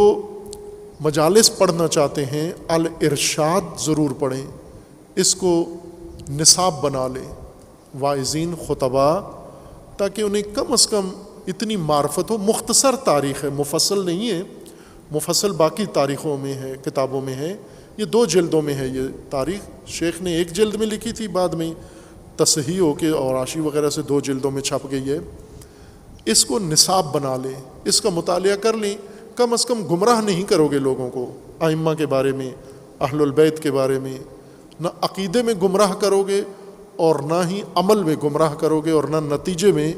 مجالس پڑھنا چاہتے ہیں، الارشاد ضرور پڑھیں، اس کو نصاب بنا لیں، واعظین، خطباء، تاکہ انہیں کم از کم اتنی معرفت ہو۔ مختصر تاریخ ہے، مفصل نہیں ہے، مفصل باقی تاریخوں میں ہے، کتابوں میں ہے، یہ 2 جلدوں میں ہے یہ تاریخ۔ شیخ نے 1 جلد میں لکھی تھی، بعد میں تصحیح ہو کے اور عاشی وغیرہ سے 2 جلدوں میں چھپ گئی ہے۔ اس کو نصاب بنا لیں، اس کا مطالعہ کر لیں، کم از کم گمراہ نہیں کرو گے لوگوں کو ائمہ کے بارے میں، اہل البیت کے بارے میں، نہ عقیدے میں گمراہ کرو گے اور نہ ہی عمل میں گمراہ کرو گے اور نہ نتیجے میں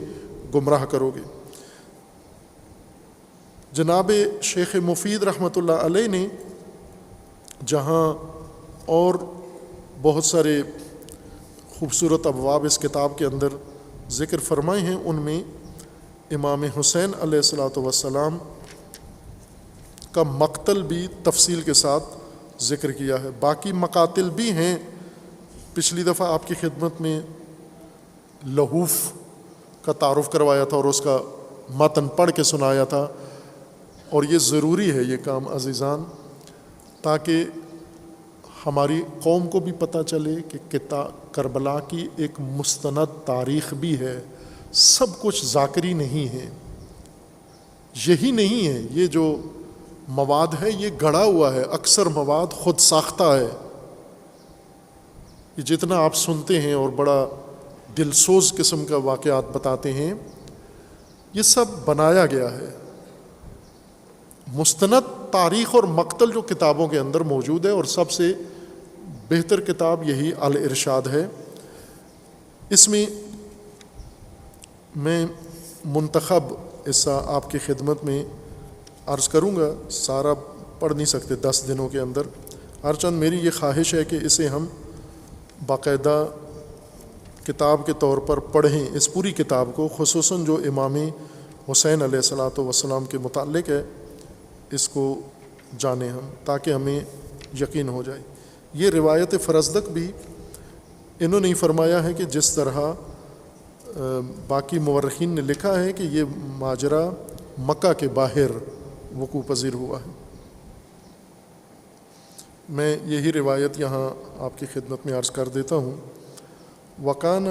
گمراہ کرو گے۔ جناب شیخ مفید رحمۃ اللہ علیہ نے جہاں اور بہت سارے خوبصورت ابواب اس کتاب کے اندر ذکر فرمائے ہیں، ان میں امام حسین علیہ الصلوۃ والسلام کا مقتل بھی تفصیل کے ساتھ ذکر کیا ہے۔ باقی مقاتل بھی ہیں، پچھلی دفعہ آپ کی خدمت میں لہوف کا تعارف کروایا تھا اور اس کا متن پڑھ کے سنایا تھا، اور یہ ضروری ہے یہ کام عزیزان، تاکہ ہماری قوم کو بھی پتہ چلے کہ کربلا کی ایک مستند تاریخ بھی ہے، سب کچھ ذاکری نہیں ہے، یہی نہیں ہے، یہ جو مواد ہے یہ گڑھا ہوا ہے، اکثر مواد خود ساختہ ہے۔ یہ جتنا آپ سنتے ہیں اور بڑا دلسوز قسم کا واقعات بتاتے ہیں، یہ سب بنایا گیا ہے۔ مستند تاریخ اور مقتل جو کتابوں کے اندر موجود ہے، اور سب سے بہتر کتاب یہی الارشاد ہے۔ اس میں میں منتخب حصہ آپ کی خدمت میں عرض کروں گا، سارا پڑھ نہیں سکتے 10 دنوں کے اندر، ہر چند میری یہ خواہش ہے کہ اسے ہم باقاعدہ کتاب کے طور پر پڑھیں، اس پوری کتاب کو، خصوصاً جو امام حسین علیہ الصلوۃ والسلام کے متعلق ہے، اس کو جانیں ہم، تاکہ ہمیں یقین ہو جائے۔ یہ روایت فرزدق بھی انہوں نے فرمایا ہے کہ جس طرح باقی مورخین نے لکھا ہے کہ یہ ماجرا مکہ کے باہر وقوع پذیر ہوا ہے۔ میں یہی روایت یہاں آپ کی خدمت میں عرض کر دیتا ہوں۔ وکان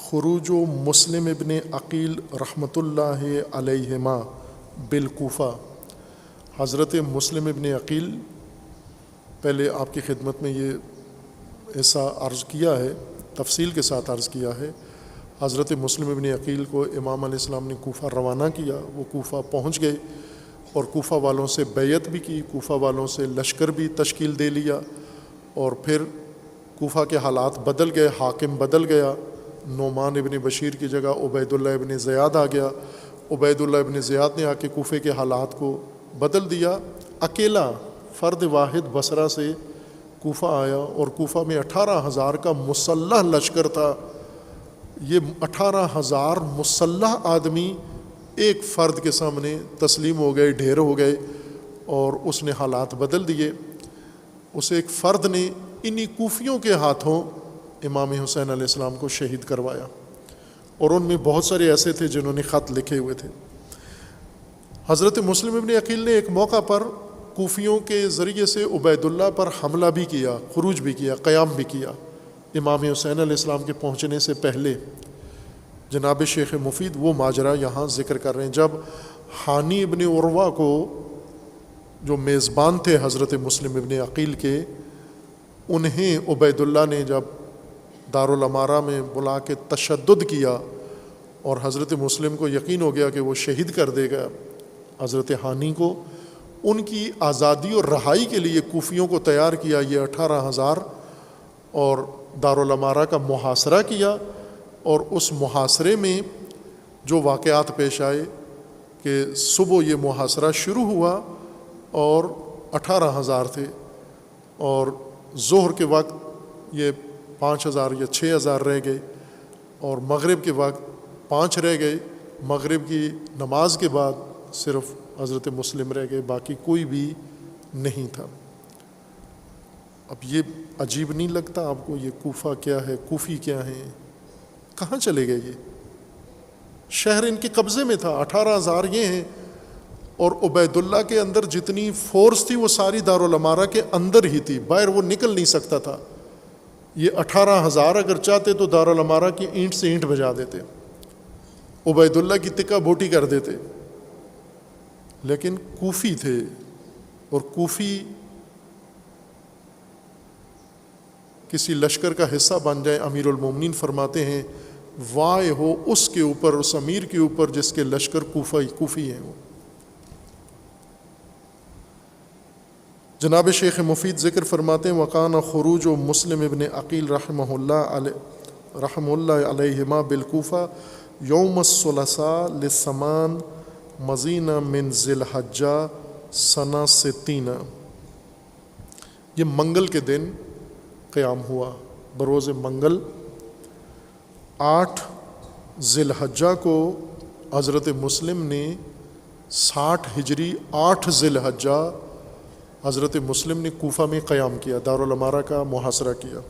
خروج مسلم ابن عقیل رحمۃ اللہ علیہما بالکوفہ، حضرت مسلم ابن عقیل، پہلے آپ کی خدمت میں یہ ایسا عرض کیا ہے، تفصیل کے ساتھ عرض کیا ہے، حضرت مسلم ابن عقیل کو امام علیہ السلام نے کوفہ روانہ کیا، وہ کوفہ پہنچ گئے اور کوفہ والوں سے بیعت بھی کی، کوفہ والوں سے لشکر بھی تشکیل دے لیا، اور پھر کوفہ کے حالات بدل گئے، حاکم بدل گیا، نعمان ابن بشیر کی جگہ عبید اللہ ابن زیاد آ گیا، عبید اللہ ابن زیاد نے آ کے کوفے کے حالات کو بدل دیا، اکیلا فرد واحد بصرہ سے کوفہ آیا، اور کوفہ میں 18,000 کا مسلح لشکر تھا۔ یہ 18,000 مسلح آدمی ایک فرد کے سامنے تسلیم ہو گئے، ڈھیر ہو گئے، اور اس نے حالات بدل دیے۔ اس ایک فرد نے انہی کوفیوں کے ہاتھوں امام حسین علیہ السلام کو شہید کروایا، اور ان میں بہت سارے ایسے تھے جنہوں نے خط لکھے ہوئے تھے۔ حضرت مسلم ابن عقیل نے ایک موقع پر کوفیوں کے ذریعے سے عبید اللہ پر حملہ بھی کیا، خروج بھی کیا، قیام بھی کیا امام حسین علیہ السلام کے پہنچنے سے پہلے۔ جناب شیخ مفید وہ ماجرا یہاں ذکر کر رہے ہیں، جب ہانی ابن عروہ کو، جو میزبان تھے حضرت مسلم ابن عقیل کے، انہیں عبید اللہ نے جب دارالامارہ میں بلا کے تشدد کیا اور حضرت مسلم کو یقین ہو گیا کہ وہ شہید کر دے گا حضرت ہانی کو، ان کی آزادی اور رہائی کے لیے کوفیوں کو تیار کیا، یہ 18,000، اور دارالامارہ کا محاصرہ کیا، اور اس محاصرے میں جو واقعات پیش آئے کہ صبح یہ محاصرہ شروع ہوا اور 18,000 تھے، اور ظہر کے وقت یہ 5,000 یا 6,000 رہ گئے، اور مغرب کے وقت 5 رہ گئے، مغرب کی نماز کے بعد صرف حضرت مسلم رہ گئے، باقی کوئی بھی نہیں تھا۔ اب یہ عجیب نہیں لگتا آپ کو؟ یہ کوفہ کیا ہے، کوفی کیا ہیں، کہاں چلے گئے؟ یہ شہر ان کے قبضے میں تھا، 18,000 یہ ہیں، اور عبید اللہ کے اندر جتنی فورس تھی وہ ساری دارالامارہ کے اندر ہی تھی، باہر وہ نکل نہیں سکتا تھا۔ یہ 18,000 اگر چاہتے تو دارالامارہ کی اینٹ سے اینٹ بجا دیتے، عبید اللہ کی تکہ بوٹی کر دیتے، لیکن کوفی تھے، اور کوفی کسی لشکر کا حصہ بن جائے، امیر المومنین فرماتے ہیں وائے ہو اس کے اوپر، اس امیر کے اوپر جس کے لشکر کوفی ہیں۔ وہ جناب شیخ مفید ذکر فرماتے ہیں وکان خروج و مسلم ابن عقیل رحمہ اللہ علیہما بالکوفہ یوم الثلاثاء للثمان مزینہ من ذی الحجہ سنہ 60۔ یہ منگل کے دن قیام ہوا، بروز منگل 8 ذی الحجہ کو حضرت مسلم نے 60 ہجری 8 ذی الحجہ حضرت مسلم نے کوفہ میں قیام کیا، دارالامارہ کا محاصرہ کیا۔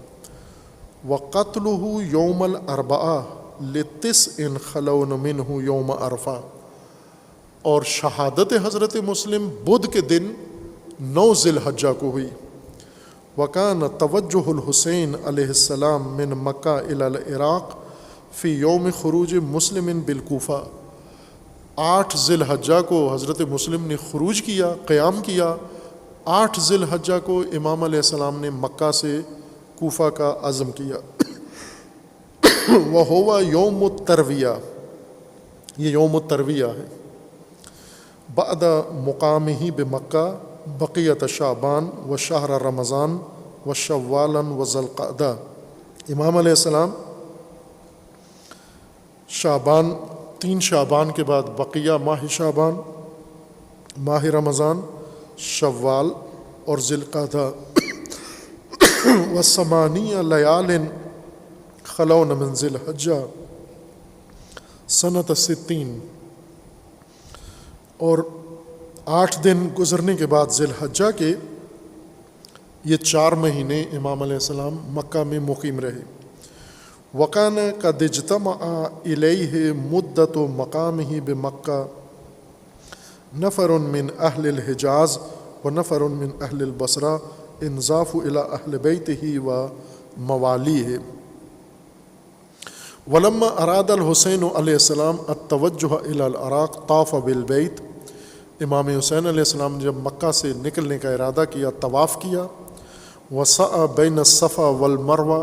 وَقَتْلُهُ يَوْمَ الْأَرْبَعَةِ لِتِسْعٍ خَلَوْنَ مِنْهُ يَوْمَ عرفہ، اور شہادت حضرت مسلم بدھ کے دن 9 ذی الحجہ کو ہوئی۔ وَكَانَ تَوَجُّهُ الحسین علیہ السلام من مکہ الی العراق فی یوم خروج مسلم بالکوفہ۔ 8 ذی الحجہ کو حضرت مسلم نے خروج کیا، قیام کیا۔ 8 ذی الحجہ کو امام علیہ السلام نے مکہ سے کوفہ کا عزم کیا۔ وَهُوَ یوم الترویہ، یہ یوم الترویہ ہے۔ بعد مقامہ بمکہ بقیت شعبان و شہر رمضان و شوالا و ذوالقعدہ۔ امام علیہ السلام شعبان 3 شعبان کے بعد بقیہ ماہ شعبان، ماہ رمضان، شوال اور ذی القعدہ و 8 لیال خلون من ذی الحجہ سنۃ 60، اور 8 دن گزرنے کے بعد ذی الحجہ کے یہ 4 مہینے امام علیہ السلام مکہ میں مقیم رہے۔ وَكَانَ قَدْ اجْتَمَعَ إِلَيْهِ مُدَّةُ مَقَامِهِ بِمَكَّةَ نَفَرٌ مِّنْ أَهْلِ الْحِجَازِ ونفر من اہل البصرہ انضاف الی اہل بیتہ و موالیہ۔ ولما اراد الحسین علیہ السلام التوجہ الی العراق طاف بالبیت، امام حسین علیہ السلام نے جب مکہ سے نکلنے کا ارادہ کیا، طواف کیا، وسعی بین الصفا والمروہ،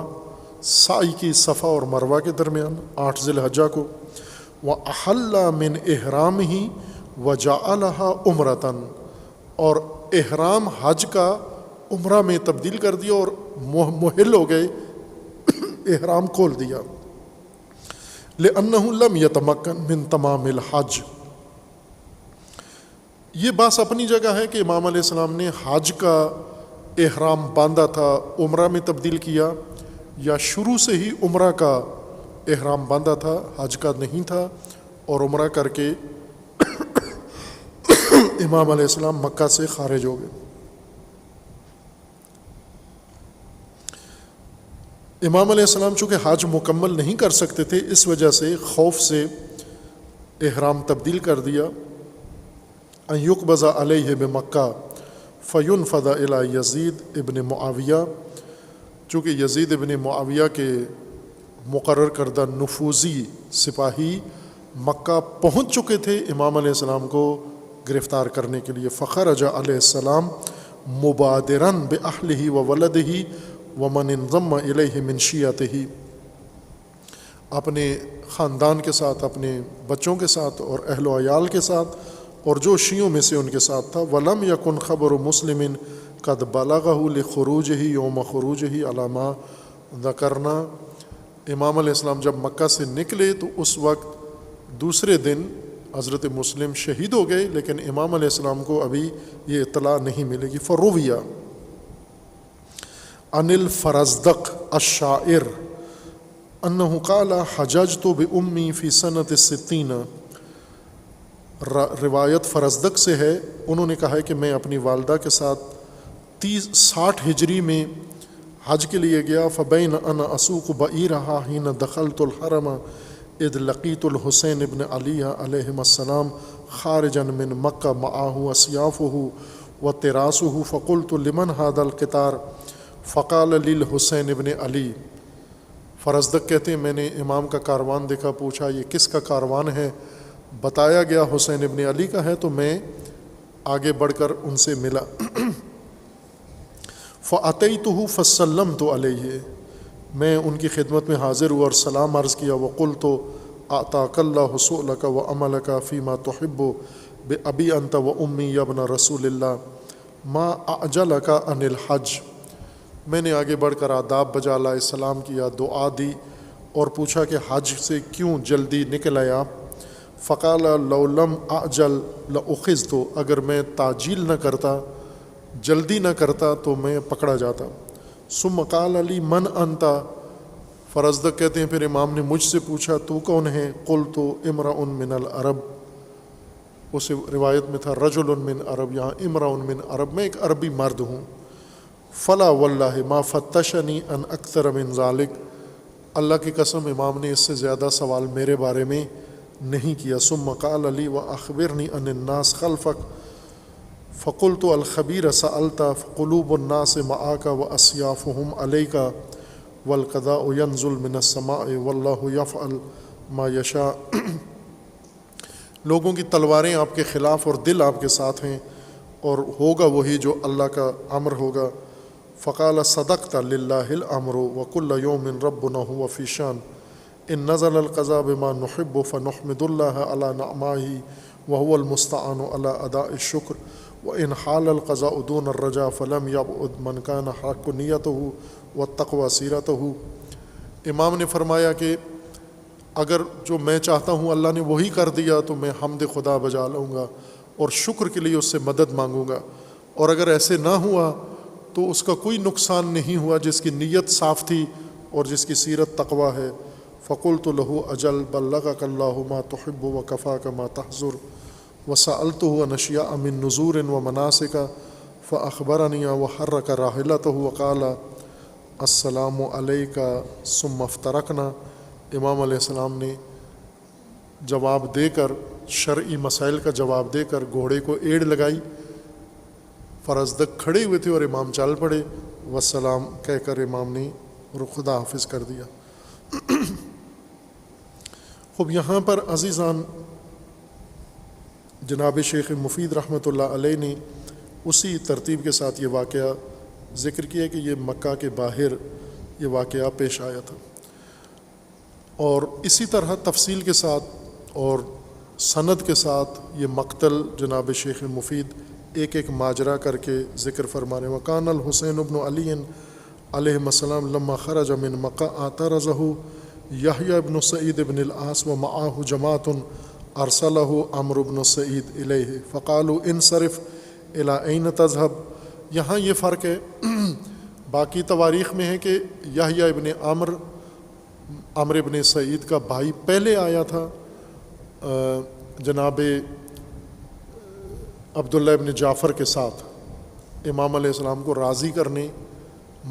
سعی کی صفا اور مروہ کے درمیان 8 ذی الحجہ کو، وأحل من احرامہ وجعلها عمرۃ، اور احرام حج کا عمرہ میں تبدیل کر دیا اور محل ہو گئے، احرام کھول دیا، لأنه لم يتمكن من تمام الحج۔ یہ بات اپنی جگہ ہے کہ امام علیہ السلام نے حج کا احرام باندھا تھا، عمرہ میں تبدیل کیا، یا شروع سے ہی عمرہ کا احرام باندھا تھا، حج کا نہیں تھا، اور عمرہ کر کے امام علیہ السلام مکہ سے خارج ہو گئے۔ امام علیہ السلام چونکہ حج مکمل نہیں کر سکتے تھے، اس وجہ سے خوف سے احرام تبدیل کر دیا، ان یقبض علیہ بمکہ فینفذ الی یزید ابن معاویہ، چونکہ یزید ابن معاویہ کے مقرر کردہ نفوذی سپاہی مکہ پہنچ چکے تھے امام علیہ السلام کو گرفتار کرنے کے لیے۔ فخرج علیہ السلام مبادراً بأہلہ وولدہ ومن انضم الیہ من شیعتہ، اپنے خاندان کے ساتھ، اپنے بچوں کے ساتھ اور اہل و عیال کے ساتھ، اور جو شیعوں میں سے ان کے ساتھ تھا۔ ولم یکن خبر مسلم قد بلغہ لخروجہ یوم خروجہ علی ما ذکرنا، امام علیہ السلام جب مکہ سے نکلے تو اس وقت دوسرے دن حضرت مسلم شہید ہو گئے، لیکن امام علیہ السلام کو ابھی یہ اطلاع نہیں ملے گی۔ فرویہ عن الفرزدق الشاعر انہ قال حججت بأمی فی سنۃ 60، روایت فرزدق سے ہے، انہوں نے کہا ہے کہ میں اپنی والدہ کے ساتھ 60 ہجری میں حج کے لیے گیا۔ فبین انا اسوق بعیرہا حین دخلت الحرم اذ لقیت الحسین ابن علی علیہم السلام خارجا من مکہ معہ اسیافہ وتراسہ، فقلت لمن ھذا القطار فقال للحسین ابن علی۔ فرزدق کہتے ہیں میں نے امام کا کاروان دیکھا، پوچھا یہ کس کا کاروان ہے، بتایا گیا حسین ابن علی کا ہے، تو میں آگے بڑھ کر ان سے ملا۔ فأتیتہ فسلمت علیہ، میں ان کی خدمت میں حاضر ہوا اور سلام عرض کیا۔ وقلت اعطاک اللہ سؤلک وعملک فیما تحب بأبی انت وأمی یا ابن رسول اللہ ما اعجلک عن الحج، میں نے آگے بڑھ کر آداب بجا لائے، سلام کیا، دعا دی اور پوچھا کہ حج سے کیوں جلدی نکل آئے آپ؟ فقال لو لم اعجل لاخذت، اگر میں تعجیل نہ کرتا، جلدی نہ کرتا تو میں پکڑا جاتا۔ ثم قال علی من انت، فرزدق کہتے ہیں پھر امام نے مجھ سے پوچھا تو کون ہے؟ قلت امرأ من العرب، اس روایت میں تھا رجل من عرب، یہاں امرأ من عرب، میں ایک عربی مرد ہوں۔ فلا واللہ ما فتشنی ان اکثر من ذالک، اللہ کی قسم امام نے اس سے زیادہ سوال میرے بارے میں نہیں کیا۔ ثم قال علی واخبرنی ان الناس خلفک، فقلت الخبیر سألت قلوب الناس معاک واسیافهم علیک والقضاء ينزل من السماء واللہ یفعل ما یشاء، لوگوں کی تلواریں آپ کے خلاف اور دل آپ کے ساتھ ہیں، اور ہوگا وہی جو اللہ کا امر ہوگا۔ فقال صدقت للہ الامر وکل یوم ربنا هو فی شان، ان نزل القضاء بما نحب فنحمد اللہ علی نعمائہ وهو المستعان علی اداء الشکر، وان حال القضاء دون الرجاء فلم یبعد من کان حق نیتہ والتقوی سیرتہ۔ امام نے فرمایا کہ اگر جو میں چاہتا ہوں اللہ نے وہی کر دیا تو میں حمد خدا بجا لوں گا اور شکر کے لیے اس سے مدد مانگوں گا، اور اگر ایسے نہ ہوا تو اس کا کوئی نقصان نہیں ہوا جس کی نیت صاف تھی اور جس کی سیرت تقوی ہے۔ فقلت له اجل بلغک اللہ ما تحب وکفاک ما تحذر، وسألته عن اشیاء من نذور ومناسک فاخبرنی وحرک راحلته وقال السلام علیک ثم افترقنا، امام علیہ السلام نے جواب دے کر، شرعی مسائل کا جواب دے کر گھوڑے کو ایڑ لگائی، فرزدق کھڑے ہوئے تھے اور امام چل پڑے، والسلام کہہ کر امام نے خدا حافظ کر دیا۔ خوب یہاں پر عزیزان جناب شیخ مفید رحمۃ اللہ علیہ نے اسی ترتیب کے ساتھ یہ واقعہ ذکر کیا کہ یہ مکہ کے باہر یہ واقعہ پیش آیا تھا، اور اسی طرح تفصیل کے ساتھ اور سند کے ساتھ یہ مقتل جناب شیخ مفید ایک ایک ماجرا کر کے ذکر فرما رہے ہیں۔ وکان الحسین ابن علی علیہ السلام لما خرج من مکہ اعترضہ یحییٰ ابن سعید ابن العاص ومعہ جماعۃ ارسلہ عمرو بن سعید الیہ فقالوا انصرف الی این تذهب۔ یہاں یہ فرق ہے، باقی تواریخ میں ہے کہ یحییٰ ابن عمرو ابن سعید کا بھائی پہلے آیا تھا جناب عبداللہ ابن جعفر کے ساتھ امام علیہ السلام کو راضی کرنے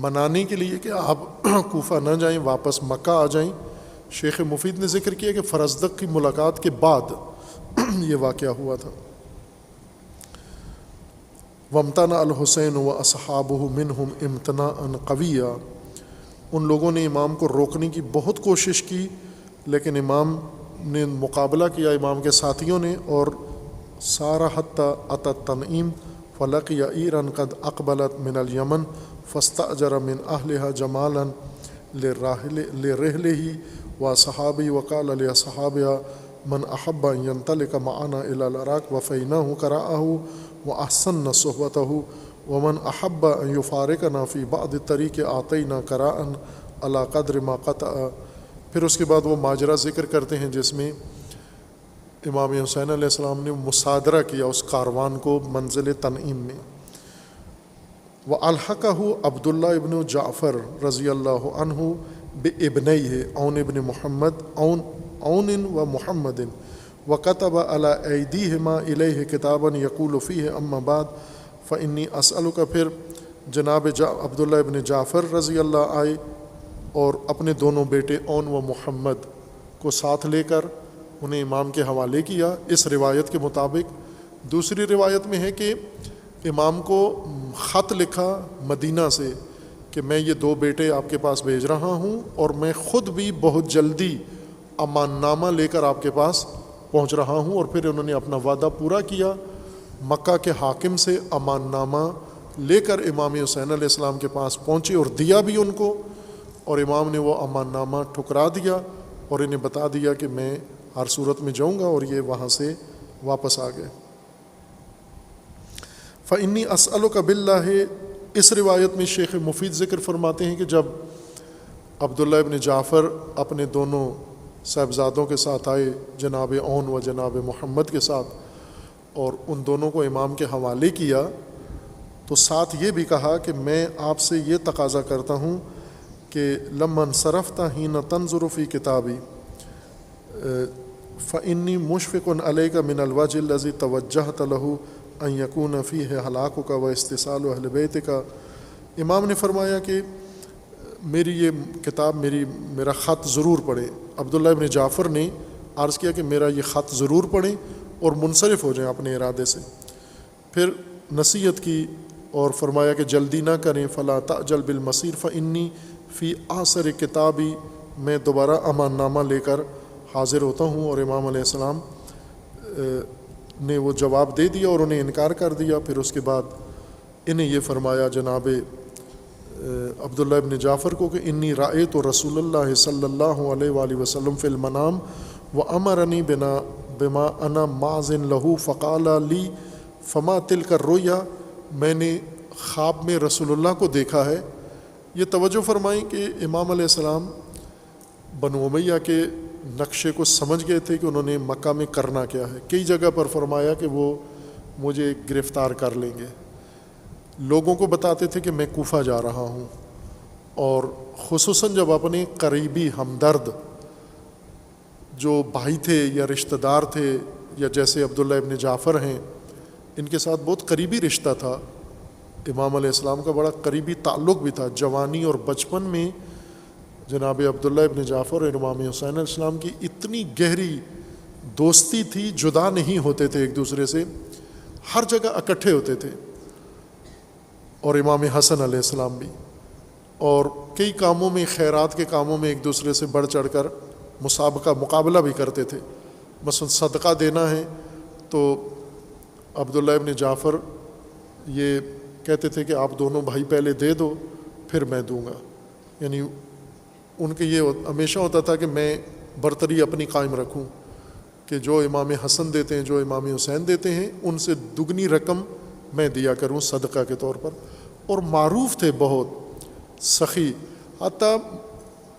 منانے کے لیے کہ آپ کوفہ نہ جائیں، واپس مکہ آ جائیں۔ شیخ مفید نے ذکر کیا کہ فرزدق کی ملاقات کے بعد یہ واقعہ ہوا تھا۔ وامتنع الحسین واصحابہ منہم امتناعا قویا، ان لوگوں نے امام کو روکنے کی بہت کوشش کی، لیکن امام نے مقابلہ کیا، امام کے ساتھیوں نے، اور سارا حتی اتی التنعیم فلقی عیرا قد اقبلت من الیمن فاستأجر من اہلها جمالا لرحلہ واصحابہ وقال لاصحابہ من احب ان ينطلق معنا الى العراق وفیناہ قراءہ واحسن صحبتہ ومن احب ان یفارقنا فی بعض الطریق اعطینا قراء علی قدر ما قطع۔ پھر اس کے بعد وہ ماجرا ذکر کرتے ہیں جس میں امام حسین علیہ السلام نے مصادرہ کیا اس کاروان کو منزل تنعیم میں۔ وَأَلْحَقَهُ عبداللہ ابن جعفر رضی اللہ عنہ بِابْنَيْهِ عون ابن محمد عون و محمد وَكَتَبَ عَلَى أَيْدِيهِمَا إِلَيْهِ كِتَابًا يَقُولُ فِيهِ أَمَّا بَعْدُ فَإِنِّي أَسْأَلُكَ۔ پھر جناب عبداللہ ابن جعفر رضی اللہ آئے اور اپنے دونوں بیٹے عون و محمد کو ساتھ لے کر انہیں امام کے حوالے کیا اس روایت کے مطابق۔ دوسری روایت میں ہے کہ امام کو خط لکھا مدینہ سے کہ میں یہ دو بیٹے آپ کے پاس بھیج رہا ہوں، اور میں خود بھی بہت جلدی امان نامہ لے کر آپ کے پاس پہنچ رہا ہوں۔ اور پھر انہوں نے اپنا وعدہ پورا کیا، مکہ کے حاکم سے امان نامہ لے کر امام حسین علیہ السلام کے پاس پہنچے اور دیا بھی ان کو، اور امام نے وہ امان نامہ ٹھکرا دیا اور انہیں بتا دیا کہ میں ہر صورت میں جاؤں گا، اور یہ وہاں سے واپس آ گئے۔ فَإِنِّي أَسْأَلُكَ بِاللَّهِ، اس روایت میں شیخ مفید ذکر فرماتے ہیں کہ جب عبداللہ ابن جعفر اپنے دونوں صاحبزادوں کے ساتھ آئے، جناب عون و جناب محمد کے ساتھ، اور ان دونوں کو امام کے حوالے کیا، تو ساتھ یہ بھی کہا کہ میں آپ سے یہ تقاضا کرتا ہوں کہ لما انصرفت حین تنظر فی کتابی فإنی مشفق علیک من الوجہ الذی توجہت لہ ان یکون فیہ ہلاکک و استحصال اہل بیتک۔ امام نے فرمایا کہ میری یہ کتاب میرا خط ضرور پڑھیں۔ عبداللہ ابن جعفر نے عرض کیا کہ میرا یہ خط ضرور پڑھیں اور منصرف ہو جائیں اپنے ارادے سے۔ پھر نصیحت کی اور فرمایا کہ جلدی نہ کریں، فلا تعجل بالمسیر فإنی فی آثر کتابی، میں دوبارہ امان نامہ لے کر حاضر ہوتا ہوں۔ اور امام علیہ السلام نے وہ جواب دے دیا اور انہیں انکار کر دیا۔ پھر اس کے بعد انہیں یہ فرمایا جناب عبداللہ ابن جعفر کو کہ انی رأیت رسول اللہ صلی اللہ علیہ وآلہ وسلم فی المنام وامرنی بما انا معزن لہ فقال لی فما تلک الرؤیا، میں نے خواب میں رسول اللہ کو دیکھا ہے۔ یہ توجہ فرمائیں کہ امام علیہ السلام بنو امیہ کے نقشے کو سمجھ گئے تھے کہ انہوں نے مکہ میں کرنا کیا ہے۔ کئی جگہ پر فرمایا کہ وہ مجھے گرفتار کر لیں گے، لوگوں کو بتاتے تھے کہ میں کوفہ جا رہا ہوں، اور خصوصاً جب اپنے قریبی ہمدرد جو بھائی تھے یا رشتہ دار تھے، یا جیسے عبداللہ ابن جعفر ہیں، ان کے ساتھ بہت قریبی رشتہ تھا، امام علیہ السلام کا بڑا قریبی تعلق بھی تھا۔ جوانی اور بچپن میں جناب عبداللہ ابن جعفر اور امام حسین علیہ السلام کی اتنی گہری دوستی تھی، جدا نہیں ہوتے تھے ایک دوسرے سے، ہر جگہ اکٹھے ہوتے تھے۔ اور امام حسن علیہ السلام بھی، اور کئی کاموں میں، خیرات کے کاموں میں ایک دوسرے سے بڑھ چڑھ کر مقابلہ بھی کرتے تھے۔ مثلا صدقہ دینا ہے تو عبداللہ ابن جعفر یہ کہتے تھے کہ آپ دونوں بھائی پہلے دے دو پھر میں دوں گا، یعنی ان کے یہ ہمیشہ ہوتا تھا کہ میں برتری اپنی قائم رکھوں کہ جو امام حسن دیتے ہیں، جو امام حسین دیتے ہیں، ان سے دگنی رقم میں دیا کروں صدقہ کے طور پر۔ اور معروف تھے بہت سخی، حتیٰ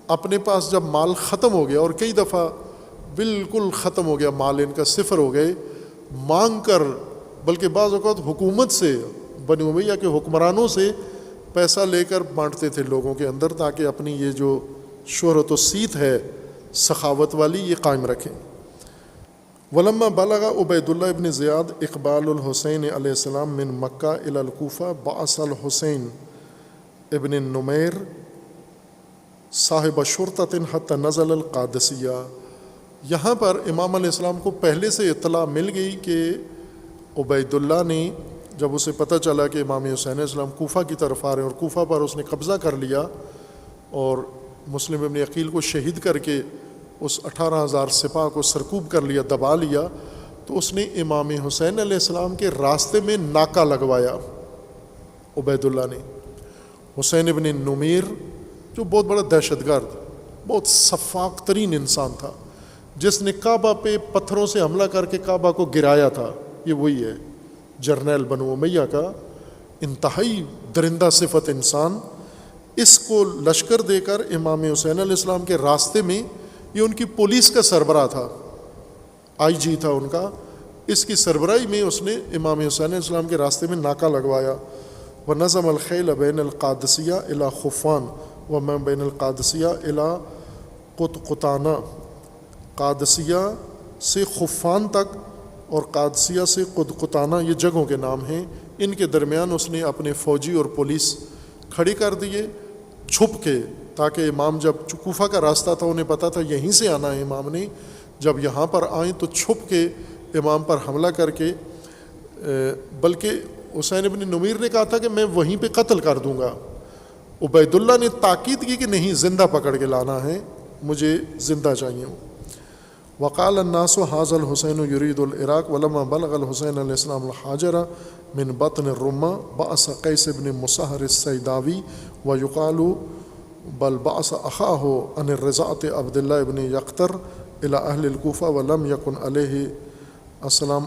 اپنے پاس جب مال ختم ہو گیا، اور کئی دفعہ بالکل ختم ہو گیا مال، ان کا صفر ہو گئے، مانگ کر، بلکہ بعض اوقات حکومت سے، بنی امیہ کے حکمرانوں سے پیسہ لے کر بانٹتے تھے لوگوں کے اندر، تاکہ اپنی یہ جو شہرت و صیت ہے سخاوت والی یہ قائم رکھیں۔ ولما بلغ عبید اللہ ابن زیاد اقبال الحسین علیہ السلام من مکہ الی الکوفہ بعث الحسین ابن نمیر صاحب شرطۃ حتی نزل القادسیہ۔ یہاں پر امام علیہ السلام کو پہلے سے اطلاع مل گئی کہ عبید اللہ نے، جب اسے پتہ چلا کہ امام حسین علیہ السلام کوفہ کی طرف آ رہے ہیں اور کوفہ پر اس نے قبضہ کر لیا اور مسلم ابن عقیل کو شہید کر کے اس 18,000 سپاہ کو سرکوب کر لیا، دبا لیا، تو اس نے امام حسین علیہ السلام کے راستے میں ناکہ لگوایا عبید اللہ نے۔ حسین ابن نمیر جو بہت بڑا دہشت گرد، بہت سفاک ترین انسان تھا، جس نے کعبہ پہ پتھروں سے حملہ کر کے کعبہ کو گرایا تھا، یہ وہی ہے جرنیل بنو امیہ کا، انتہائی درندہ صفت انسان۔ اس کو لشکر دے کر امام حسین علیہ السلام کے راستے میں، یہ ان کی پولیس کا سربراہ تھا، آئی جی تھا ان کا، اس کی سربراہی میں اس نے امام حسین علیہ السلام کے راستے میں ناکہ لگوایا۔ وَنَظَمَ الْخَيْلَ بَيْنَ الْقَادِسِيَّةِ إِلَى خُفَّانَ وَمَن بَيْنَ الْقَادِسِيَّةِ إِلَى قطقطانہ۔ قادسیہ سے خفان تک اور قادسیہ سے قطقطانہ، یہ جگہوں کے نام ہیں، ان کے درمیان اس نے اپنے فوجی اور پولیس کھڑی کر دیے چھپ کے، تاکہ امام، جب کوفہ کا راستہ تھا انہیں پتہ تھا یہیں سے آنا ہے امام نے، جب یہاں پر آئیں تو چھپ کے امام پر حملہ کر کے، بلکہ حسین ابن نمیر نے کہا تھا کہ میں وہیں پہ قتل کر دوں گا، عبید اللہ نے تاکید کی کہ نہیں، زندہ پکڑ کے لانا ہے، مجھے زندہ چاہیے۔ وقال الناس هذا الحسین يريد العراق ولما بلغ الحسین علیہ السلام الحاجر من بطن الرمہ بعث قیس بن مسہر السیداوی ويقال بل بعث اخاہ عن الرضاعۃ عبد اللہ ابن یقطر الى اہل الکوفہ ولم یکن علیہ السلام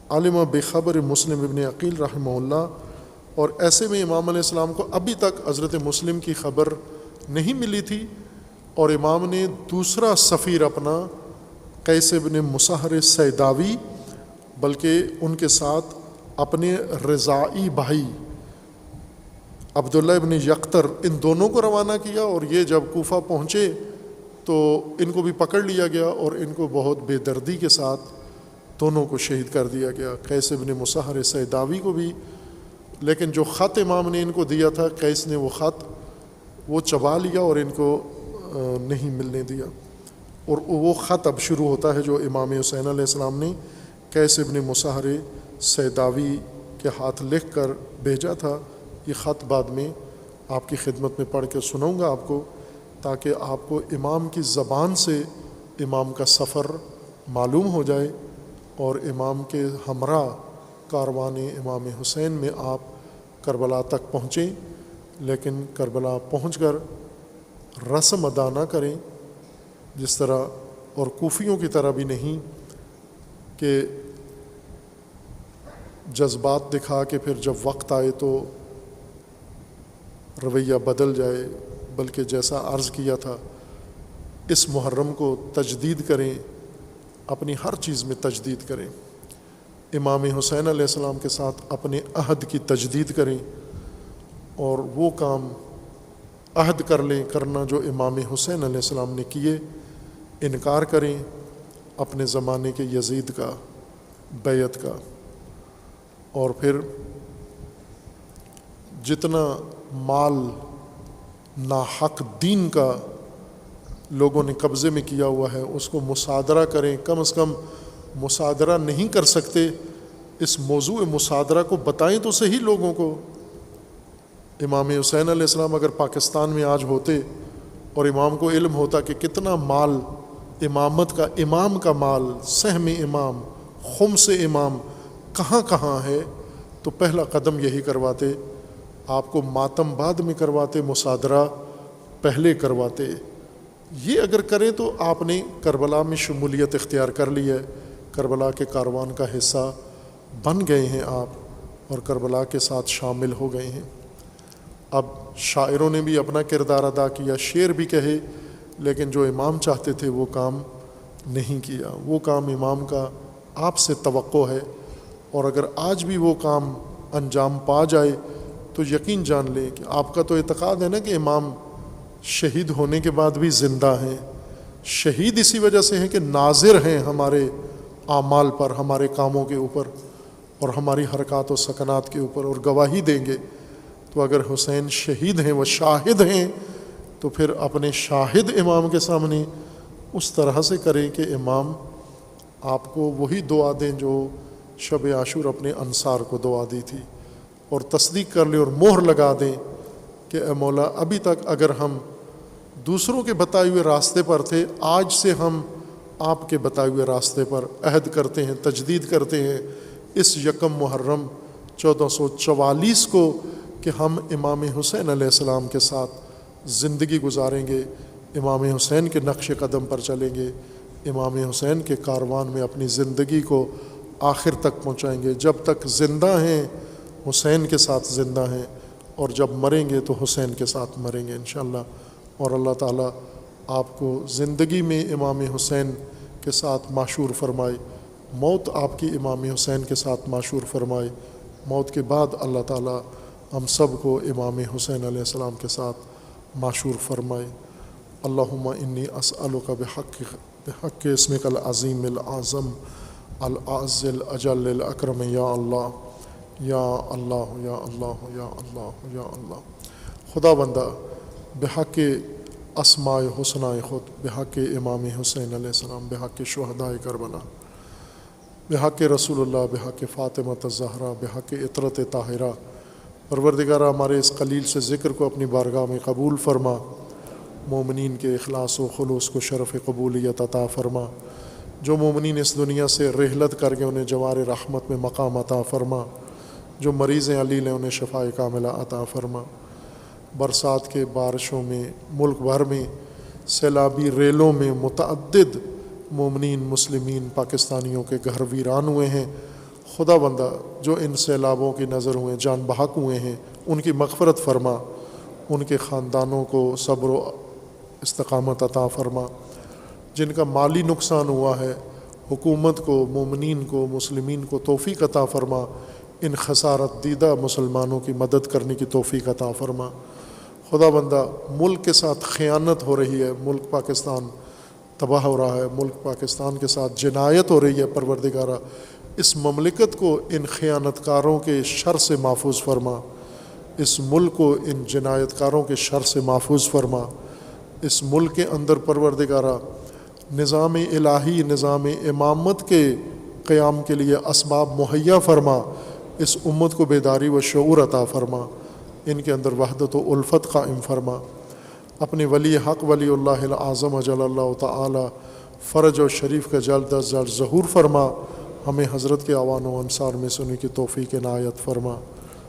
علم بخبر مسلم ابن عقیل رحمہ اللہ۔ اور ایسے میں امام علیہ السلام کو ابھی تک حضرت مسلم کی خبر نہیں ملی تھی، اور امام نے دوسرا سفیر اپنا قیس ابن مسہر سیداوی، بلکہ ان کے ساتھ اپنے رضاعی بھائی عبداللہ ابن یقطر، ان دونوں کو روانہ کیا، اور یہ جب کوفہ پہنچے تو ان کو بھی پکڑ لیا گیا اور ان کو بہت بے دردی کے ساتھ دونوں کو شہید کر دیا گیا، قیس ابن مسہر سیداوی کو بھی۔ لیکن جو خط امام نے ان کو دیا تھا، قیس نے وہ خط وہ چبا لیا اور ان کو نہیں ملنے دیا، اور وہ خط اب شروع ہوتا ہے جو امام حسین علیہ السلام نے قیس ابن مسہر سیداوی کے ہاتھ لکھ کر بھیجا تھا۔ یہ خط بعد میں آپ کی خدمت میں پڑھ کے سناؤں گا آپ کو، تاکہ آپ کو امام کی زبان سے امام کا سفر معلوم ہو جائے، اور امام کے ہمراہ کاروان امام حسین میں آپ کربلا تک پہنچیں، لیکن کربلا پہنچ کر رسم ادا نہ کریں جس طرح، اور کوفیوں کی طرح بھی نہیں کہ جذبات دکھا کے پھر جب وقت آئے تو رویہ بدل جائے، بلکہ جیسا عرض کیا تھا اس محرم کو تجدید کریں، اپنی ہر چیز میں تجدید کریں، امام حسین علیہ السلام کے ساتھ اپنے عہد کی تجدید کریں، اور وہ کام عہد کر لیں کرنا جو امام حسین علیہ السلام نے کیے، انکار کریں اپنے زمانے کے یزید کا، بیعت کا، اور پھر جتنا مال ناحق دین کا لوگوں نے قبضے میں کیا ہوا ہے اس کو مصادرہ کریں، کم از کم مصادرہ نہیں کر سکتے اس موضوع مصادرہ کو بتائیں تو صحیح لوگوں کو، امام حسین علیہ السلام اگر پاکستان میں آج ہوتے اور امام کو علم ہوتا کہ کتنا مال امامت کا، امام کا مال، سہم امام، خمس امام کہاں کہاں ہے، تو پہلا قدم یہی کرواتے، آپ کو ماتم بعد میں کرواتے، مصادرہ پہلے کرواتے۔ یہ اگر کریں تو آپ نے کربلا میں شمولیت اختیار کر لی ہے، کربلا کے کاروان کا حصہ بن گئے ہیں آپ، اور کربلا کے ساتھ شامل ہو گئے ہیں۔ اب شاعروں نے بھی اپنا کردار ادا کیا، شعر بھی کہے، لیکن جو امام چاہتے تھے وہ کام نہیں کیا۔ وہ کام امام کا آپ سے توقع ہے، اور اگر آج بھی وہ کام انجام پا جائے تو یقین جان لیں کہ آپ کا تو اعتقاد ہے نا کہ امام شہید ہونے کے بعد بھی زندہ ہیں۔ شہید اسی وجہ سے ہیں کہ ناظر ہیں ہمارے اعمال پر، ہمارے کاموں کے اوپر اور ہماری حرکات و سکنات کے اوپر، اور گواہی دیں گے۔ تو اگر حسین شہید ہیں، وہ شاہد ہیں، تو پھر اپنے شاہد امام کے سامنے اس طرح سے کریں کہ امام آپ کو وہی دعا دیں جو شب عاشور اپنے انصار کو دعا دی تھی، اور تصدیق کر لیں اور مہر لگا دیں کہ اے مولا، ابھی تک اگر ہم دوسروں کے بتائے ہوئے راستے پر تھے، آج سے ہم آپ کے بتائے ہوئے راستے پر عہد کرتے ہیں، تجدید کرتے ہیں اس یکم محرم 1444 کو کہ ہم امام حسین علیہ السلام کے ساتھ زندگی گزاریں گے، امام حسین کے نقش قدم پر چلیں گے، امام حسین کے کاروان میں اپنی زندگی کو آخر تک پہنچائیں گے۔ جب تک زندہ ہیں حسین کے ساتھ زندہ ہیں، اور جب مریں گے تو حسین کے ساتھ مریں گے انشاءاللہ۔ اور اللہ تعالیٰ آپ کو زندگی میں امام حسین کے ساتھ معشور فرمائے، موت آپ کی امام حسین کے ساتھ معشور فرمائے، موت کے بعد اللہ تعالیٰ ہم سب کو امام حسین علیہ السلام کے ساتھ معشور فرمائے۔ اللہم انی اسألک بحق اسمک العظیم العظم العز الاجل الاکرم یا اللہ یا اللہ یا اللہ یا اللہ یا اللہ۔ خدا بندہ بحق اسماء حسنائے خود، بحق امام حسین علیہ السلام، بحق شہدائے کربلا، بحق رسول اللہ، بحق فاطمہ الزہرا، بحق عطرت طاہرہ، پروردگارہ ہمارے اس قلیل سے ذکر کو اپنی بارگاہ میں قبول فرما، مومنین کے اخلاص و خلوص کو شرف قبولیت عطا فرما، جو مومنین اس دنیا سے رحلت کر کے انہیں جوار رحمت میں مقام عطا فرما، جو مریض علیل ہیں انہیں شفاء کاملہ عطا فرما۔ برسات کے بارشوں میں ملک بھر میں، سیلابی ریلوں میں متعدد مومنین مسلمین پاکستانیوں کے گھر ویران ہوئے ہیں۔ خدا بندہ جو ان سیلابوں کی نظر ہوئے، جان بحق ہوئے ہیں، ان کی مغفرت فرما، ان کے خاندانوں کو صبر و استقامت عطا فرما۔ جن کا مالی نقصان ہوا ہے، حکومت کو، مومنین کو، مسلمین کو توفیق عطا فرما، ان خسارت دیدہ مسلمانوں کی مدد کرنے کی توفیق عطا فرما۔ خدا بندہ ملک کے ساتھ خیانت ہو رہی ہے، ملک پاکستان تباہ ہو رہا ہے، ملک پاکستان کے ساتھ جنایت ہو رہی ہے، پروردگارہ اس مملکت کو ان خیانت کاروں کے شر سے محفوظ فرما، اس ملک کو ان جنایت کاروں کے شر سے محفوظ فرما۔ اس ملک کے اندر پروردگارہ نظام الہی، نظام امامت کے قیام کے لیے اسباب مہیا فرما، اس امت کو بیداری و شعور عطا فرما، ان کے اندر وحدت و الفت قائم فرما۔ اپنے ولی حق ولی اللہ الاعظم اجل اللہ تعالی فرج و شریف کا جلد از جلد ظہور فرما، ہمیں حضرت کے اعوان و انصار میں سننے کی توفیق عنایت فرما۔